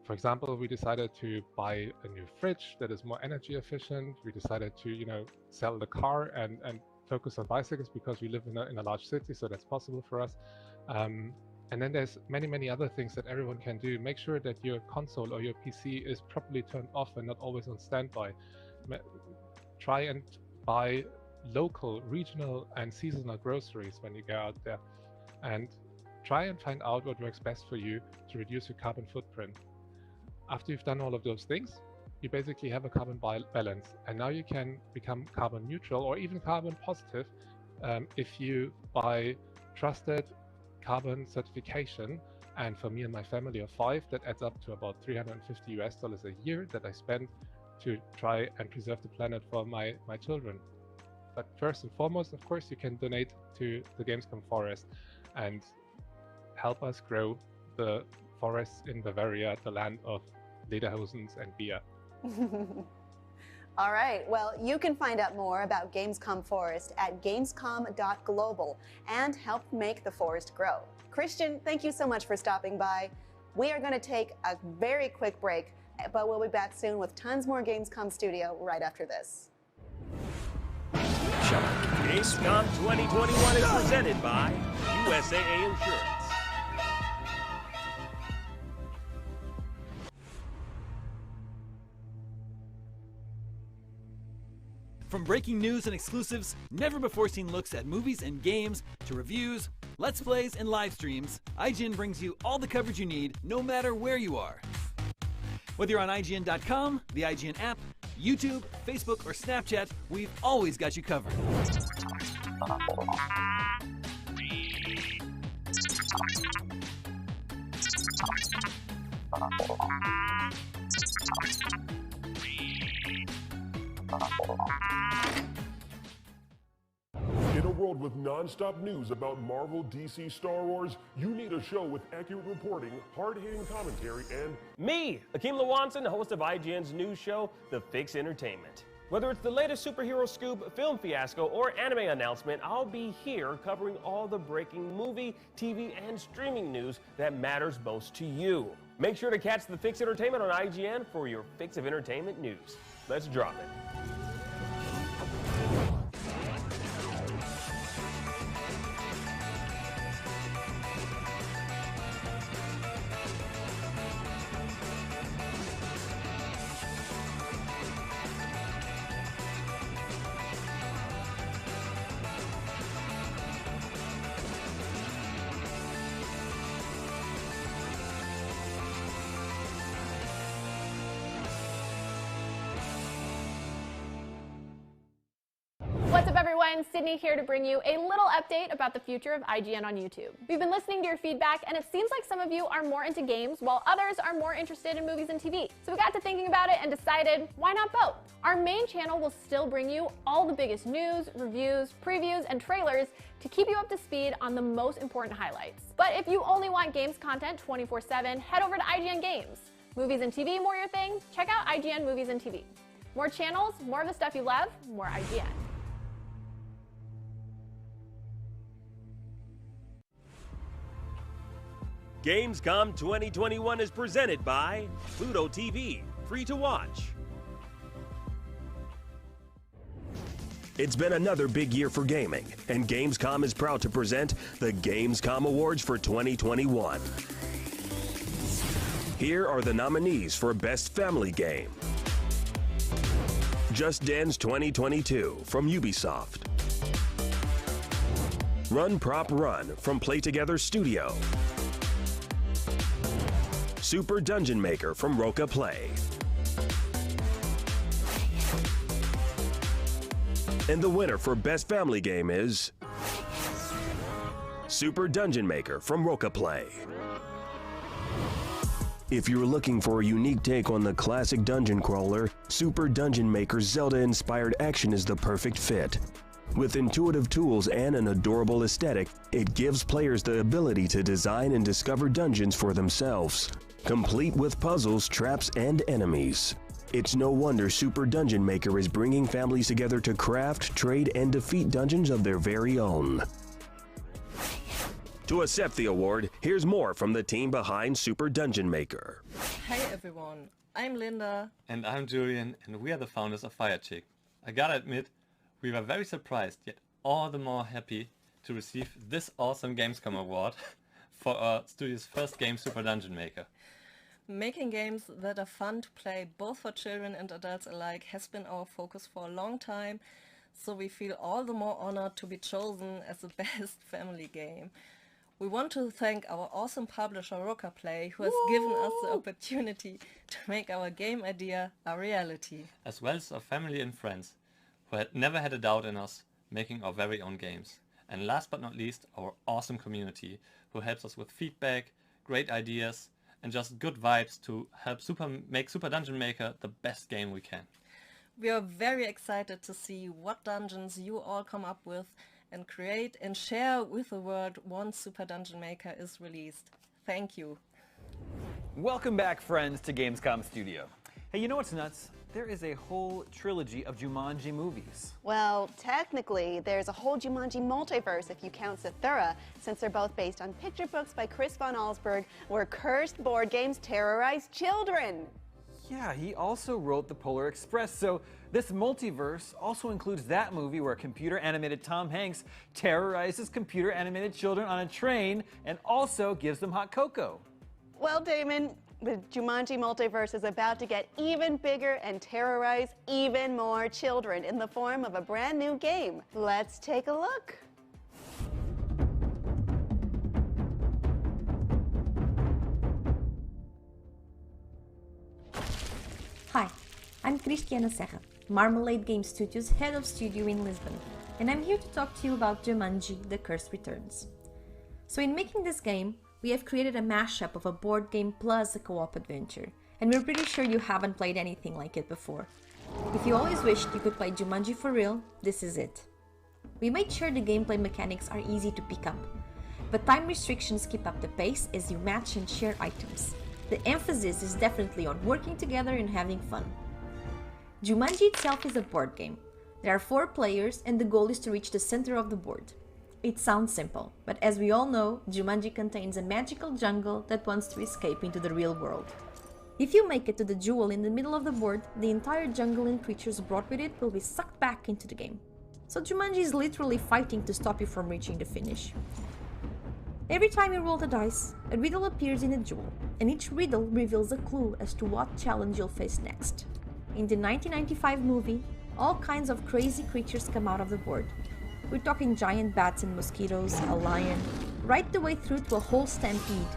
V: For example, we decided to buy a new fridge that is more energy efficient. We decided to, sell the car and focus on bicycles because we live in a large city, so that's possible for us. And then there's many other things that everyone can do. Make sure that your console or your PC is properly turned off and not always on standby. Try and buy local, regional, and seasonal groceries when you go out there. And try and find out what works best for you to reduce your carbon footprint. After you've done all of those things, you basically have a carbon balance. And now you can become carbon neutral or even carbon positive if you buy trusted carbon certification. And for me and my family of 5, that adds up to about $350 a year that I spend to try and preserve the planet for my children. But first and foremost, of course, you can donate to the Gamescom forest and help us grow the forests in Bavaria, the land of lederhosens and beer.
T: All right, well, you can find out more about Gamescom Forest at gamescom.global and help make the forest grow. Christian, thank you so much for stopping by. We are going to take a very quick break, but we'll be back soon with tons more Gamescom Studio right after this.
B: Gamescom 2021 is presented by USAA Insurance.
C: From breaking news and exclusives, never-before-seen looks at movies and games, to reviews, Let's Plays, and live streams, IGN brings you all the coverage you need, no matter where you are. Whether you're on IGN.com, the IGN app, YouTube, Facebook, or Snapchat, we've always got you covered.
I: In a world with non-stop news about Marvel, DC, Star Wars, you need a show with accurate reporting, hard-hitting commentary, and
B: me, Akeem Lawanson, host of IGN's news show, The Fix Entertainment. Whether it's the latest superhero scoop, film fiasco, or anime announcement, I'll be here covering all the breaking movie, TV, and streaming news that matters most to you. Make sure to catch The Fix Entertainment on IGN for your fix of entertainment news. Let's drop it.
J: What's up, everyone? Sydney here to bring you a little update about the future of IGN on YouTube. We've been listening to your feedback, and it seems like some of you are more into games, while others are more interested in movies and TV. So we got to thinking about it and decided, why not both? Our main channel will still bring you all the biggest news, reviews, previews, and trailers to keep you up to speed on the most important highlights. But if you only want games content 24/7, head over to IGN Games. Movies and TV more your thing? Check out IGN Movies and TV. More channels, more of the stuff you love, more IGN.
B: Gamescom 2021 is presented by Pluto TV, free to watch. It's been another big year for gaming, and Gamescom is proud to present the Gamescom Awards for 2021. Here are the nominees for Best Family Game. Just Dance 2022 from Ubisoft. Run Prop Run from Play Together Studio. Super Dungeon Maker from Roca Play. And the winner for Best Family Game is Super Dungeon Maker from Roca Play. If you're looking for a unique take on the classic dungeon crawler, Super Dungeon Maker's Zelda-inspired action is the perfect fit. With intuitive tools and an adorable aesthetic, it gives players the ability to design and discover dungeons for themselves, complete with puzzles, traps, and enemies. It's no wonder Super Dungeon Maker is bringing families together to craft, trade, and defeat dungeons of their very own. To accept the award, here's more from the team behind Super Dungeon Maker.
Q: Hey everyone, I'm Linda.
W: And I'm Julian, and we are the founders of Firechick. I gotta admit, we were very surprised, yet all the more happy to receive this awesome Gamescom award for our studio's first game, Super Dungeon Maker.
Q: Making games that are fun to play both for children and adults alike has been our focus for a long time, so we feel all the more honored to be chosen as the best family game. We want to thank our awesome publisher Rocaplay, who has given us the opportunity to make our game idea a reality.
W: As well as our family and friends, who had never had a doubt in us making our very own games. And last but not least, our awesome community, who helps us with feedback, great ideas, and just good vibes to help make Super Dungeon Maker the best game we can.
Q: We are very excited to see what dungeons you all come up with and create and share with the world once Super Dungeon Maker is released. Thank you.
C: Welcome back, friends, to Gamescom Studio. Hey, you know what's nuts? There is a whole trilogy of Jumanji movies.
T: Well, technically, there's a whole Jumanji multiverse if you count Zathura, since they're both based on picture books by Chris von Allsburg, where cursed board games terrorize children.
C: Yeah, he also wrote The Polar Express, so this multiverse also includes that movie where computer-animated Tom Hanks terrorizes computer-animated children on a train and also gives them hot cocoa.
T: Well, Damon, the Jumanji multiverse is about to get even bigger and terrorize even more children in the form of a brand new game. Let's take a look.
G: Hi, I'm Cristiana Serra, Marmalade Game Studios head of studio in Lisbon, and I'm here to talk to you about Jumanji: The Curse Returns. So in making this game, we have created a mashup of a board game plus a co-op adventure, and we're pretty sure you haven't played anything like it before. If you always wished you could play Jumanji for real, this is it. We made sure the gameplay mechanics are easy to pick up, but time restrictions keep up the pace as you match and share items. The emphasis is definitely on working together and having fun. Jumanji itself is a board game. There are 4 players and the goal is to reach the center of the board. It sounds simple, but as we all know, Jumanji contains a magical jungle that wants to escape into the real world. If you make it to the jewel in the middle of the board, the entire jungle and creatures brought with it will be sucked back into the game. So Jumanji is literally fighting to stop you from reaching the finish. Every time you roll the dice, a riddle appears in a jewel, and each riddle reveals a clue as to what challenge you'll face next. In the 1995 movie, all kinds of crazy creatures come out of the board. We're talking giant bats and mosquitoes, a lion, right the way through to a whole stampede.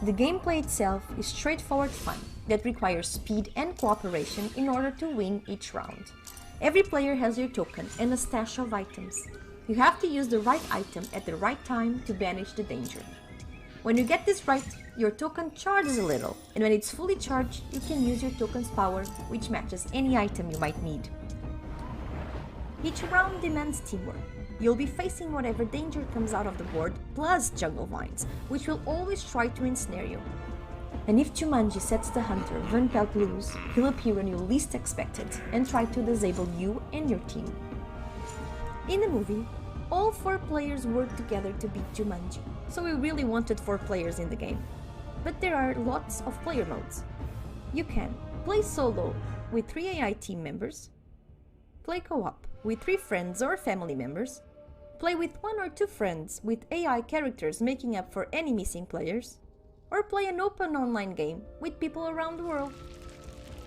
G: The gameplay itself is straightforward fun that requires speed and cooperation in order to win each round. Every player has their token and a stash of items. You have to use the right item at the right time to banish the danger. When you get this right, your token charges a little, and when it's fully charged, you can use your token's power, which matches any item you might need. Each round demands teamwork. You'll be facing whatever danger comes out of the board, plus jungle vines, which will always try to ensnare you. And if Jumanji sets the hunter Van Pelt loose, he'll appear when you least expect it and try to disable you and your team. In the movie, all 4 players work together to beat Jumanji, so we really wanted 4 players in the game. But there are lots of player modes. You can play solo with 3 AI team members, play co-op with 3 friends or family members, play with 1 or 2 friends with AI characters making up for any missing players, or play an open online game with people around the world.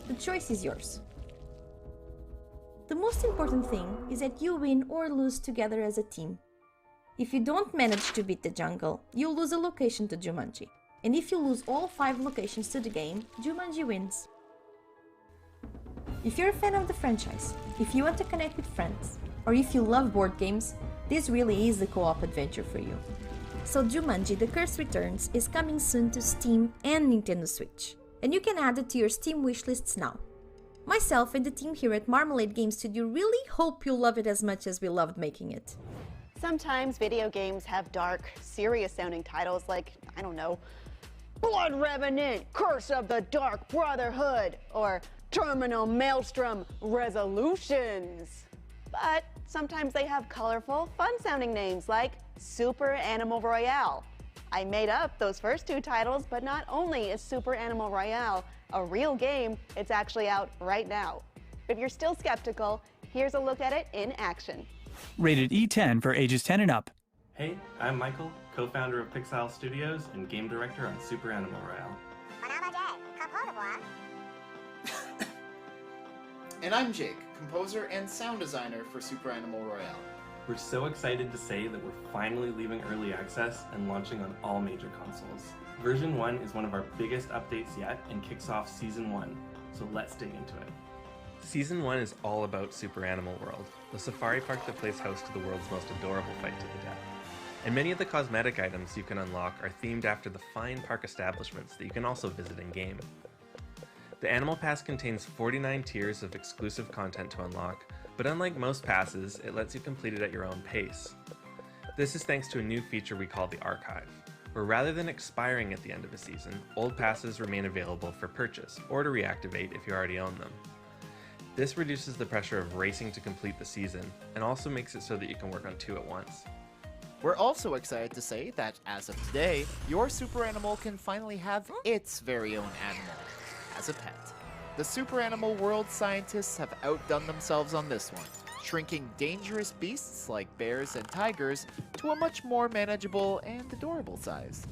G: The choice is yours. The most important thing is that you win or lose together as a team. If you don't manage to beat the jungle, you'll lose a location to Jumanji. And if you lose all 5 locations to the game, Jumanji wins. If you're a fan of the franchise, if you want to connect with friends, or if you love board games, this really is the co-op adventure for you. So Jumanji: The Curse Returns is coming soon to Steam and Nintendo Switch, and you can add it to your Steam wishlists now. Myself and the team here at Marmalade Game Studio really hope you'll love it as much as we loved making it.
T: Sometimes video games have dark, serious-sounding titles like, I don't know, Blood Revenant, Curse of the Dark Brotherhood, or Terminal Maelstrom Resolutions. But sometimes they have colorful, fun-sounding names like Super Animal Royale. I made up those first 2 titles, but not only is Super Animal Royale a real game, it's actually out right now. If you're still skeptical, here's a look at it in action.
K: Rated E10 for ages 10 and up.
L: Hey, I'm Michael, co-founder of Pixile Studios and game director on Super Animal Royale.
X: And I'm Jake,
H: composer and sound designer for Super Animal Royale.
L: We're so excited to say that we're finally leaving early access and launching on all major consoles. Version 1 is one of our biggest updates yet and kicks off Season 1, so let's dig into it. Season 1 is all about Super Animal World, the safari park that plays host to the world's most adorable fight to the death. And many of the cosmetic items you can unlock are themed after the fine park establishments that you can also visit in-game. The Animal Pass contains 49 tiers of exclusive content to unlock, but unlike most passes, it lets you complete it at your own pace. This is thanks to a new feature we call the Archive, where rather than expiring at the end of a season, old passes remain available for purchase, or to reactivate if you already own them. This reduces the pressure of racing to complete the season, and also makes it so that you can work on 2 at once.
H: We're also excited to say that as of today, your Super Animal can finally have its very own animal as a pet. The Super Animal World scientists have outdone themselves on this one, shrinking dangerous beasts like bears and tigers to a much more manageable and adorable size.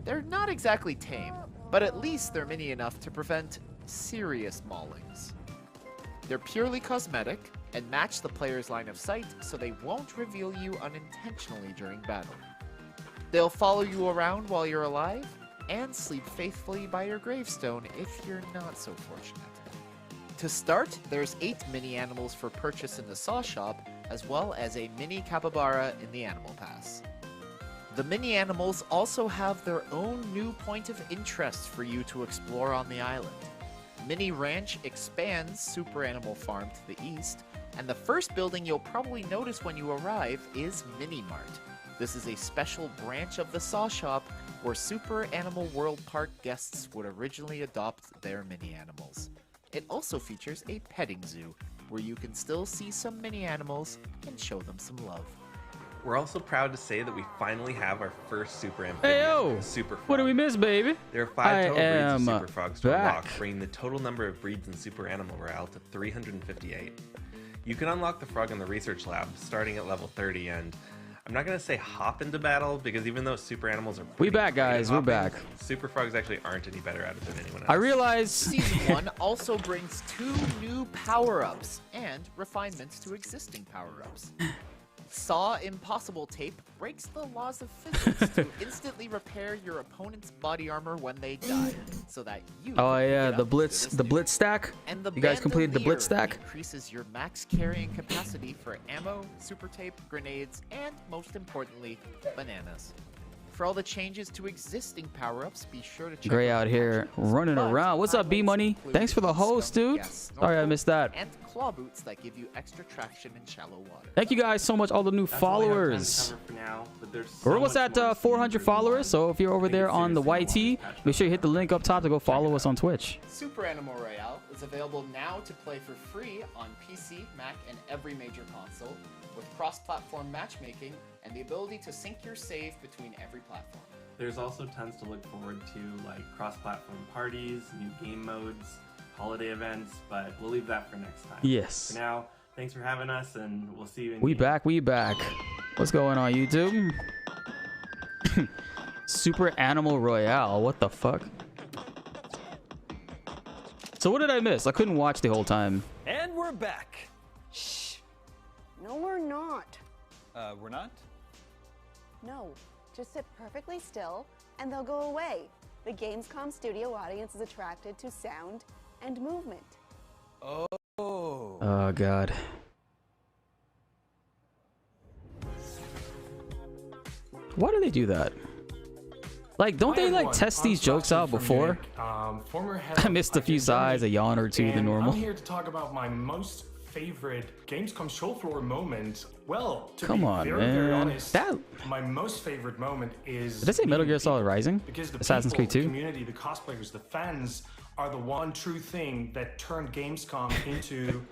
H: They're not exactly tame, but at least they're mini enough to prevent serious maulings. They're purely cosmetic and match the player's line of sight so they won't reveal you unintentionally during battle. They'll follow you around while you're alive and sleep faithfully by your gravestone if you're not so fortunate. To start, there's 8 mini animals for purchase in the Saw Shop, as well as a mini capybara in the Animal Pass. The mini animals also have their own new point of interest for you to explore on the island. Mini Ranch expands Super Animal Farm to the east, and the first building you'll probably notice when you arrive is Mini Mart. This is a special branch of the Saw Shop where Super Animal World Park guests would originally adopt their mini animals. It also features a petting zoo where you can still see some mini animals and show them some love.
L: We're also proud to say that we finally have our first Super Amphibian, the Super Frog.
A: What do we miss, baby?
L: There are 5 total breeds of Super Frogs to
A: back.
L: unlock, bringing the total number of breeds in Super Animal Royale to 358. You can unlock the frog in the research lab, starting at level 30, and I'm not going to say hop into battle, because even though Super Animals are
A: We back, guys. We're back.
L: Super Frogs actually aren't any better at it than anyone else.
A: I realize
H: Season 1 also brings 2 new power-ups and refinements to existing power-ups. Saw Impossible Tape breaks the laws of physics to instantly repair your opponent's body armor when they die, so that you
A: Oh
H: can
A: yeah,
H: get
A: the
H: up
A: Blitz,
H: to
A: the Blitz stack.
H: And the
A: You guys completed the Blitz
H: Bandolier
A: stack.
H: increases your max carrying capacity for ammo, super tape, grenades, and most importantly, bananas. For all the changes to existing power-ups, be sure to check
A: Gray
H: out
A: out here running around. What's up, B Money? Thanks for the host, dude. Sorry I missed that.
H: and claw boots that give you extra traction in shallow water.
A: Thank you guys so much, all the new
L: That's all we have time to
A: followers.
L: cover for now, but there's
A: We're
L: so
A: almost
L: much
A: at
L: more to see
A: 400 followers, so if you're over there on the YT, make sure you hit the link up top to go follow us on Twitch.
H: Super Animal Royale is available now to play for free on PC, Mac, and every major console, with cross-platform matchmaking and the ability to sync your save between every platform.
L: There's also tons to look forward to, like cross-platform parties, new game modes, holiday events, but we'll leave that for next time.
A: Yes.
L: For now, thanks for having us, and we'll see you in
A: We back, we back. What's going on, YouTube? Super Animal Royale, what the fuck? So what did I miss? I couldn't watch the whole time.
C: And we're back. Shh.
T: No, we're not.
C: We're not?
T: No. Just sit perfectly still, and they'll go away. The Gamescom studio audience is attracted to sound and movement.
C: Oh.
A: Oh, God. Why do they do that? Like, don't they, like, test these jokes out before? I missed a few sides, a yawn or two than normal.
M: I'm here to talk about my most favorite Gamescom show floor moment. Well, to
A: Come
M: be
A: on,
M: very,
A: man.
M: very honest,
A: That-
M: my most favorite moment is...
A: Did I say Metal Gear Solid Rising?
M: Because the
A: Assassin's
M: people,
A: Creed 2?
M: the community, the cosplayers, the fans are the one true thing that turned Gamescom into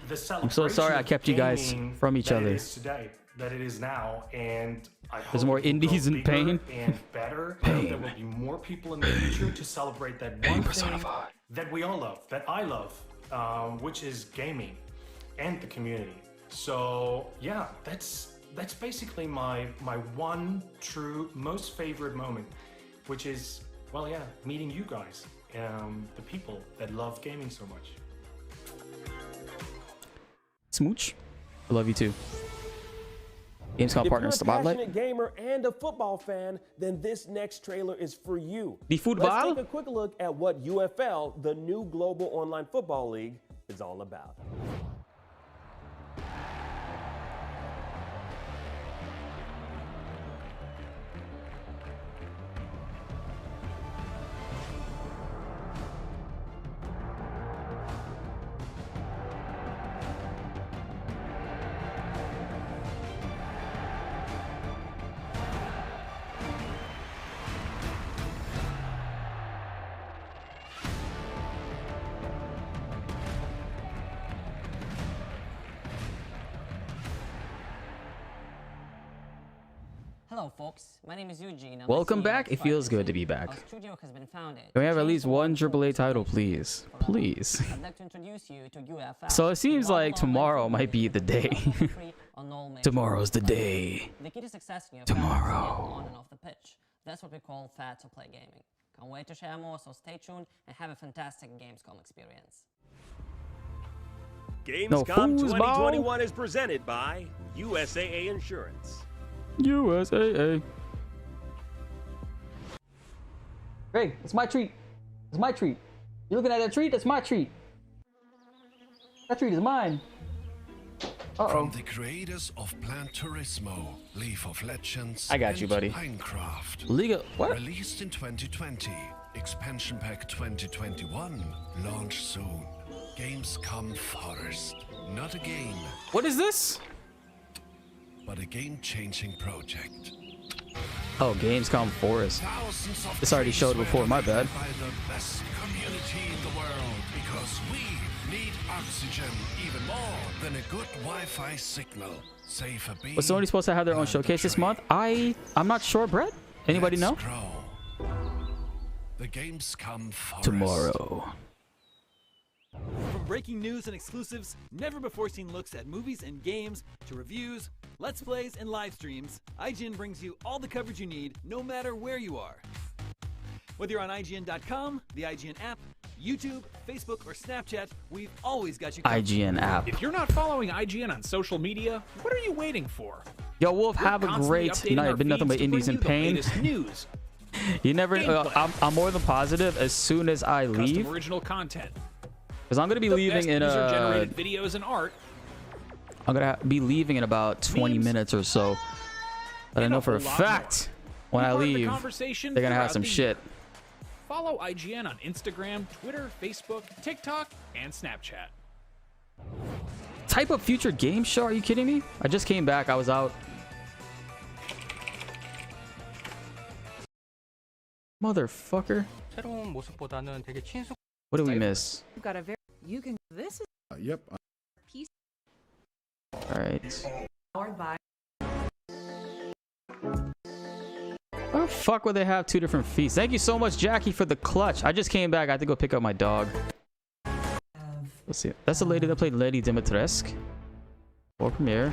M: the celebration
A: I'm so sorry I
M: of
A: kept you guys
M: gaming
A: from each
M: that
A: other.
M: It is today, that it is now, and I
A: There's
M: hope
A: more
M: it will
A: indies
M: go
A: in
M: bigger
A: pain.
M: and better. I hope there will be more people in the future to celebrate that one thing that we all love, that I love, which is gaming and the community. So yeah, that's basically my one true most favorite moment, which is, well, yeah, meeting you guys, the people that love gaming so much.
A: Smooch. I love you too. Gamescom partner
B: If you're a
A: Spotlight.
B: passionate gamer and a football fan, then this next trailer is for you.
A: The football?
B: Let's take a quick look at what UFL, the new global online football league, is all about.
O: Hello folks, my name is Eugene.
A: Welcome back. It feels good to be back.
O: Our studio has been founded.
A: Can we have at least one AAA title, please? Please.
O: I'd like to introduce you to UFL.
A: So it seems like tomorrow might be the day. Tomorrow's the day.
O: The key to success in UFL
A: Tomorrow.
O: is on and off the pitch. That's what we call fair to play gaming. Can't wait to share more, so stay tuned and have a fantastic Gamescom experience.
B: Gamescom 2021 is presented by USAA Insurance.
A: USAA.
R: Greg, it's my treat. It's my treat. You looking at that treat? That's my treat. That treat is mine.
N: From the creators of Plan Turismo, League of Legends,
A: I got you, buddy.
N: Minecraft.
A: League of what?
N: Released in 2020. Expansion Pack 2021. Launch soon. Gamescom Forest. Not a game.
A: What is this?
N: But a game-changing project.
A: Oh, Gamescom Forest. This already showed before, my bad.
N: By the best community in the world, because we need oxygen even more than a good Wi-Fi signal. Safe a beam.
A: Was Sony supposed to have their own showcase this month? I'm not sure, Brett. Anybody know?
N: The Gamescom Forest.
A: Tomorrow.
C: From breaking news and exclusives, never before seen looks at movies and games, to reviews, let's plays, and live streams, IGN brings you all the coverage you need, no matter where you are. Whether you're on IGN.com, the IGN app, YouTube, Facebook, or Snapchat, we've always got you covered.
A: IGN app.
U: If you're not following IGN on social media, what are you waiting for?
A: Yo, Wolf, have a great night. Been nothing but indies in pain.
U: News,
A: You never. I'm more than positive. As soon as I leave,
U: custom original content.
A: because I'm gonna be leaving in
U: user-generated videos and art.
A: I'm gonna be leaving in about 20 minutes or so. But I know for a fact when I leave, they're gonna have some shit.
U: Follow IGN on Instagram, Twitter, Facebook, TikTok, and Snapchat.
A: Type of future game show? Are you kidding me? I just came back. I was out. Motherfucker. What did we miss?
X: You've got a very you can this is
P: Yep.
X: piece
A: All right.
X: powered by
A: Why the fuck would they have two different feasts? Thank you so much, Jackie, for the clutch. I just came back. I had to go pick up my dog. Let's see. That's the lady that played Lady Dimitrescu. World premiere.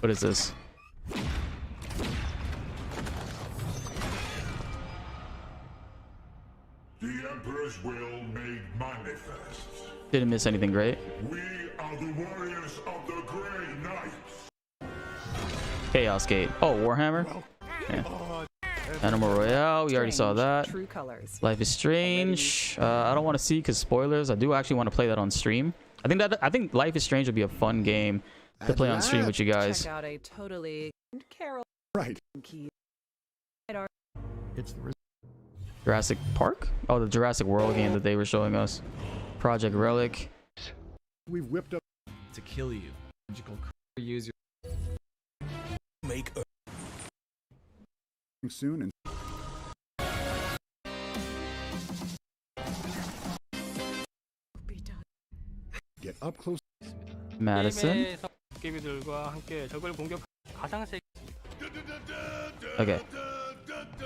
A: What is this?
I: The Emperor's will made manifest.
A: Didn't miss anything great.
I: We are the warriors of the Grey Knights.
A: Chaos Gate. Oh, Warhammer? Yeah. Animal Royale. We already saw that.
X: True colors.
A: Life is Strange. I don't want to see because spoilers. I do actually want to play that on stream. I think Life is Strange would be a fun game to play on stream with you guys.
X: Check out a totally Carol.
P: Right.
X: It's
A: Jurassic Park? Oh, the Jurassic World game that they were showing us. Project Relic.
P: We've whipped up
Y: to kill you. Magical use your
P: make a soon and get up close.
A: Madison. Okay.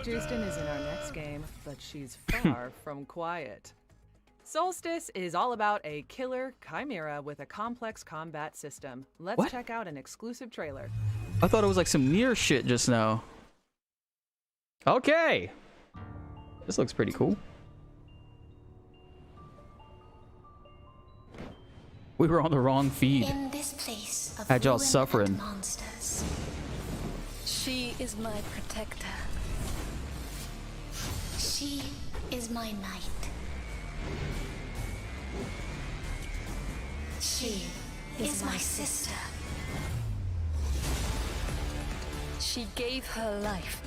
X: Houston is in our next game, but she's far from quiet. Solstice is all about a killer chimera with a complex combat system. Let's check out an exclusive trailer.
A: I thought it was like some near shit just now. Okay. This looks pretty cool. We were on the wrong feed.
D: In this place of
A: Had y'all
D: ruin
A: suffering.
D: and monsters. She is my protector. She is my knight. She is my sister. She gave her life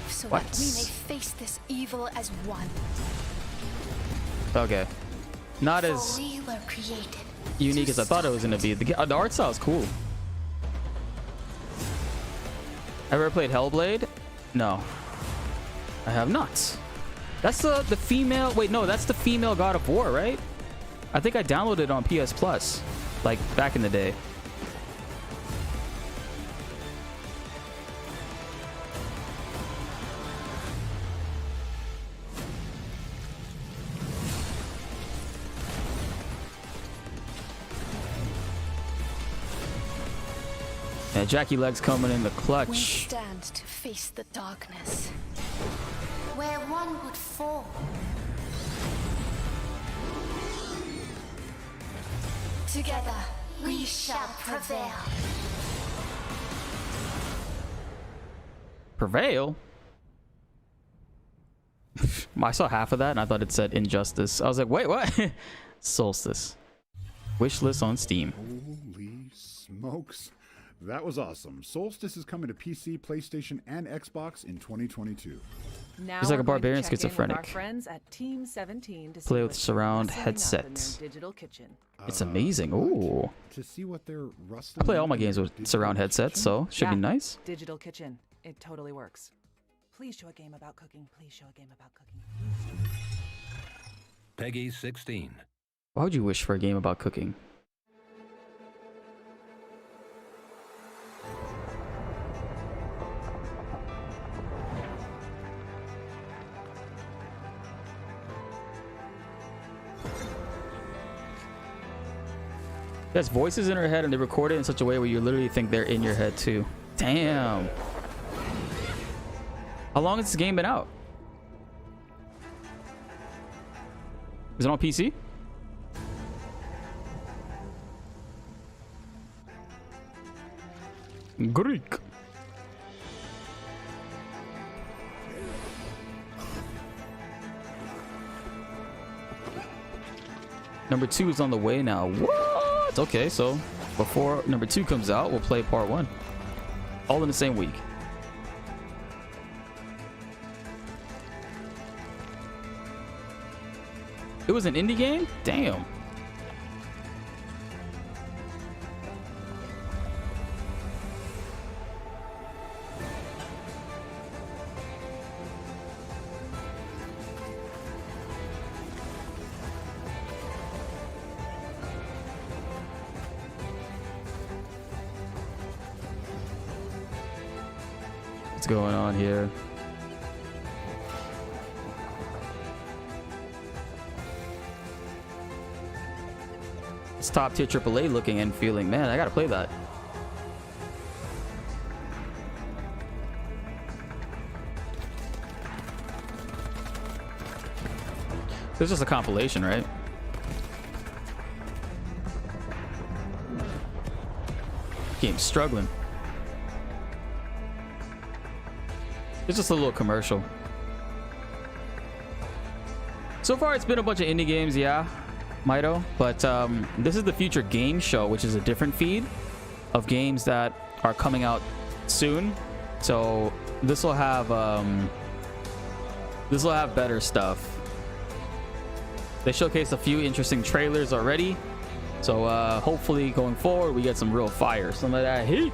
D: so
A: What?
D: that we may face this evil as one.
A: Okay. Not
D: For
A: as
D: we were created
A: unique as I thought it was gonna be. The art style is cool. Ever played Hellblade? No. I have not. That's the female... Wait, no, that's the female God of War, right? I think I downloaded it on PS Plus, like back in the day. Yeah, Jackie Legs coming in the
D: we
A: clutch.
D: stand to face the darkness. Where one would fall. Together, we shall prevail.
A: Prevail? I saw half of that and I thought it said Injustice. I was like, wait, what? Solstice. Wish list on Steam.
E: Holy smokes. That was awesome. Solstice is coming to PC, PlayStation, and Xbox in 2022.
X: Now
A: He's like a
X: we're going to
A: barbarian
X: check in with
A: schizophrenic.
X: Our friends at Team 17 to see
A: Play with
X: what's
A: surround
X: rustling up in
A: headset.
X: their digital kitchen.
A: It's amazing. Ooh.
E: To see what they're
A: I
E: rustling.
A: play all my
E: up in
A: games
E: their
A: with
E: digital
A: surround headsets, so should be
X: Yeah,
A: nice.
X: Digital kitchen. It totally works. Please show a game about cooking. Please show a game about cooking.
N: Peggy 16.
A: Why would you wish for a game about cooking? There's voices in her head and they record it in such a way where you literally think they're in your head too. Damn. How long has this game been out? Is it on PC? Greek. Number 2 is on the way now. What? Okay, so before number 2 comes out, we'll play part 1. All in the same week. It was an indie game? Damn. What's going on here? It's top tier AAA looking and feeling. Man, I gotta play that. This is just a compilation, right? Game's struggling. It's just a little commercial. So far, it's been a bunch of indie games, yeah, Mito. But this is the Future Game Show, which is a different feed of games that are coming out soon. So this will have better stuff. They showcased a few interesting trailers already. So hopefully, going forward, we get some real fire, some of that heat.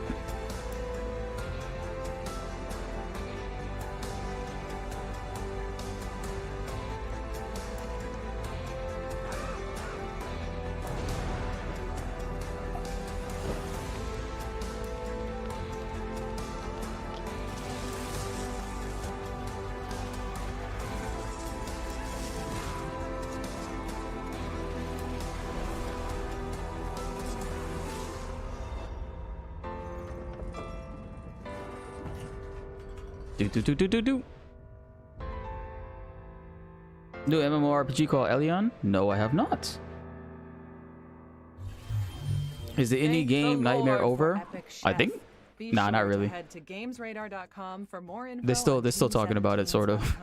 A: Do. New MMORPG called Elion? No, I have not. Is the indie game nightmare over? I think. Nah, not really.
X: Head to gamesradar.com for more info.
A: They're still talking about it, sort of.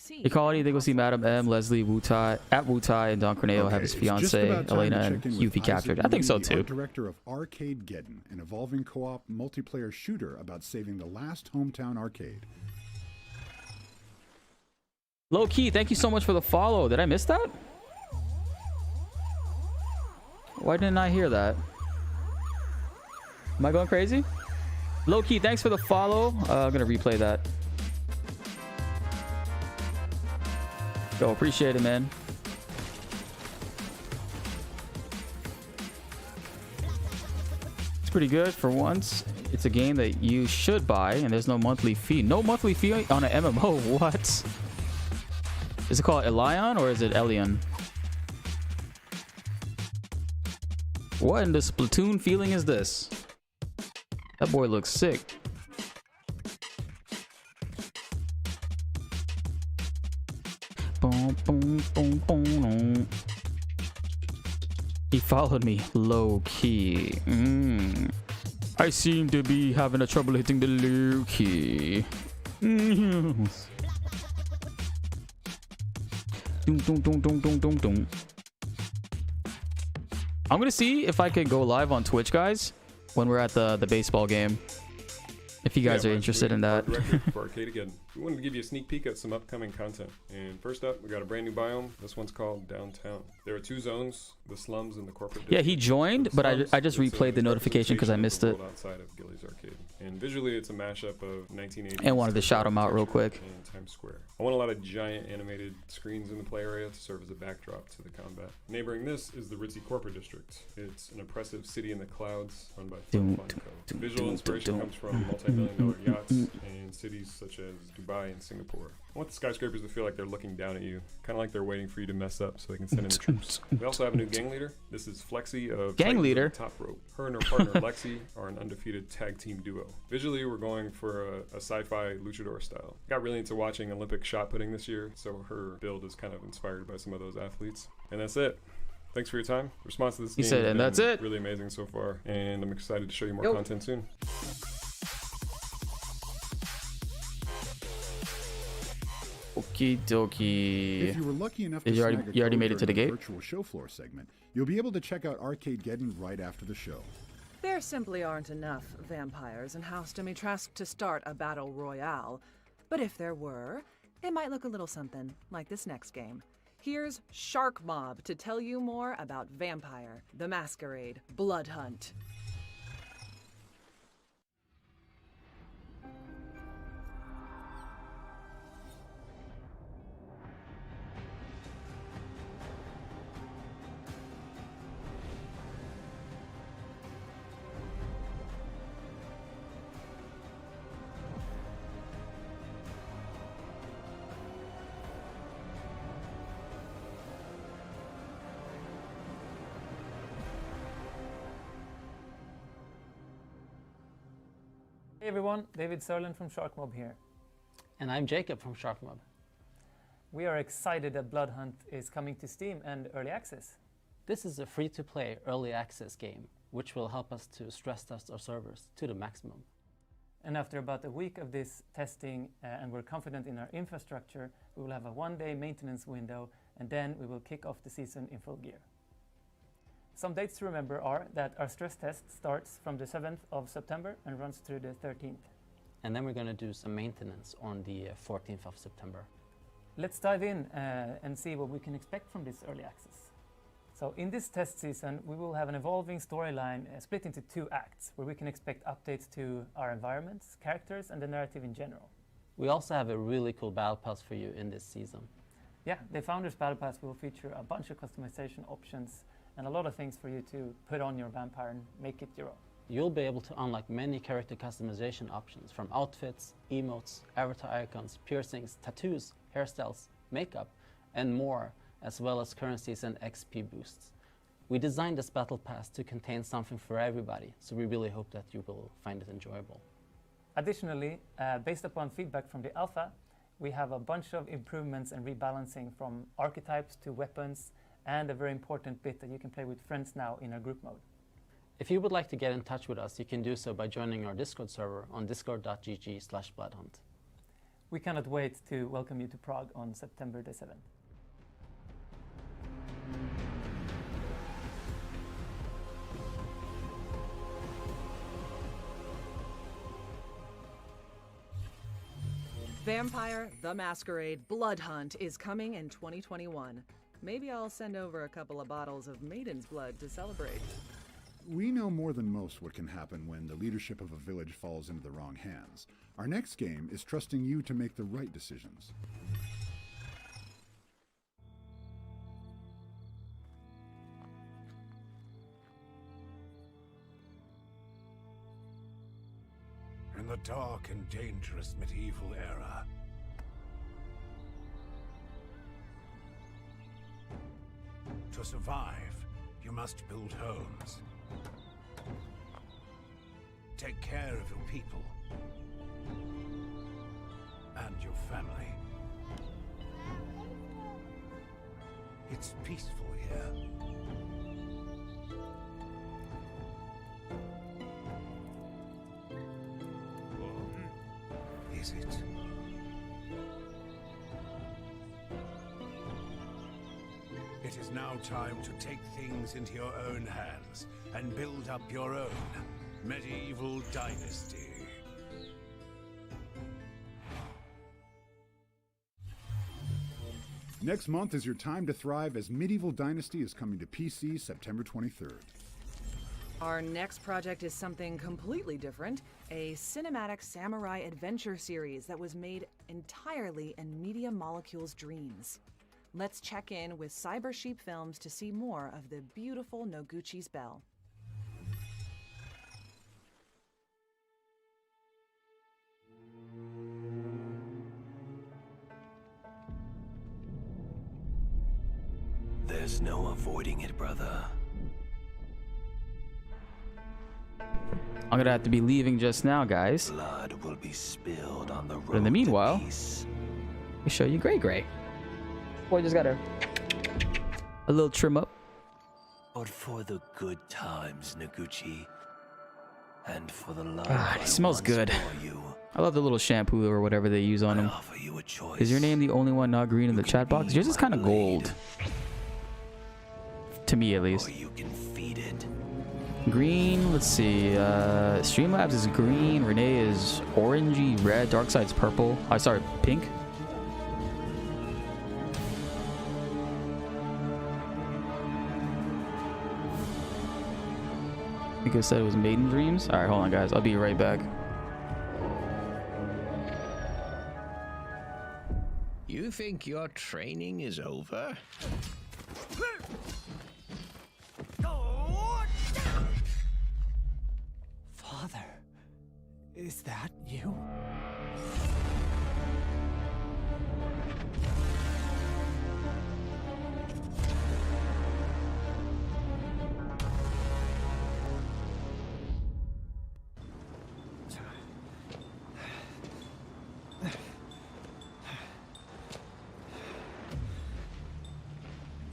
A: Equality, they go see Madam M, Leslie Wutai, at Wutai, and Don Corneo have his fiance Elena and Yuffie captured. I think so too.
E: Director of Arcadegeddon, an evolving co-op multiplayer shooter about saving the last hometown arcade.
A: Low key, thank you so much for the follow. Did I miss that? Why didn't I hear that? Am I going crazy? Low key, thanks for the follow. I'm gonna replay that. Yo, appreciate it, man. It's pretty good for once. It's a game that you should buy, and there's no monthly fee. No monthly fee on an MMO. What? Is it called Elion or is it Elion? What in the Splatoon feeling is this? That boy looks sick. Boom, boom, boom, boom. He followed me low key. I seem to be having a trouble hitting the low key. Dum, dum, dum, dum, dum, dum, dum. I'm gonna see if I can go live on Twitch, guys, when we're at the baseball game. If you guys are interested in that.
F: For Arcade again. We wanted to give you a sneak peek at some upcoming content. And first up, we got a brand new biome. This one's called Downtown. There are two zones, the slums and the corporate district.
A: Yeah, he joined, but I just replayed the notification because I missed it.
F: Outside of Gilly's Arcade. And visually, it's a mashup of 1980s.
A: And wanted to shout him out real quick.
F: And Times Square. I want a lot of giant animated screens in the play area to serve as a backdrop to the combat. Neighboring this is the ritzy corporate district. It's an oppressive city in the clouds run by Funko. Visual inspiration comes from multi-million-dollar yachts and cities such as Dubai and Singapore. I want the skyscrapers to feel like they're looking down at you, kind of like they're waiting for you to mess up so they can send in the troops. We also have a new gang leader. This is Flexi of
A: Gang Leader.
F: Top Rope. Her and her partner Lexi are an undefeated tag team duo. Visually, we're going for a sci-fi luchador style. Got really into watching Olympic shot putting this year, so her build is kind of inspired by some of those athletes. And that's it. Thanks for your time. The response to this game
A: said,
F: has
A: and
F: been
A: that's it.
F: really amazing so far, and I'm excited to show you more content soon.
A: Okie dokie.
E: If you were lucky enough to
A: you
E: snag a
A: already made
E: code
A: it to the
E: during
A: gate?
E: virtual show floor segment, you'll be able to check out Arcadegeddon right after the show.
X: There simply aren't enough vampires in House Dimitrescu to start a battle royale. But if there were, it might look a little something like this next game. Here's Shark Mob to tell you more about Vampire: The Masquerade Blood Hunt.
J: Hey everyone, David Sörlin from Shark Mob here.
S: And I'm Jacob from Shark Mob.
J: We are excited that Blood Hunt is coming to Steam and Early Access.
S: This is a free-to-play early access game, which will help us to stress test our servers to the maximum.
J: And after about a week of this testing, and we're confident in our infrastructure, we will have a one-day maintenance window, and then we will kick off the season in full gear. Some dates to remember are that our stress test starts from the 7th of September and runs through the 13th.
S: And then we're going to do some maintenance on the 14th of September.
J: Let's dive in and see what we can expect from this early access. So in this test season, we will have an evolving storyline split into two acts, where we can expect updates to our environments, characters, and the narrative in general.
S: We also have a really cool battle pass for you in this season.
J: Yeah, the Founders Battle Pass will feature a bunch of customization options and a lot of things for you to put on your vampire and make it your own.
S: You'll be able to unlock many character customization options, from outfits, emotes, avatar icons, piercings, tattoos, hairstyles, makeup, and more, as well as currencies and XP boosts. We designed this battle pass to contain something for everybody, so we really hope that you will find it enjoyable.
J: Additionally, based upon feedback from the alpha, we have a bunch of improvements and rebalancing, from archetypes to weapons, and a very important bit that you can play with friends now in our group mode.
S: If you would like to get in touch with us, you can do so by joining our Discord server on discord.gg/bloodhunt.
J: We cannot wait to welcome you to Prague on September the 7th.
X: Vampire the Masquerade Blood Hunt is coming in 2021. Maybe I'll send over a couple of bottles of Maiden's Blood to celebrate.
E: We know more than most what can happen when the leadership of a village falls into the wrong hands. Our next game is trusting you to make the right decisions.
P: In the dark and dangerous medieval era, to survive, you must build homes. Take care of your people and your family. It's peaceful here. Is it? It is now time to take things into your own hands and build up your own medieval dynasty.
E: Next month is your time to thrive as Medieval Dynasty is coming to PC September 23rd.
X: Our next project is something completely different, a cinematic samurai adventure series that was made entirely in Media Molecule's dreams. Let's check in with Cyber Sheep Films to see more of the beautiful Noguchi's Bell.
G: There's no avoiding it, brother.
A: I'm gonna have to be leaving just now, guys.
G: Blood will be spilled on the road.
A: But in the meanwhile, we show you Gray Gray. Boy, just got a little trim up.
G: But for the good times, Noguchi, and for the love
A: God, it smells good. I love the little shampoo or whatever they use on him. Is your name the only one not green in the chat box? Yours is kind of gold. To me, at least.
G: You can feed it.
A: Green, let's see. Streamlabs is green. Renee is orangey red. Darkside's purple. Sorry, pink. I think I said it was Maiden Dreams. All right, hold on, guys. I'll be right back.
G: You think your training is over?
K: Father, is that you?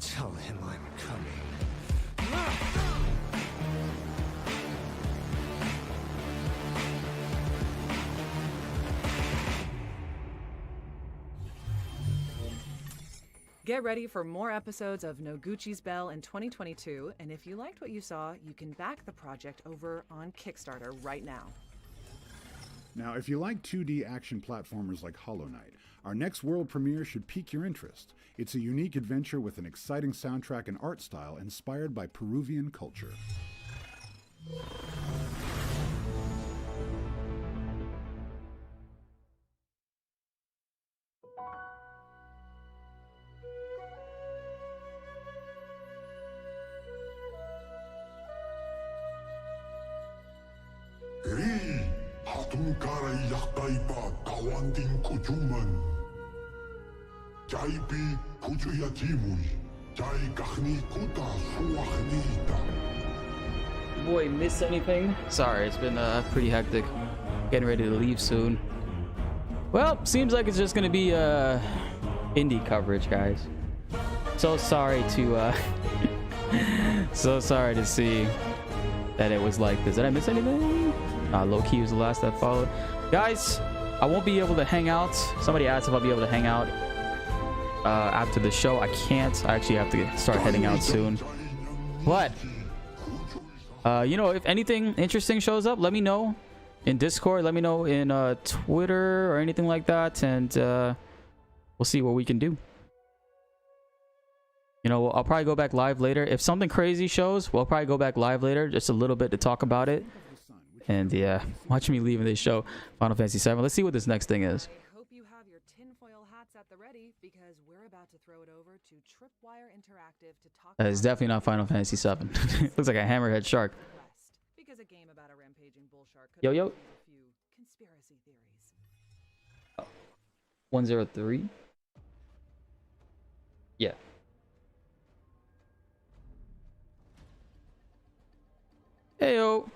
K: Tell him I'm coming.
X: Get ready for more episodes of Noguchi's Bell in 2022, and if you liked what you saw, you can back the project over on Kickstarter right now.
E: Now, if you like 2D action platformers like Hollow Knight, our next world premiere should pique your interest. It's a unique adventure with an exciting soundtrack and art style inspired by Peruvian culture.
I: Hatungkaray yaktaypa kawanding kujuman. Jaipi kujuya jimuy. Jai kahni kuta suachnita.
A: Boy, miss anything? Sorry, it's been pretty hectic. Getting ready to leave soon. Well, seems like it's just gonna be indie coverage, guys. So sorry to so sorry to see that it was like this. Did I miss anything? Low key was the last that followed. Guys, I won't be able to hang out. Somebody asked if I'll be able to hang out after the show. I can't. I actually have to start heading out soon. But you know, if anything interesting shows up, let me know in Discord. Let me know in Twitter or anything like that, and we'll see what we can do. You know, I'll probably go back live later. If something crazy shows, we'll probably go back live later, just a little bit to talk about it. And yeah, watch me leaving this show, Final Fantasy 7. Let's see what this next thing is.
X: I hope you have your tinfoil hats at the ready because we're about to throw it over to Tripwire Interactive to talk
A: It's definitely not Final Fantasy 7. Looks like a hammerhead shark.
X: because a game about a rampaging bull shark could
A: Yo, yo.
X: have a few conspiracy theories.
A: 103. Yeah. Heyo.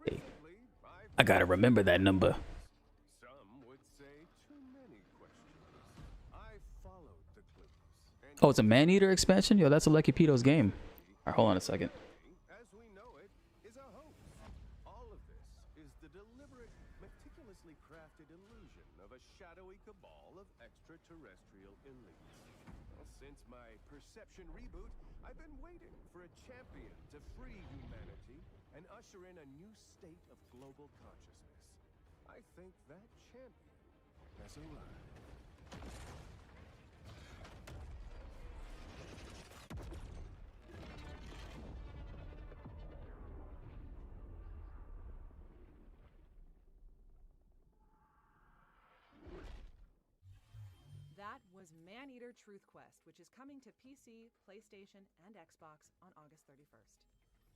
A: Hey. I gotta remember that number. Oh, it's a man-eater expansion? Yo, that's a Lucky Pito's game. All right, hold on a second.
P: Since my perception reboot, I've been waiting for a champion to free humanity and usher in a new state of global consciousness. I think that champion has arrived.
X: That was Man-Eater Truth Quest, which is coming to PC, PlayStation, and Xbox on August 31st.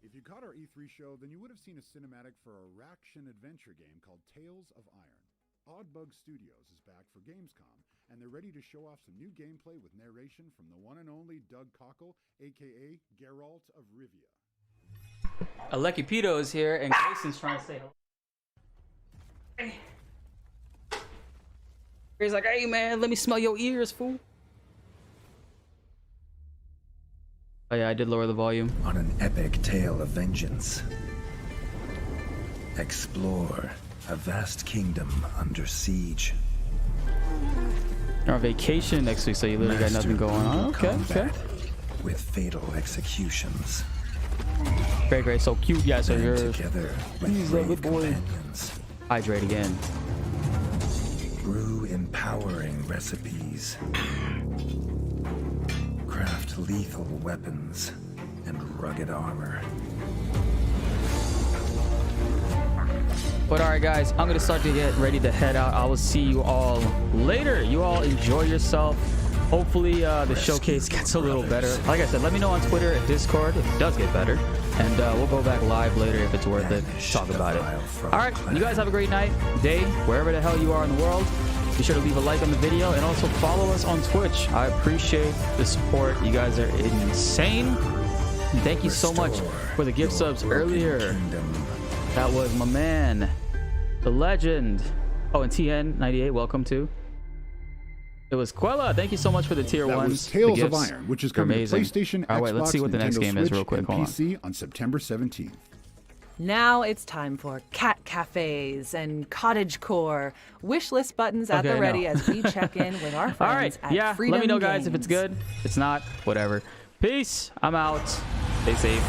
E: If you caught our E3 show, then you would have seen a cinematic for a action adventure game called Tales of Iron. Oddbug Studios is back for Gamescom, and they're ready to show off some new gameplay with narration from the one and only Doug Cockle, aka Geralt of Rivia.
A: Lucky Pito is here, and Grayson's trying to say hello. He's like, hey man, let me smell your ears, fool. Oh yeah, I did lower the volume.
H: On an epic tale of vengeance, explore a vast kingdom under siege.
A: You're on vacation next week, so you literally got nothing going on. Okay, okay.
H: With fatal executions.
A: Great, great. So cute, yeah. So you're
H: together with brave companions.
A: Hydrate again.
H: Brew empowering recipes. Craft lethal weapons and rugged armor.
A: But all right, guys, I'm gonna start to get ready to head out. I will see you all later. You all enjoy yourself. Hopefully the showcase gets a little better. Like I said, let me know on Twitter and Discord if it does get better, and we'll go back live later if it's worth it. Talk about it. All right, you guys have a great night, day, wherever the hell you are in the world. Be sure to leave a like on the video and also follow us on Twitch. I appreciate the support. You guys are insane. And thank you so much for the gift subs earlier. That was my man, the legend. Oh, and TN98, welcome to. It was Quella. Thank you so much for the tier ones.
E: That was Tales of Iron, which is coming to PlayStation,
A: All right,
E: Xbox,
A: let's see what the next
E: Nintendo
A: game
E: Switch,
A: is real quick.
E: and
A: Hold on.
E: PC on September 17th.
X: Now it's time for cat cafes and cottagecore. Wishlist buttons at the ready as we check in with our friends
A: All right,
X: at
A: yeah,
X: Freedom
A: let me know, guys,
X: Games.
A: if it's good. If it's not, whatever. Peace. I'm out. Stay safe.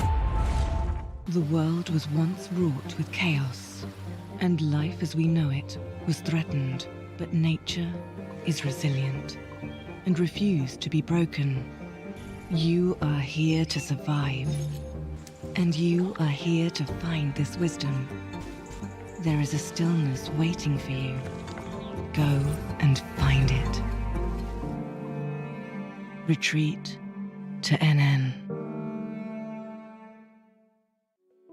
L: The world was once wrought with chaos, and life as we know it was threatened. But nature is resilient and refused to be broken. You are here to survive, and you are here to find this wisdom. There is a stillness waiting for you. Go and find it. Retreat to NN.